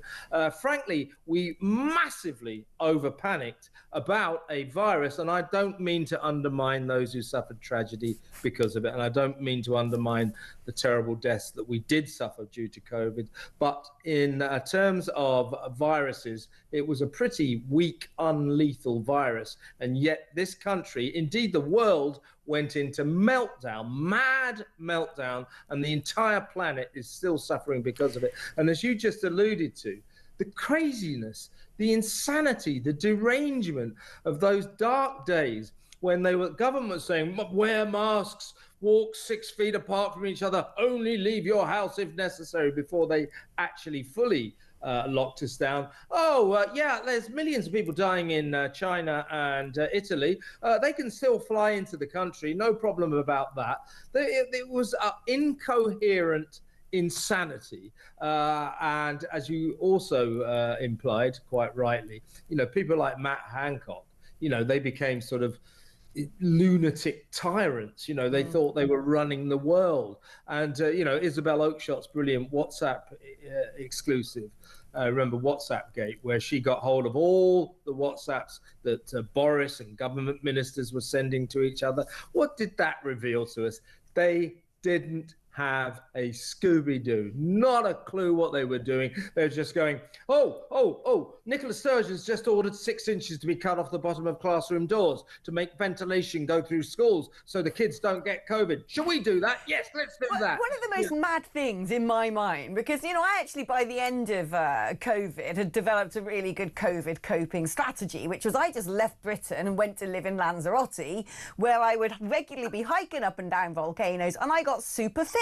Frankly, we massively over-panicked about a virus, and I don't mean to undermine those who suffered tragedy because of it, and I don't mean to undermine the terrible deaths that we did suffer due to COVID. But in terms of viruses, it was a pretty weak, unlethal virus, and yet this country, indeed the world, went into meltdown, mad meltdown, and the entire planet is still suffering because of it. And as you just alluded to, the craziness, the insanity, the derangement of those dark days when government was saying, wear masks, walk 6 feet apart from each other, only leave your house if necessary, before they actually fully locked us down. Yeah, there's millions of people dying in China and Italy. They can still fly into the country, no problem about that. It was incoherent insanity. And as you also implied, quite rightly, people like Matt Hancock, they became sort of lunatic tyrants. They thought they were running the world. And, Isabel Oakeshot's brilliant WhatsApp exclusive, remember WhatsApp Gate, where she got hold of all the WhatsApps that Boris and government ministers were sending to each other. What did that reveal to us? They didn't have a Scooby-Doo, not a clue what they were doing. They were just going, Nicola Sturgeon's just ordered 6 inches to be cut off the bottom of classroom doors to make ventilation go through schools so the kids don't get COVID. Shall we do that? Yes, let's do that.
One of the most mad things in my mind, because, I actually, by the end of COVID, had developed a really good COVID coping strategy, which was I just left Britain and went to live in Lanzarote, where I would regularly be hiking up and down volcanoes, and I got super fit.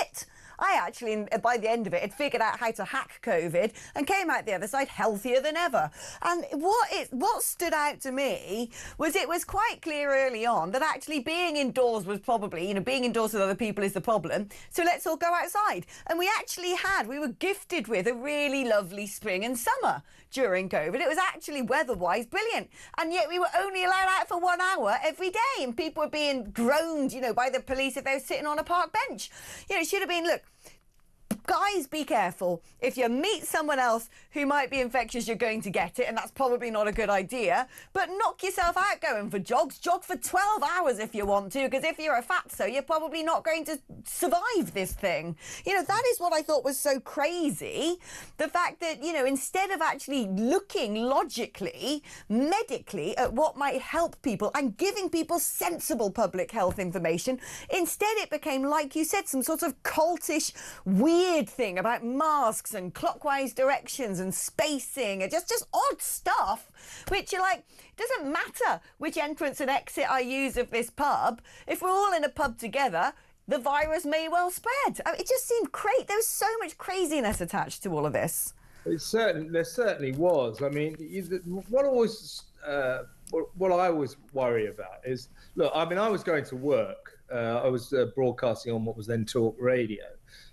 I actually, by the end of it, had figured out how to hack COVID and came out the other side healthier than ever. And what stood out to me was it was quite clear early on that actually being indoors was probably, being indoors with other people is the problem. So let's all go outside. And we were gifted with a really lovely spring and summer during COVID. It was actually weather-wise brilliant. And yet we were only allowed out for 1 hour every day. And people were being groaned, by the police if they were sitting on a park bench. It should have been, look, guys, be careful. If you meet someone else who might be infectious, you're going to get it, and that's probably not a good idea. But knock yourself out going for jogs. Jog for 12 hours if you want to, because if you're a fatso, you're probably not going to survive this thing. That is what I thought was so crazy. The fact that, instead of actually looking logically, medically, at what might help people and giving people sensible public health information, instead it became, like you said, some sort of cultish, weird thing about masks and clockwise directions and spacing and just odd stuff, which you're like, it doesn't matter which entrance and exit I use of this pub. If we're all in a pub together, the virus may well spread. it just seemed great. There was so much craziness attached to all of this.
There certainly was. I mean, what I always worry about is, look, I was going to work. I was broadcasting on what was then Talk Radio.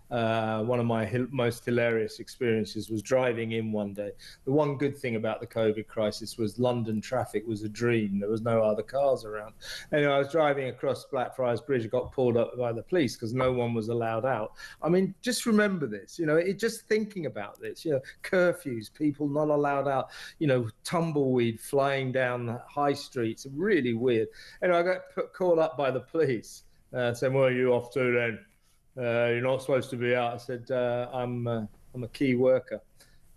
One of my most hilarious experiences was driving in one day. The one good thing about the COVID crisis was London traffic was a dream. There was no other cars around. Anyway, I was driving across Blackfriars Bridge. I got pulled up by the police because no one was allowed out. I mean, just remember this, just thinking about this, curfews, people not allowed out, tumbleweed flying down the high streets, really weird. Anyway, I got called up by the police saying, "Where are you off to then? You're not supposed to be out." I said, I'm a key worker.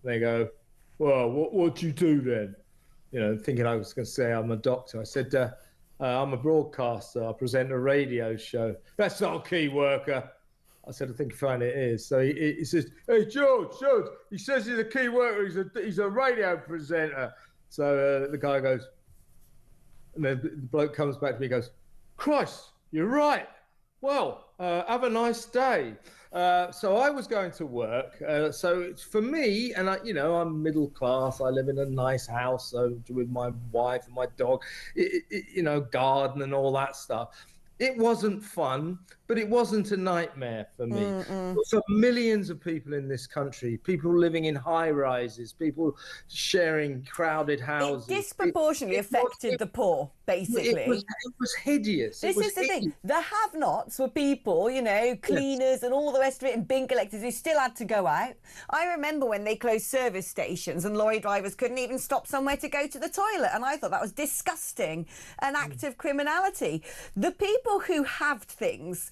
They go, "Well, what do you do then?" Thinking I was going to say I'm a doctor. I said, "I'm a broadcaster. I present a radio show." "That's not a key worker." I said, "I think fine it is." So he says, "Hey, George, he says he's a key worker. He's a radio presenter." So the guy goes, and then the bloke comes back to me and goes, "Christ, you're right. Well, have a nice day." So I was going to work. So it's for me, and I'm middle class. I live in a nice house with my wife and my dog, garden and all that stuff. It wasn't fun, but it wasn't a nightmare for me. For millions of people in this country, people living in high rises, people sharing crowded houses.
It disproportionately affected the poor, basically.
It was hideous.
This is the thing. The have-nots were people, cleaners and all the rest of it, and bin collectors who still had to go out. I remember when they closed service stations and lorry drivers couldn't even stop somewhere to go to the toilet, and I thought that was disgusting, an act of criminality. The people who had things,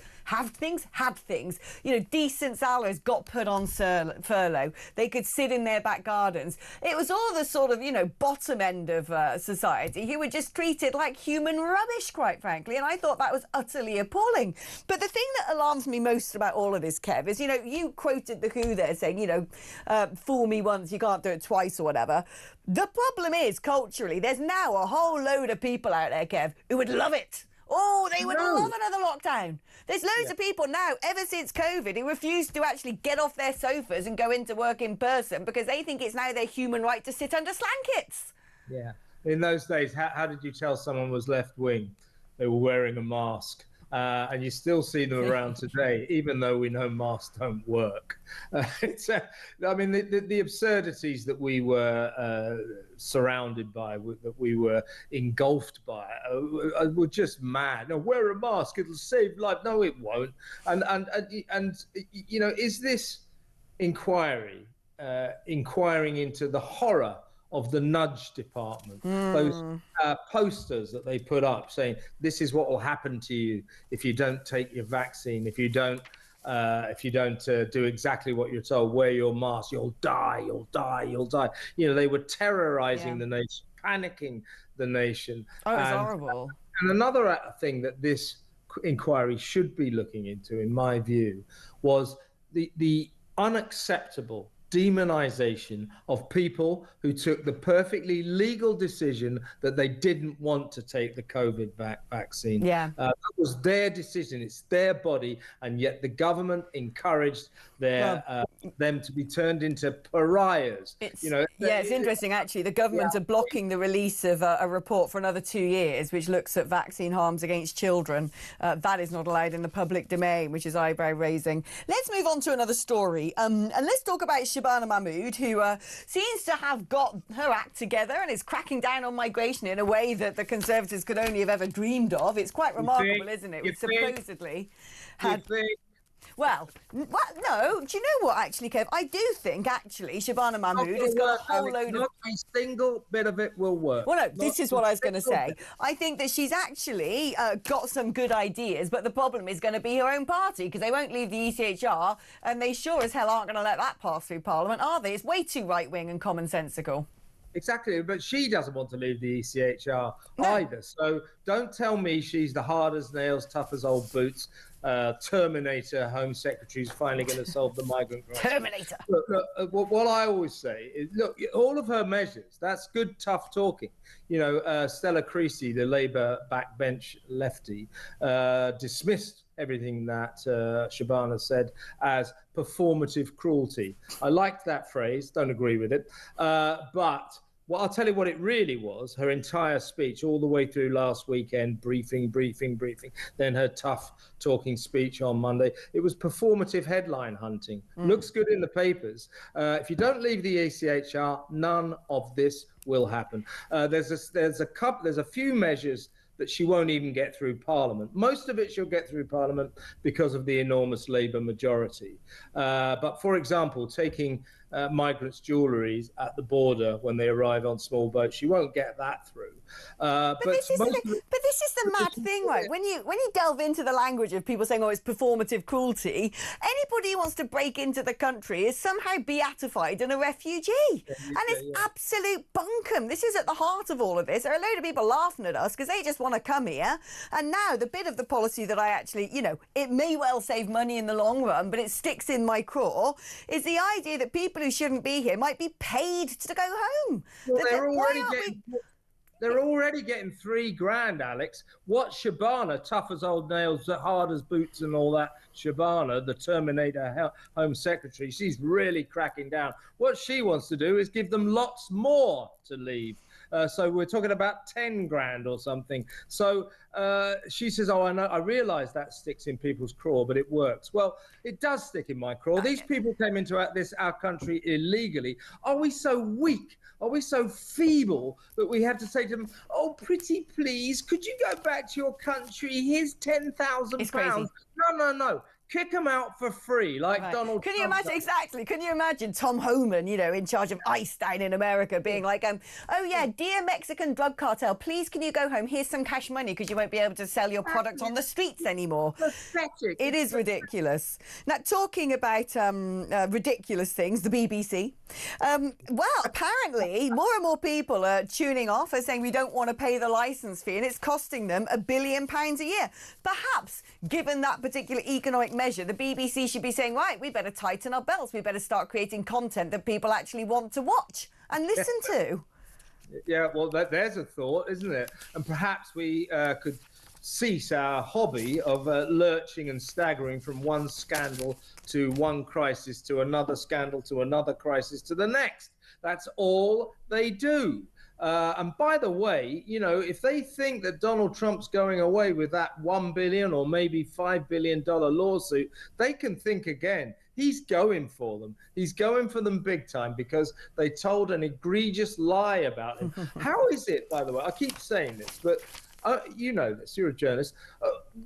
decent salaries got put on furlough. They could sit in their back gardens. It was all the sort of, bottom end of society who were just treated like human rubbish, quite frankly. And I thought that was utterly appalling. But the thing that alarms me most about all of this, Kev, is, you quoted The Who there saying, fool me once, you can't do it twice or whatever. The problem is, culturally, there's now a whole load of people out there, Kev, who would love it. Oh, they would love another lockdown. There's loads of people now, ever since COVID, who refuse to actually get off their sofas and go into work in person because they think it's now their human right to sit under slankets.
Yeah. In those days, how did you tell someone was left-wing? They were wearing a mask. And you still see them around today, even though we know masks don't work. The absurdities that we were surrounded by, that we were engulfed by, were just mad. No, wear a mask; it'll save life. No, it won't. And is this inquiry inquiring into the horror of the nudge department, those posters that they put up saying this is what will happen to you if you don't take your vaccine, if you don't do exactly what you're told, wear your mask, you'll die. They were terrorizing the nation, panicking the nation.
Oh, it's horrible.
And another thing that this inquiry should be looking into, in my view, was the unacceptable demonization of people who took the perfectly legal decision that they didn't want to take the COVID vaccine.
Yeah.
That was their decision. It's their body. And yet the government encouraged them to be turned into pariahs.
It's interesting, actually. The government are blocking the release of a report for another 2 years, which looks at vaccine harms against children. That is not allowed in the public domain, which is eyebrow-raising. Let's move on to another story. And let's talk about Shabana Mahmood, who seems to have got her act together and is cracking down on migration in a way that the Conservatives could only have ever dreamed of. It's quite remarkable, isn't it? We supposedly had... Well, no. Do you know what, actually, Kev? I do think, actually, Shabana Mahmood has got a whole load of...
Not a single bit of it will work.
Well, no, this is what I was going to say. I think that she's actually got some good ideas, but the problem is going to be her own party, because they won't leave the ECHR, and they sure as hell aren't going to let that pass through Parliament, are they? It's way too right-wing and commonsensical.
Exactly, but she doesn't want to leave the ECHR either. So don't tell me she's the hard as nails, tough as old boots, Terminator Home Secretary who's finally going to solve the migrant crisis.
Terminator.
Look, what I always say is, look, all of her measures, that's good, tough talking. Stella Creasy, the Labour backbench lefty, dismissed everything that Shabana said as performative cruelty. I liked that phrase, don't agree with it, but Well, I'll tell you what it really was. Her entire speech, all the way through last weekend, briefing, then her tough talking speech on Monday. It was performative headline hunting. Looks good in the papers. If you don't leave the ECHR, none of this will happen. There's a few measures that she won't even get through Parliament. Most of it she'll get through Parliament because of the enormous Labour majority. But for example, taking migrants' jewellery at the border when they arrive on small boats, she won't get that through.
But this is the mad thing, right? When you delve into the language of people saying, "Oh, it's performative cruelty," anybody who wants to break into the country is somehow beatified and a refugee, and it's absolute bunkum. This is at the heart of all of this. There are a load of people laughing at us because they just want to come here. And now the bit of the policy that I actually, it may well save money in the long run, but it sticks in my craw, is the idea that people who shouldn't be here might be paid to go home.
Well, they're already getting $3,000, Alex. What Shabana, tough as old nails, hard as boots and all that, Shabana, the Terminator Home Secretary, she's really cracking down. What she wants to do is give them lots more to leave. So we're talking about 10 grand or something. So she says, "Oh, I know. I realise that sticks in people's craw, but it works." Well, it does stick in my craw. These people came into our country illegally. Are we so weak? Are we so feeble that we have to say to them, "Oh, pretty please, could you go back to your country? Here's £10,000." No. Kick them out for free, like Donald Trump.
Can you imagine, exactly, can you imagine Tom Homan, in charge of ICE down in America, being like, "Oh yeah, dear Mexican drug cartel, please can you go home? Here's some cash money because you won't be able to sell your product on the streets anymore."
Pathetic.
It is ridiculous. Now, talking about ridiculous things, the BBC. Well, apparently, more and more people are tuning off and saying we don't want to pay the licence fee, and it's costing them £1 billion a year. Perhaps, given that particular economic measure, the BBC should be saying, right, we better tighten our belts. We better start creating content that people actually want to watch and listen to.
Yeah, well, there's a thought, isn't it? And perhaps we could cease our hobby of lurching and staggering from one scandal to one crisis to another scandal to another crisis to the next. That's all they do. And by the way, if they think that Donald Trump's going away with that $1 billion or maybe $5 billion lawsuit, they can think again. He's going for them. He's going for them big time because they told an egregious lie about him. How is it, by the way, I keep saying this, but you know this, you're a journalist.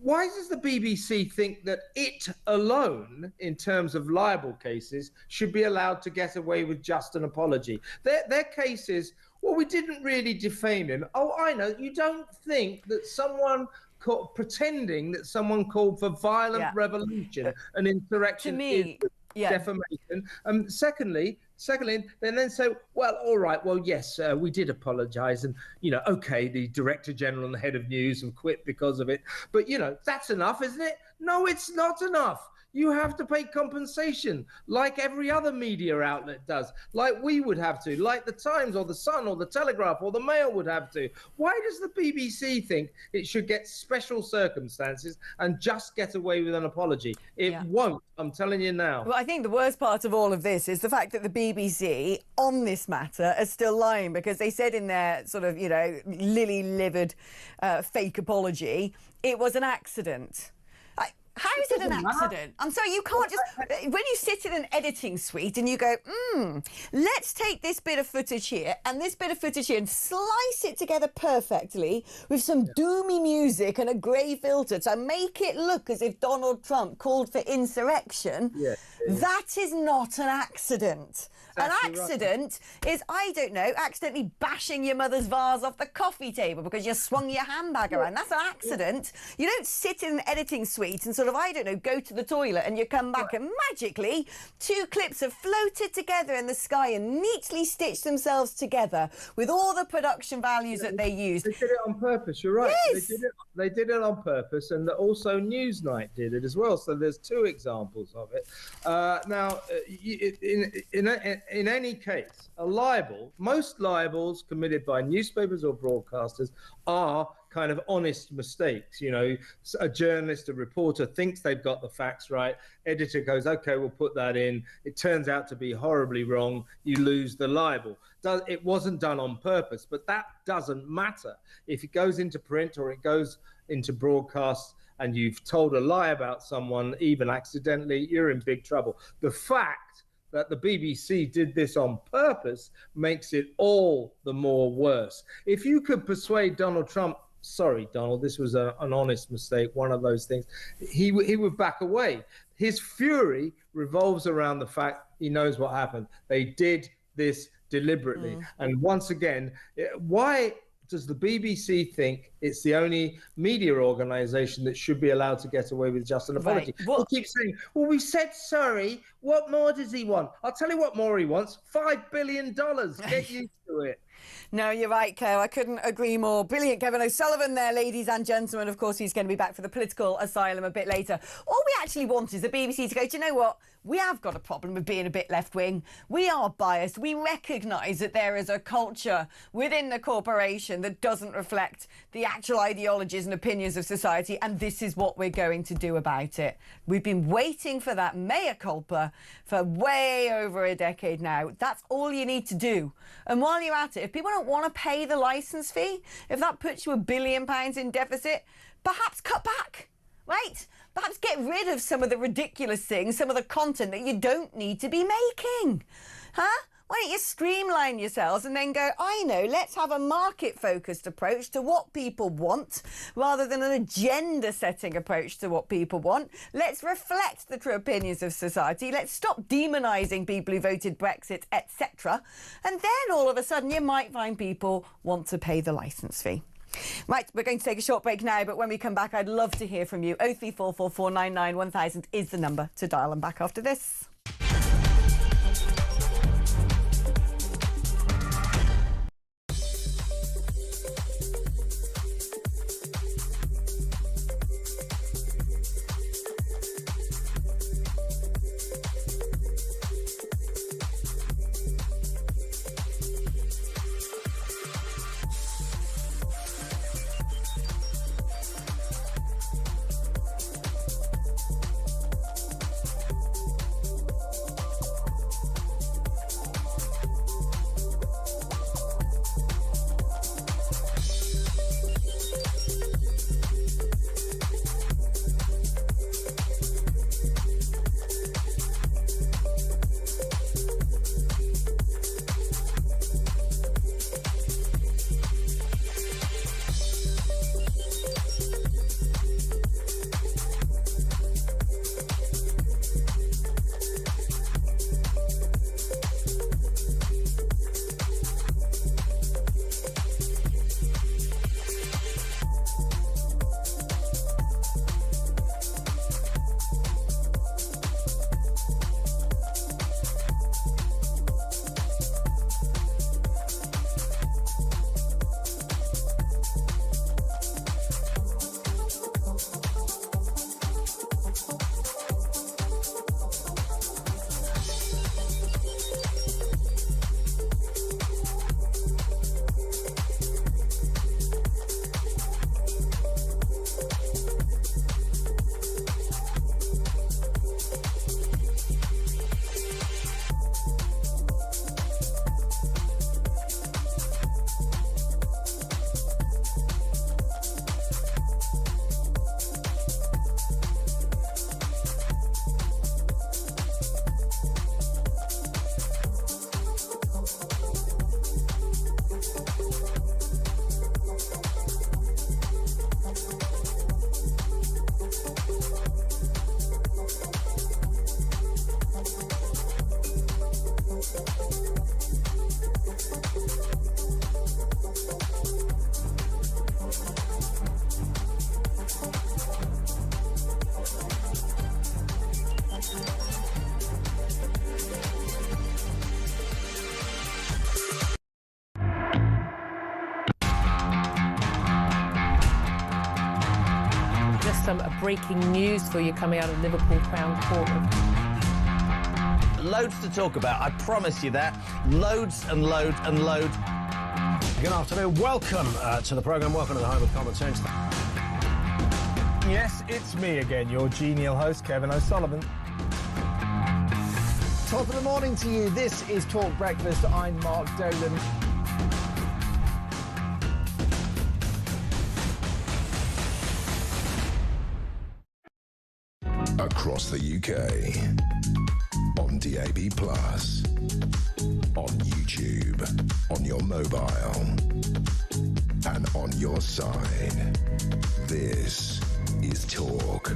Why does the BBC think that it alone, in terms of liable cases, should be allowed to get away with just an apology? Their case is, well, we didn't really defame him. Oh, I know. You don't think that someone pretending that someone called for violent revolution and insurrection is defamation. Secondly, they then say, well, all right, well, yes, we did apologise, and okay, the Director General and the head of news have quit because of it, but that's enough, isn't it? No, it's not enough. You have to pay compensation like every other media outlet does, like we would have to, like the Times or the Sun or the Telegraph or the Mail would have to. Why does the BBC think it should get special circumstances and just get away with an apology? It won't, I'm telling you now.
Well, I think the worst part of all of this is the fact that the BBC on this matter are still lying, because they said in their sort of, lily-livered fake apology, it was an accident. How is it an accident? I'm sorry, you can't just... When you sit in an editing suite and you go, let's take this bit of footage here and this bit of footage here and slice it together perfectly with some doomy music and a grey filter to make it look as if Donald Trump called for insurrection, that is not an accident. An accident is, I don't know, accidentally bashing your mother's vase off the coffee table because you swung your handbag around. That's an accident. You don't sit in an editing suite and sort of, I don't know, go to the toilet and you come back and magically 2 clips have floated together in the sky and neatly stitched themselves together with all the production values that they used.
They did it on purpose, you're right.
Yes.
They did it on purpose, and also Newsnight did it as well. So there's 2 examples of it. Now, in any case, a libel, most libels committed by newspapers or broadcasters are kind of honest mistakes. You know, a journalist, a reporter thinks they've got the facts right. Editor goes, okay, we'll put that in. It turns out to be horribly wrong. You lose the libel. It wasn't done on purpose, but that doesn't matter. If it goes into print or it goes into broadcast and you've told a lie about someone, even accidentally, you're in big trouble. The fact that the BBC did this on purpose makes it all the more worse. If you could persuade Donald Trump, sorry, Donald, this was an honest mistake, one of those things, he would back away. His fury revolves around the fact he knows what happened. They did this deliberately. And once again, why does the BBC think it's the only media organisation that should be allowed to get away with just an apology? Right. They keep saying, well, we said sorry. What more does he want? I'll tell you what more he wants. $5 billion. Get used to it.
No, you're right, Claire. I couldn't agree more. Brilliant, Kevin O'Sullivan there, ladies and gentlemen. Of course, he's going to be back for the political asylum a bit later. All we actually want is the BBC to go, do you know what? We have got a problem with being a bit left-wing. We are biased. We recognise that there is a culture within the corporation that doesn't reflect the actual ideologies and opinions of society, and this is what we're going to do about it. We've been waiting for that mea culpa for way over a decade now. That's all you need to do. And while you're at it, if people don't want to pay the licence fee, if that puts you £1 billion in deficit, perhaps cut back, right? Perhaps get rid of some of the ridiculous things, some of the content that you don't need to be making. Huh? Why don't you streamline yourselves and then go, I know, let's have a market-focused approach to what people want rather than an agenda-setting approach to what people want. Let's reflect the true opinions of society. Let's stop demonising people who voted Brexit, etc. And then all of a sudden you might find people want to pay the licence fee. Right, we're going to take a short break now, but when we come back, I'd love to hear from you. 0344499 1000 is the number to dial. And back after this.
Some breaking news for you coming out of Liverpool Crown Court.
Loads to talk about, I promise you that. Loads and loads and loads.
Good afternoon. Welcome to the programme. Welcome to the home of common sense.
Yes, it's me again, your genial host, Kevin O'Sullivan.
Top of the morning to you. This is Talk Breakfast. I'm Mark Dolan.
Across the UK, on DAB+, on YouTube, on your mobile, and on your side. This is Talk.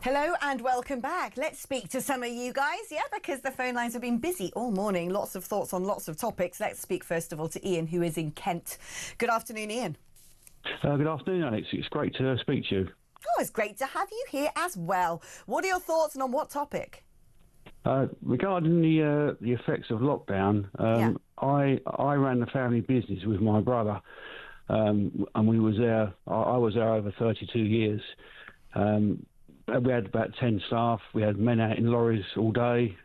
Hello and welcome back. Let's speak to some of you guys, because the phone lines have been busy all morning. Lots of thoughts on lots of topics. Let's speak first of all to Ian, who is in Kent. Good afternoon, Ian.
Good afternoon, Alex. It's great to speak to you.
Oh, it's great to have you here as well. What are your thoughts and on what topic?
Regarding the effects of lockdown, I ran the family business with my brother, and we was there. I was there over 32 years. We had about 10 staff. We had men out in lorries all day,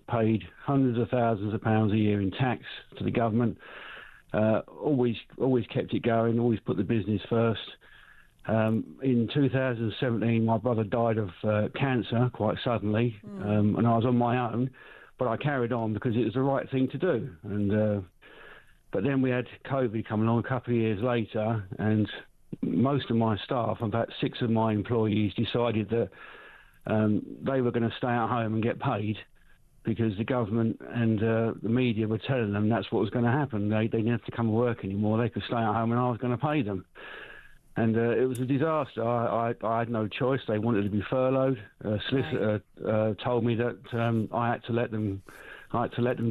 paid hundreds of thousands of pounds a year in tax to the government. Always kept it going. Always put the business first. In 2017, my brother died of cancer quite suddenly, and I was on my own, but I carried on because it was the right thing to do. And but then we had COVID come along a couple of years later, and most of my staff, about 6 of my employees, decided that they were going to stay at home and get paid because the government and the media were telling them that's what was going to happen. They didn't have to come to work anymore. They could stay at home and I was going to pay them. And it was a disaster. I had no choice. They wanted to be furloughed. Solicitor told me that I had to let them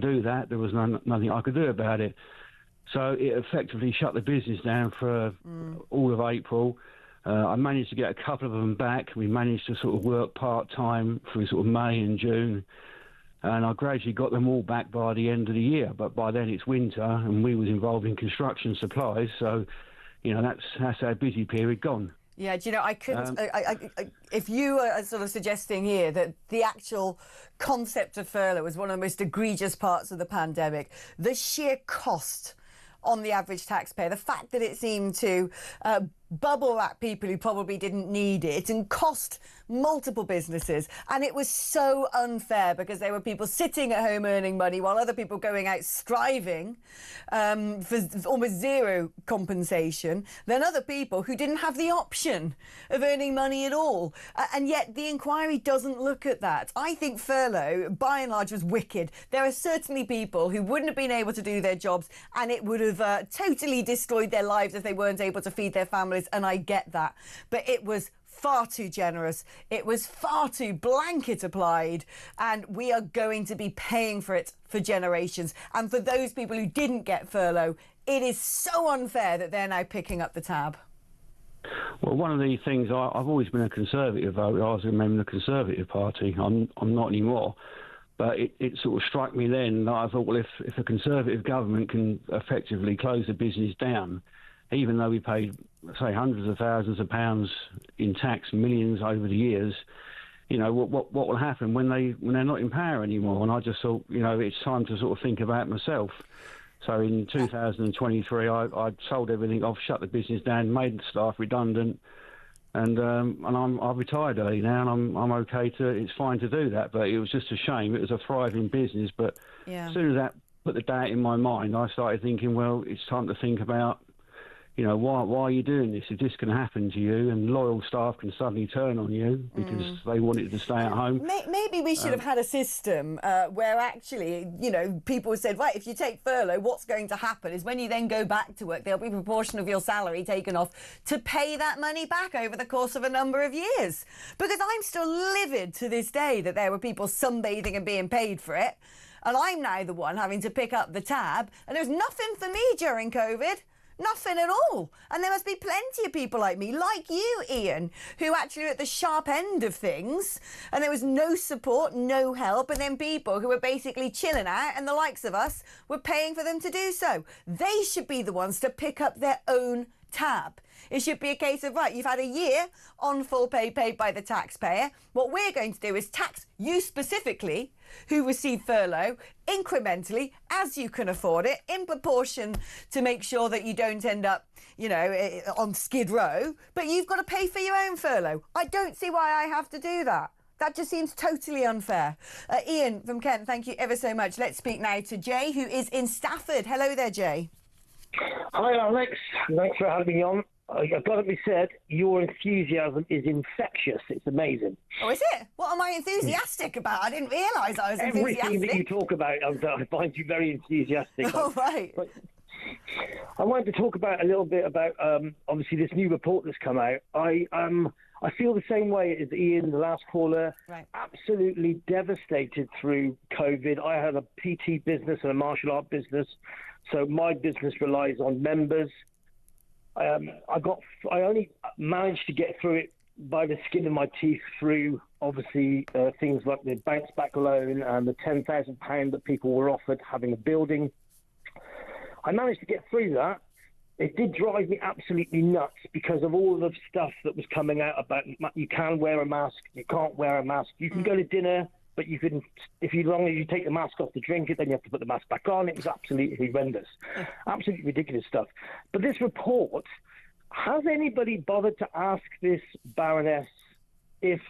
do that. There was nothing I could do about it. So it effectively shut the business down for all of April. I managed to get a couple of them back. We managed to sort of work part-time through sort of May and June. And I gradually got them all back by the end of the year. But by then it's winter and we was involved in construction supplies. So, that's our busy period gone.
Yeah, do you know, I couldn't... if you are sort of suggesting here that the actual concept of furlough was one of the most egregious parts of the pandemic, the sheer cost on the average taxpayer, the fact that it seemed to bubble wrap people who probably didn't need it and cost multiple businesses, and it was so unfair because there were people sitting at home earning money while other people going out striving for almost zero compensation, then other people who didn't have the option of earning money at all. And yet the inquiry doesn't look at that. I think furlough by and large was wicked. There are certainly people who wouldn't have been able to do their jobs and it would have totally destroyed their lives if they weren't able to feed their families, and I get that, but it was far too generous. It was far too blanket applied, and we are going to be paying for it for generations. And for those people who didn't get furlough, it is so unfair that they're now picking up the tab.
Well, one of the things, I've always been a Conservative. I was a member of the Conservative Party. I'm not anymore. But it sort of struck me then that I thought, well, if a Conservative government can effectively close the business down, even though we paid, say, hundreds of thousands of pounds in tax, millions over the years, what will happen when they're not in power anymore? And I just thought, it's time to sort of think about myself. So in 2023, I sold everything off, shut the business down, made the staff redundant, and I've retired early now, and I'm okay it's fine to do that. But it was just a shame. It was a thriving business, but as soon as that put the doubt in my mind, I started thinking, well, it's time to think about, why are you doing this? Is this going to happen to you? And loyal staff can suddenly turn on you because they wanted to stay at home.
Maybe we should have had a system where actually, people said, right, if you take furlough, what's going to happen is when you then go back to work, there'll be a proportion of your salary taken off to pay that money back over the course of a number of years. Because I'm still livid to this day that there were people sunbathing and being paid for it. And I'm now the one having to pick up the tab. And there's nothing for me during COVID. Nothing at all. And there must be plenty of people like me, like you, Ian, who actually are at the sharp end of things, and there was no support, no help, and then people who were basically chilling out, and the likes of us were paying for them to do so. They should be the ones to pick up their own tab. It should be a case of, right, you've had a year on full pay paid by the taxpayer. What we're going to do is tax you specifically who receive furlough incrementally as you can afford it, in proportion to make sure that you don't end up, you know, on Skid Row, but you've got to pay for your own furlough. I don't see why I have to do that. That just seems totally unfair. Ian from Kent, thank you ever so much. Let's speak now to Jay, who is in Stafford. Hello there, Jay.
Hi, Alex. Thanks for having me on. I've got to be said, your enthusiasm is infectious. It's amazing.
Oh, is it? What am I enthusiastic about? I didn't realise I was enthusiastic.
Everything that you talk about, I find you very enthusiastic.
Oh, right.
But I wanted to talk about a little bit about, obviously, this new report that's come out. I feel the same way as Ian, the last caller.
Right.
Absolutely devastated through COVID. I have a PT business and a martial art business, so my business relies on members. I only managed to get through it by the skin of my teeth through, obviously, things like the bounce back loan and the £10,000 that people were offered having a building. I managed to get through that. It did drive me absolutely nuts because of all the stuff that was coming out about you can wear a mask, you can't wear a mask, you can go to dinner, but you can, as long as you take the mask off to drink it, then you have to put the mask back on. It was absolutely horrendous, absolutely ridiculous stuff. But this report, has anybody bothered to ask this Baroness if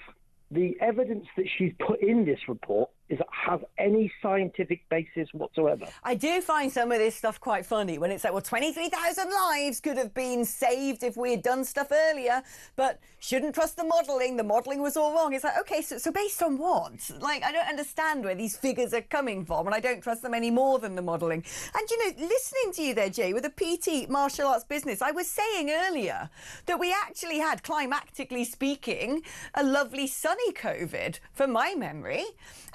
the evidence that she's put in this report have any scientific basis whatsoever?
I do find some of this stuff quite funny when it's like, well, 23,000 lives could have been saved if we had done stuff earlier, but shouldn't trust the modelling. The modelling was all wrong. It's like, okay, so based on what? Like, I don't understand where these figures are coming from, and I don't trust them any more than the modelling. And, you know, listening to you there, Jay, with a PT martial arts business, I was saying earlier that we actually had, climactically speaking, a lovely sunny COVID, from my memory.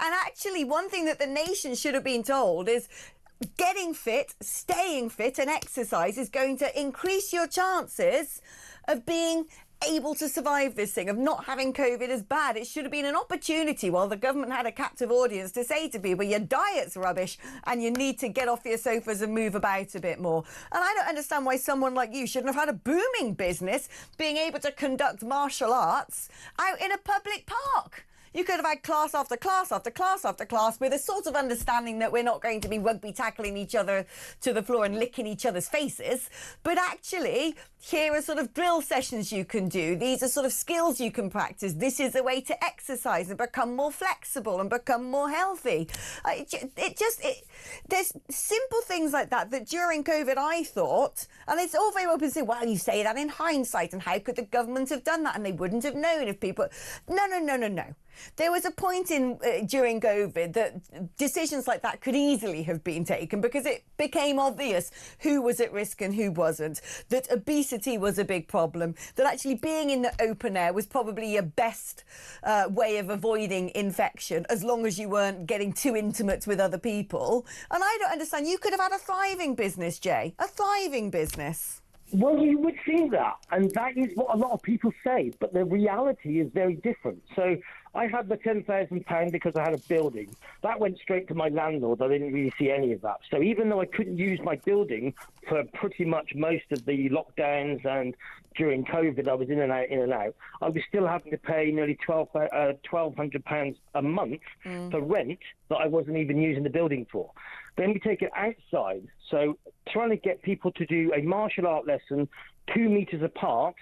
And actually, one thing that the nation should have been told is getting fit, staying fit and exercise is going to increase your chances of being able to survive this thing, of not having COVID as bad. It should have been an opportunity while the government had a captive audience to say to people, your diet's rubbish and you need to get off your sofas and move about a bit more. And I don't understand why someone like you shouldn't have had a booming business being able to conduct martial arts out in a public park. You could have had class after class after class after class with a sort of understanding that we're not going to be rugby tackling each other to the floor and licking each other's faces. But actually, here are sort of drill sessions you can do. These are sort of skills you can practice. This is a way to exercise and become more flexible and become more healthy. There's simple things like that during COVID I thought, and it's all very well to say, well, you say that in hindsight, and how could the government have done that? And they wouldn't have known if people... No. There was a point during COVID that decisions like that could easily have been taken because it became obvious who was at risk and who wasn't, that obesity was a big problem, that actually being in the open air was probably your best way of avoiding infection, as long as you weren't getting too intimate with other people. And I don't understand. You could have had a thriving business, Jay, a thriving business.
Well, you would think that, and that is what a lot of people say, but the reality is very different. So I had the £10,000 because I had a building. That went straight to my landlord. I didn't really see any of that. So even though I couldn't use my building for pretty much most of the lockdowns and during COVID, I was in and out, I was still having to pay nearly £1,200 a month for rent that I wasn't even using the building for. Then we take it outside. So trying to get people to do a martial art lesson 2 meters apart,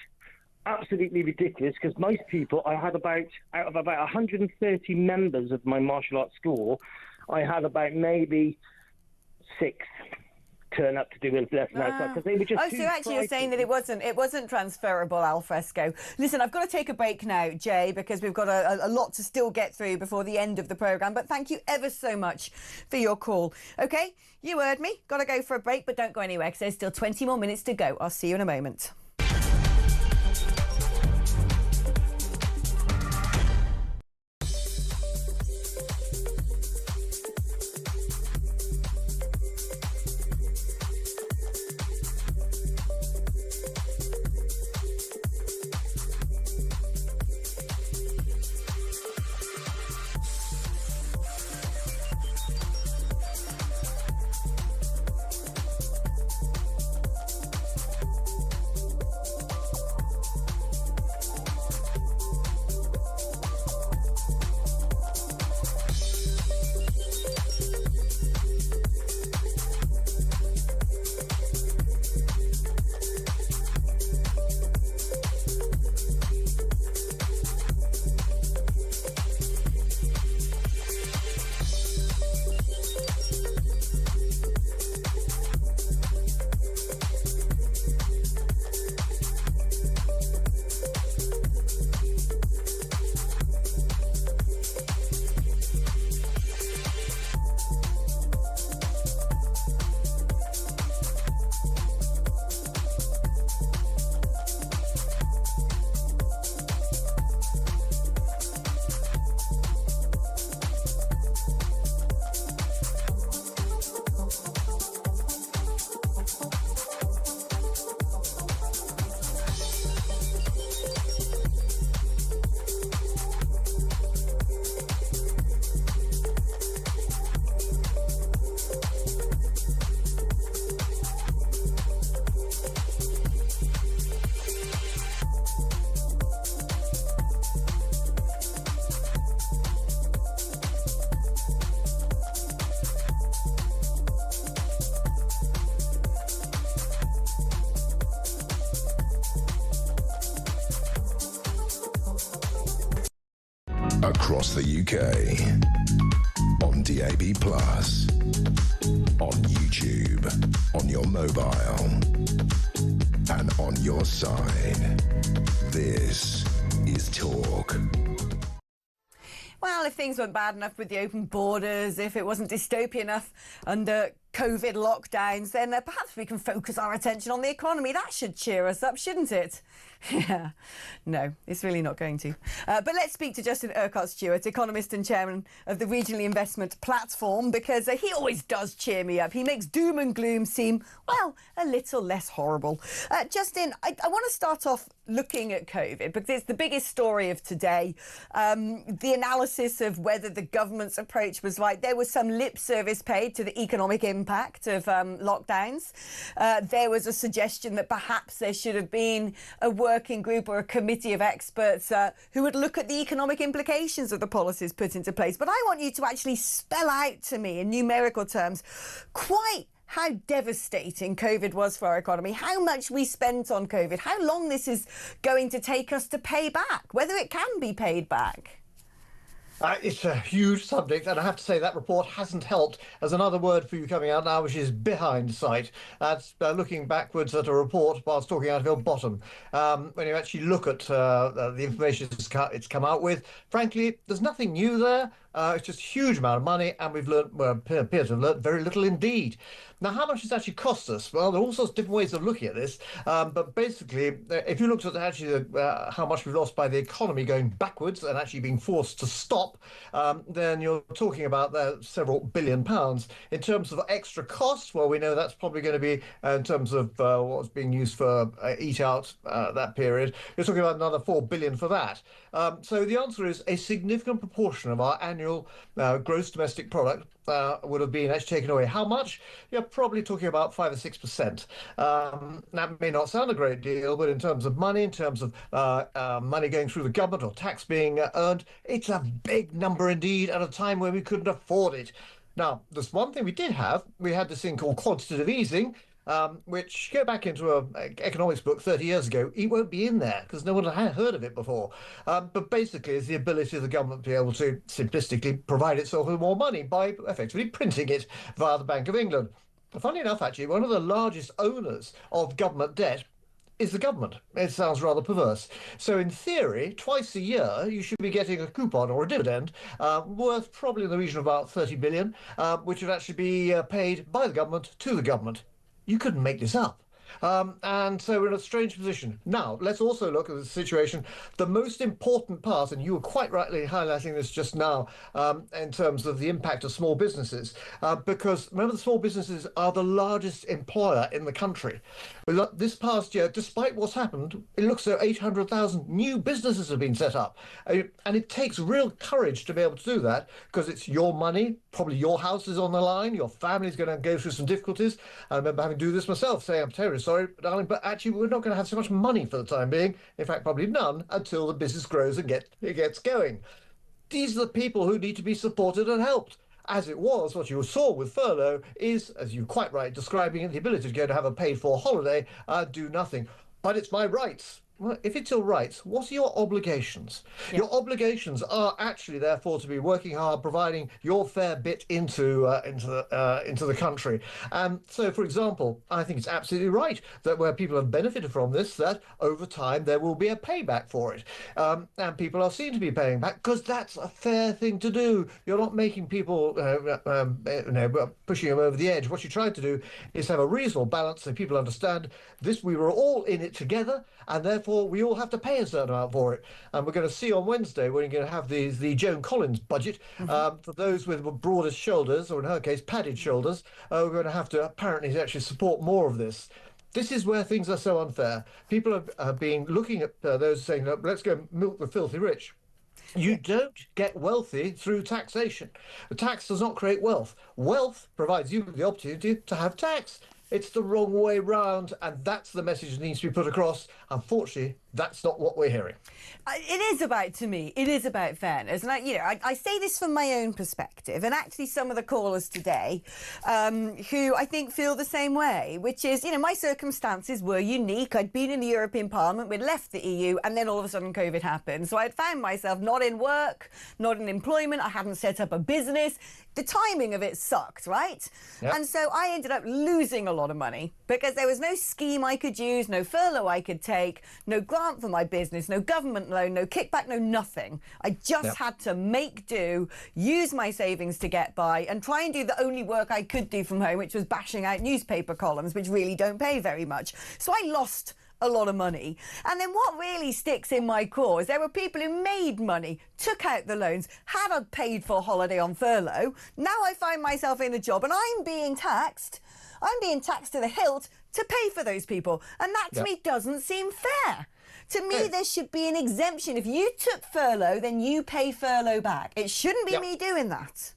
absolutely ridiculous, because most people, I had out of about 130 members of my martial arts school, I had about maybe 6 turn up to do a lesson outside because they were just
so actually you're saying that it wasn't transferable al fresco. Listen, I've got to take a break now, Jay, because we've got a lot to still get through before the end of the programme, but thank you ever so much for your call. Okay, you heard me. Got to go for a break, but don't go anywhere because there's still 20 more minutes to go. I'll see you in a moment.
Across the UK. On DAB+. On YouTube. On your mobile. And on your side. This is Talk.
Well, if things weren't bad enough with the open borders, if it wasn't dystopian enough under COVID lockdowns, then perhaps we can focus our attention on the economy. That should cheer us up, shouldn't it? Yeah, no, it's really not going to. But let's speak to Justin Urquhart-Stewart, economist and chairman of the Regional Investment Platform, because he always does cheer me up. He makes doom and gloom seem, well, a little less horrible. Justin, I want to start off looking at COVID because it's the biggest story of today. The analysis of whether the government's approach was right. There was some lip service paid to the economic impact of lockdowns. There was a suggestion that perhaps there should have been a working group or a committee of experts who would look at the economic implications of the policies put into place. But I want you to actually spell out to me in numerical terms quite how devastating COVID was for our economy, how much we spent on COVID, how long this is going to take us to pay back, whether it can be paid back.
It's a huge subject, and I have to say that report hasn't helped. There's another word for you coming out now, which is behindsight. That's looking backwards at a report whilst talking out of your bottom. When you actually look at the information it's come out with, frankly, there's nothing new there. It's just a huge amount of money, and we've learned, appear to have learned very little indeed. Now, how much has actually cost us? Well, there are all sorts of different ways of looking at this, but basically, if you looked at actually how much we've lost by the economy going backwards and actually being forced to stop, then you're talking about several billion pounds. In terms of extra costs, well, we know that's probably going to be, in terms of what's being used for Eat Out that period, you're talking about another 4 billion for that. So the answer is a significant proportion of our annual gross domestic product would have been actually taken away. How much? You're probably talking about 5 or 6%. That may not sound a great deal, but in terms of money, in terms of money going through the government or tax being earned, it's a big number indeed at a time when we couldn't afford it. Now, there's one thing we did have. We had this thing called quantitative easing, which, go back into an economics book 30 years ago, it won't be in there because no one had heard of it before. But basically, it's the ability of the government to be able to simplistically provide itself with more money by effectively printing it via the Bank of England. Funnily enough, actually, one of the largest owners of government debt is the government. It sounds rather perverse. So in theory, twice a year, you should be getting a coupon or a dividend worth probably in the region of about 30 billion, which would actually be paid by the government to the government. You couldn't make this up. And so we're in a strange position. Now, let's also look at the situation. The most important part, and you were quite rightly highlighting this just now, in terms of the impact of small businesses, because remember, the small businesses are the largest employer in the country. This past year, despite what's happened, it looks as though 800,000 new businesses have been set up. And it takes real courage to be able to do that, because it's your money, probably your house is on the line, your family's going to go through some difficulties. I remember having to do this myself, saying, I'm terribly sorry, darling, but actually we're not going to have so much money for the time being. In fact, probably none until the business grows and it gets going. These are the people who need to be supported and helped. As it was, what you saw with furlough is, as you quite right describing it, the ability to go to have a paid-for holiday and do nothing. But it's my rights. Well, if it's your rights, what are your obligations? Yeah. Your obligations are actually, therefore, to be working hard, providing your fair bit into the country. So, for example, I think it's absolutely right that where people have benefited from this, that over time there will be a payback for it. And people are seen to be paying back because that's a fair thing to do. You're not making people, pushing them over the edge. What you're trying to do is have a reasonable balance so people understand this. We were all in it together, and therefore we all have to pay a certain amount for it. And we're going to see on Wednesday when you're going to have the Joan Collins budget, for those with broader shoulders, or in her case padded shoulders, we're going to have to apparently actually support more of this. This is where things are so unfair. People have been looking at those saying, let's go milk the filthy rich. You don't get wealthy through taxation. The tax does not create wealth. Wealth provides you with the opportunity to have tax. It's the wrong way round, and that's the message that needs to be put across. Unfortunately, That's not what we're hearing.
It is about, to me, it is about fairness. And I say this from my own perspective, and actually some of the callers today who I think feel the same way, which is, my circumstances were unique. I'd been in the European Parliament, we'd left the EU, and then all of a sudden COVID happened. So I'd found myself not in work, not in employment, I hadn't set up a business. The timing of it sucked, right?
Yep.
And so I ended up losing a lot of money because there was no scheme I could use, no furlough I could take, no grant for my business, no government loan, no kickback, no nothing. I just had to make do, use my savings to get by, and try and do the only work I could do from home, which was bashing out newspaper columns, which really don't pay very much. So I lost a lot of money. And then what really sticks in my core is there were people who made money, took out the loans, had a paid for holiday on furlough. Now I find myself in a job and I'm being taxed. I'm being taxed to the hilt to pay for those people. And that to me doesn't seem fair. To me, there should be an exemption. If you took furlough, then you pay furlough back. It shouldn't be me doing that.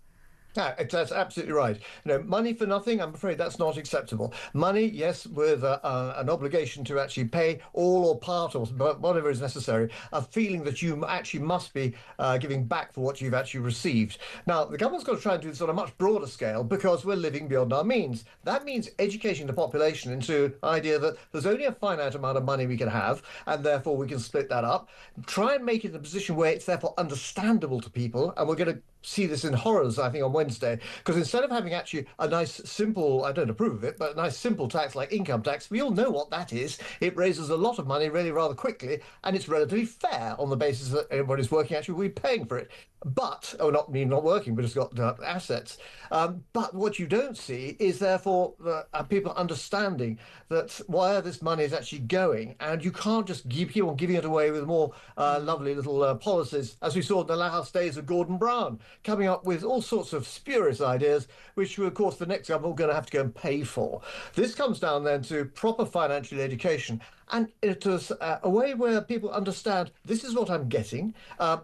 No, that's absolutely right. Money for nothing, I'm afraid that's not acceptable. Money, yes, with an obligation to actually pay all or part or whatever is necessary, a feeling that you actually must be giving back for what you've actually received. Now, the government's got to try and do this on a much broader scale because we're living beyond our means. That means educating the population into the idea that there's only a finite amount of money we can have, and therefore we can split that up. Try and make it a position where it's therefore understandable to people, and we're going to see this in horrors, I think, on Wednesday, because instead of having actually a nice, simple, I don't approve of it, but a nice, simple tax like income tax, we all know what that is. It raises a lot of money really rather quickly, and it's relatively fair on the basis that everybody's working actually will be paying for it. But, not working, but it's got assets. But what you don't see is, therefore, people understanding that where this money is actually going, and you can't just keep on giving it away with more lovely little policies, as we saw in the last days of Gordon Brown, coming up with all sorts of spurious ideas, which, of course, the next government are going to have to go and pay for. This comes down then to proper financial education. And it is a way where people understand this is what I'm getting,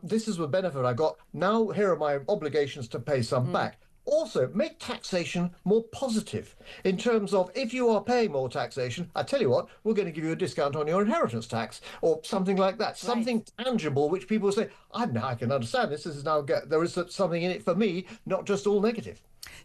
this is the benefit I got, now here are my obligations to pay some back. Also, make taxation more positive in terms of if you are paying more taxation, I tell you what, we're going to give you a discount on your inheritance tax or something like that. Right. Something tangible which people say, I can understand this. This is now there is something in it for me, not just all negative.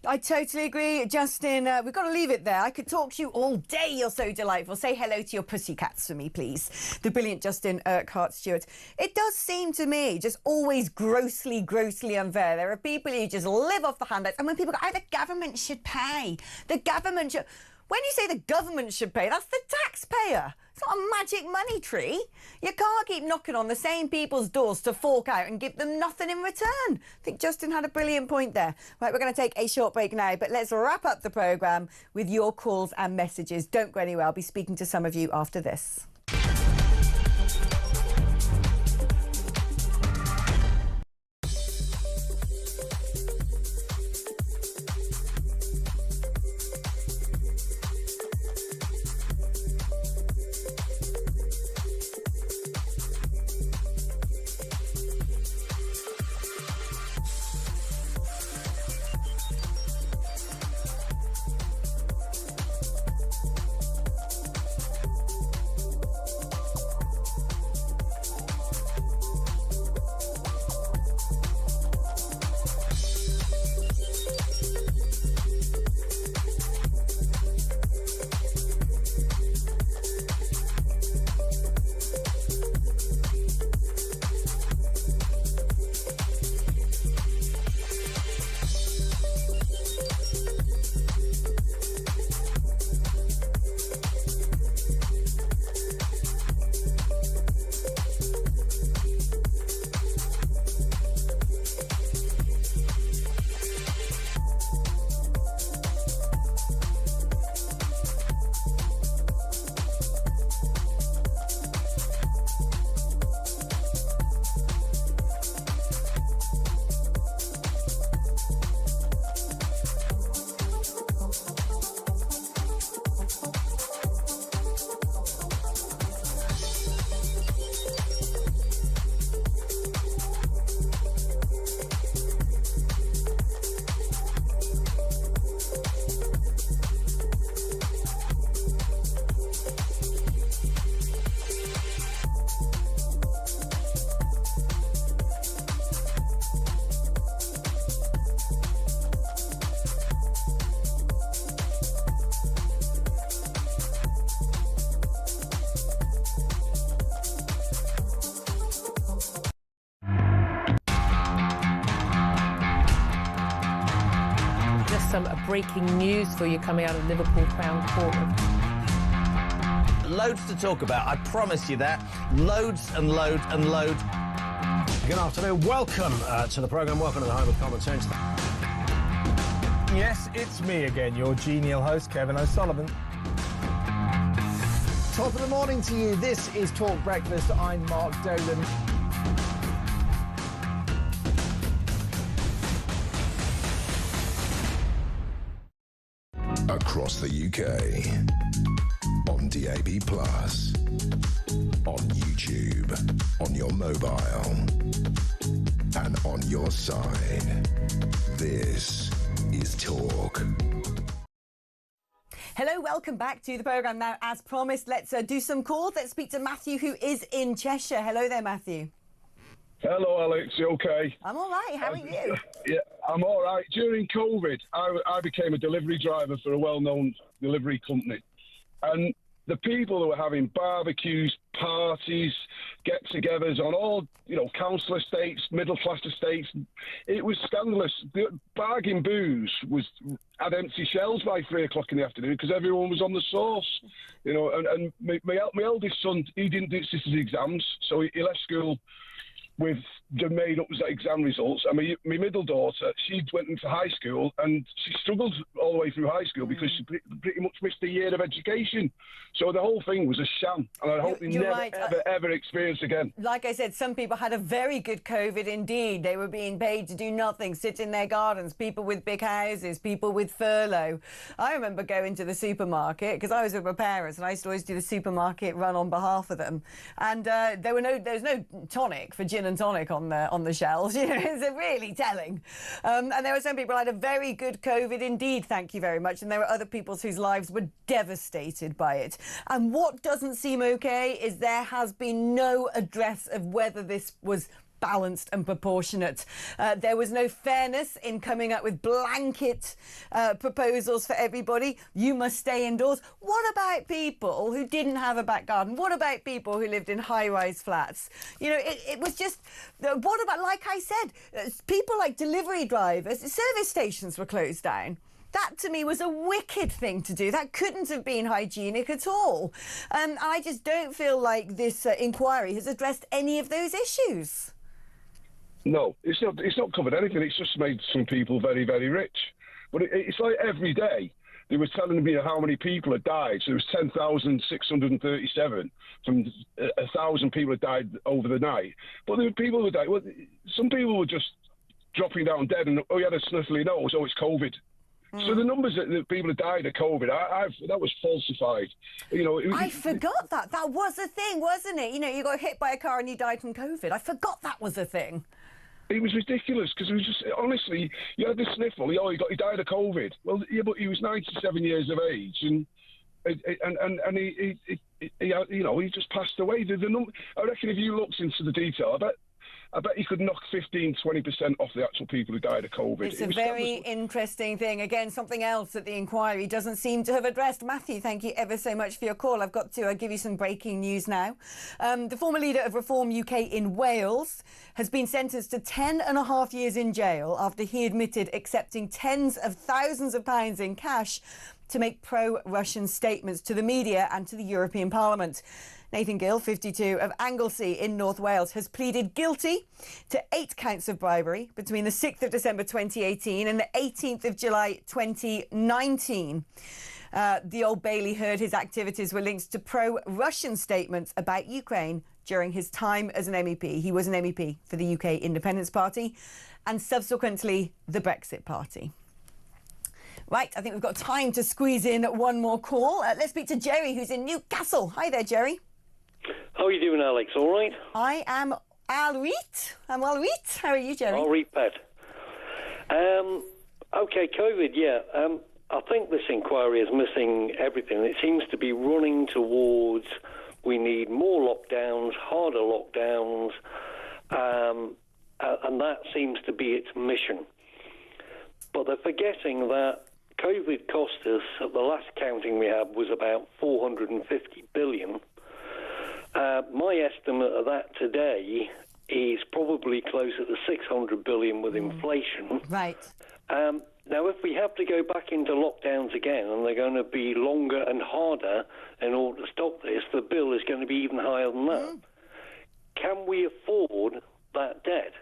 I totally agree, Justin. We've got to leave it there. I could talk to you all day. You're so delightful. Say hello to your pussycats for me, please. The brilliant Justin Urquhart-Stewart. It does seem to me just always grossly, grossly unfair. There are people who just live off the handouts. And when people go, the government should pay. The government should... When you say the government should pay, that's the taxpayer. It's not a magic money tree. You can't keep knocking on the same people's doors to fork out and give them nothing in return. I think Justin had a brilliant point there. Right, we're going to take a short break now, but let's wrap up the programme with your calls and messages. Don't go anywhere. I'll be speaking to some of you after this.
some breaking news for you coming out of Liverpool Crown Court.
Loads to talk about, I promise you that. Loads and loads and loads.
Good afternoon. Welcome to the programme. Welcome to the home of common sense.
Yes, it's me again, your genial host, Kevin O'Sullivan. Top of the morning to you. This is Talk Breakfast. I'm Mark Dolan.
Across the UK, on DAB+, on YouTube, on your mobile, and on your side. This is Talk.
Hello, welcome back to the programme. Now, as promised, let's do some calls. Let's speak to Matthew, who is in Cheshire. Hello there, Matthew.
Hello, Alex. You okay?
I'm all right. How are you?
Yeah, I'm all right. During COVID, I became a delivery driver for a well-known delivery company. And the people who were having barbecues, parties, get-togethers on all, council estates, middle-class estates, it was scandalous. The bargain booze had empty shelves by 3 o'clock in the afternoon because everyone was on the sauce. And my eldest son, he didn't do his exams, so he left school with the made up exam results. And my middle daughter, she went into high school and she struggled all the way through high school because she pretty much missed a year of education. So the whole thing was a sham, and I hope they never, ever experience again.
Like I said, some people had a very good COVID indeed. They were being paid to do nothing, sit in their gardens, people with big houses, people with furlough. I remember going to the supermarket because I was with my parents and I used to always do the supermarket run on behalf of them. And there was no tonic for gin and tonic on the shelves. It's really telling. And there were some people who had a very good COVID indeed, thank you very much. And there were other people whose lives were devastated by it. And what doesn't seem okay is there has been no address of whether this was balanced and proportionate. There was no fairness in coming up with blanket proposals for everybody. You must stay indoors. What about people who didn't have a back garden? What about people who lived in high-rise flats? It was just, what about, like I said, people like delivery drivers, service stations were closed down. That, to me, was a wicked thing to do. That couldn't have been hygienic at all. I just don't feel like this inquiry has addressed any of those issues.
No, it's not covered anything. It's just made some people very, very rich. But it's like every day they were telling me how many people had died. So it was 10,637 from 1,000 people had died over the night. But there were people who died. Well, some people were just dropping down dead and, you had a sniffly nose, it's COVID. So the numbers that people who died of COVID, that was falsified.
I forgot that. That was a thing, wasn't it? You got hit by a car and you died from COVID. I forgot that was a thing.
It was ridiculous because it was just, honestly, you had the sniffle. He died of COVID. Well, yeah, but he was 97 years of age and he just passed away. I reckon if you looked into the detail, I bet you could knock 15, 20% off the actual people who died of COVID.
It's a very interesting thing. Again, something else that the inquiry doesn't seem to have addressed. Matthew, thank you ever so much for your call. I've got to give you some breaking news now. The former leader of Reform UK in Wales has been sentenced to 10.5 years in jail after he admitted accepting tens of thousands of pounds in cash to make pro-Russian statements to the media and to the European Parliament. Nathan Gill, 52, of Anglesey in North Wales, has pleaded guilty to 8 counts of bribery between the 6th of December 2018 and the 18th of July 2019. The Old Bailey heard his activities were linked to pro-Russian statements about Ukraine during his time as an MEP. He was an MEP for the UK Independence Party and subsequently the Brexit Party. Right, I think we've got time to squeeze in one more call. Let's speak to Jerry, who's in Newcastle. Hi there, Jerry.
How are you doing, Alex? All right?
I am all right. I'm all right. How are you, Jerry?
All right, Pat. OK, COVID, yeah. I think this inquiry is missing everything. It seems to be running towards we need more lockdowns, harder lockdowns, and that seems to be its mission. But they're forgetting that COVID cost us, at the last counting we had, was about 450 billion. My estimate of that today is probably closer to 600 billion with inflation.
Right.
Now, if we have to go back into lockdowns again, and they're going to be longer and harder in order to stop this, the bill is going to be even higher than that. Can we afford that debt?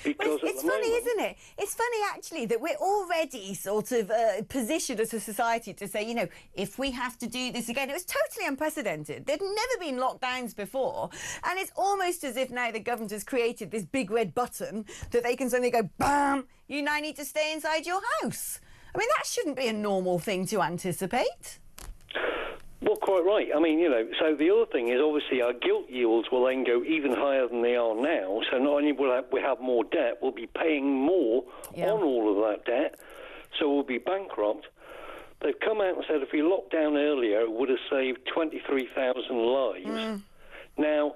Because
it's funny, isn't it? It's funny, actually, that we're already sort of positioned as a society to say, you know, if we have to do this again, it was totally unprecedented. There'd never been lockdowns before. And it's almost as if now the government has created this big red button that they can suddenly go, bam, you now need to stay inside your house. I mean, that shouldn't be a normal thing to anticipate.
Well, quite right. I mean, you know, so the other thing is obviously our gilt yields will then go even higher than they are now. So not only will we have more debt, we'll be paying more on all of that debt. So we'll be bankrupt. They've come out and said if we locked down earlier, it would have saved 23,000 lives. Now,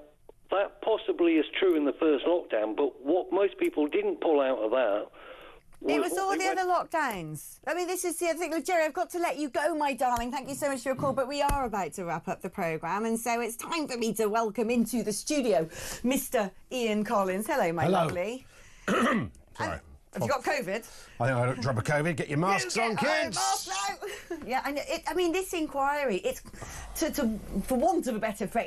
that possibly is true in the first lockdown, but what most people didn't pull out of that
it was all the other lockdowns. I mean, this is the other thing. Look, Jerry, I've got to let you go, my darling. Thank you so much for your call, but we are about to wrap up the programme, and so it's time for me to welcome into the studio Mr. Ian Collins. Hello, my lovely.
Sorry.
Have you got COVID?
I think I got a drop of COVID. Get your masks on, kids.
Masks out. Yeah, I mean, this inquiry, it's, for want of a better phrase,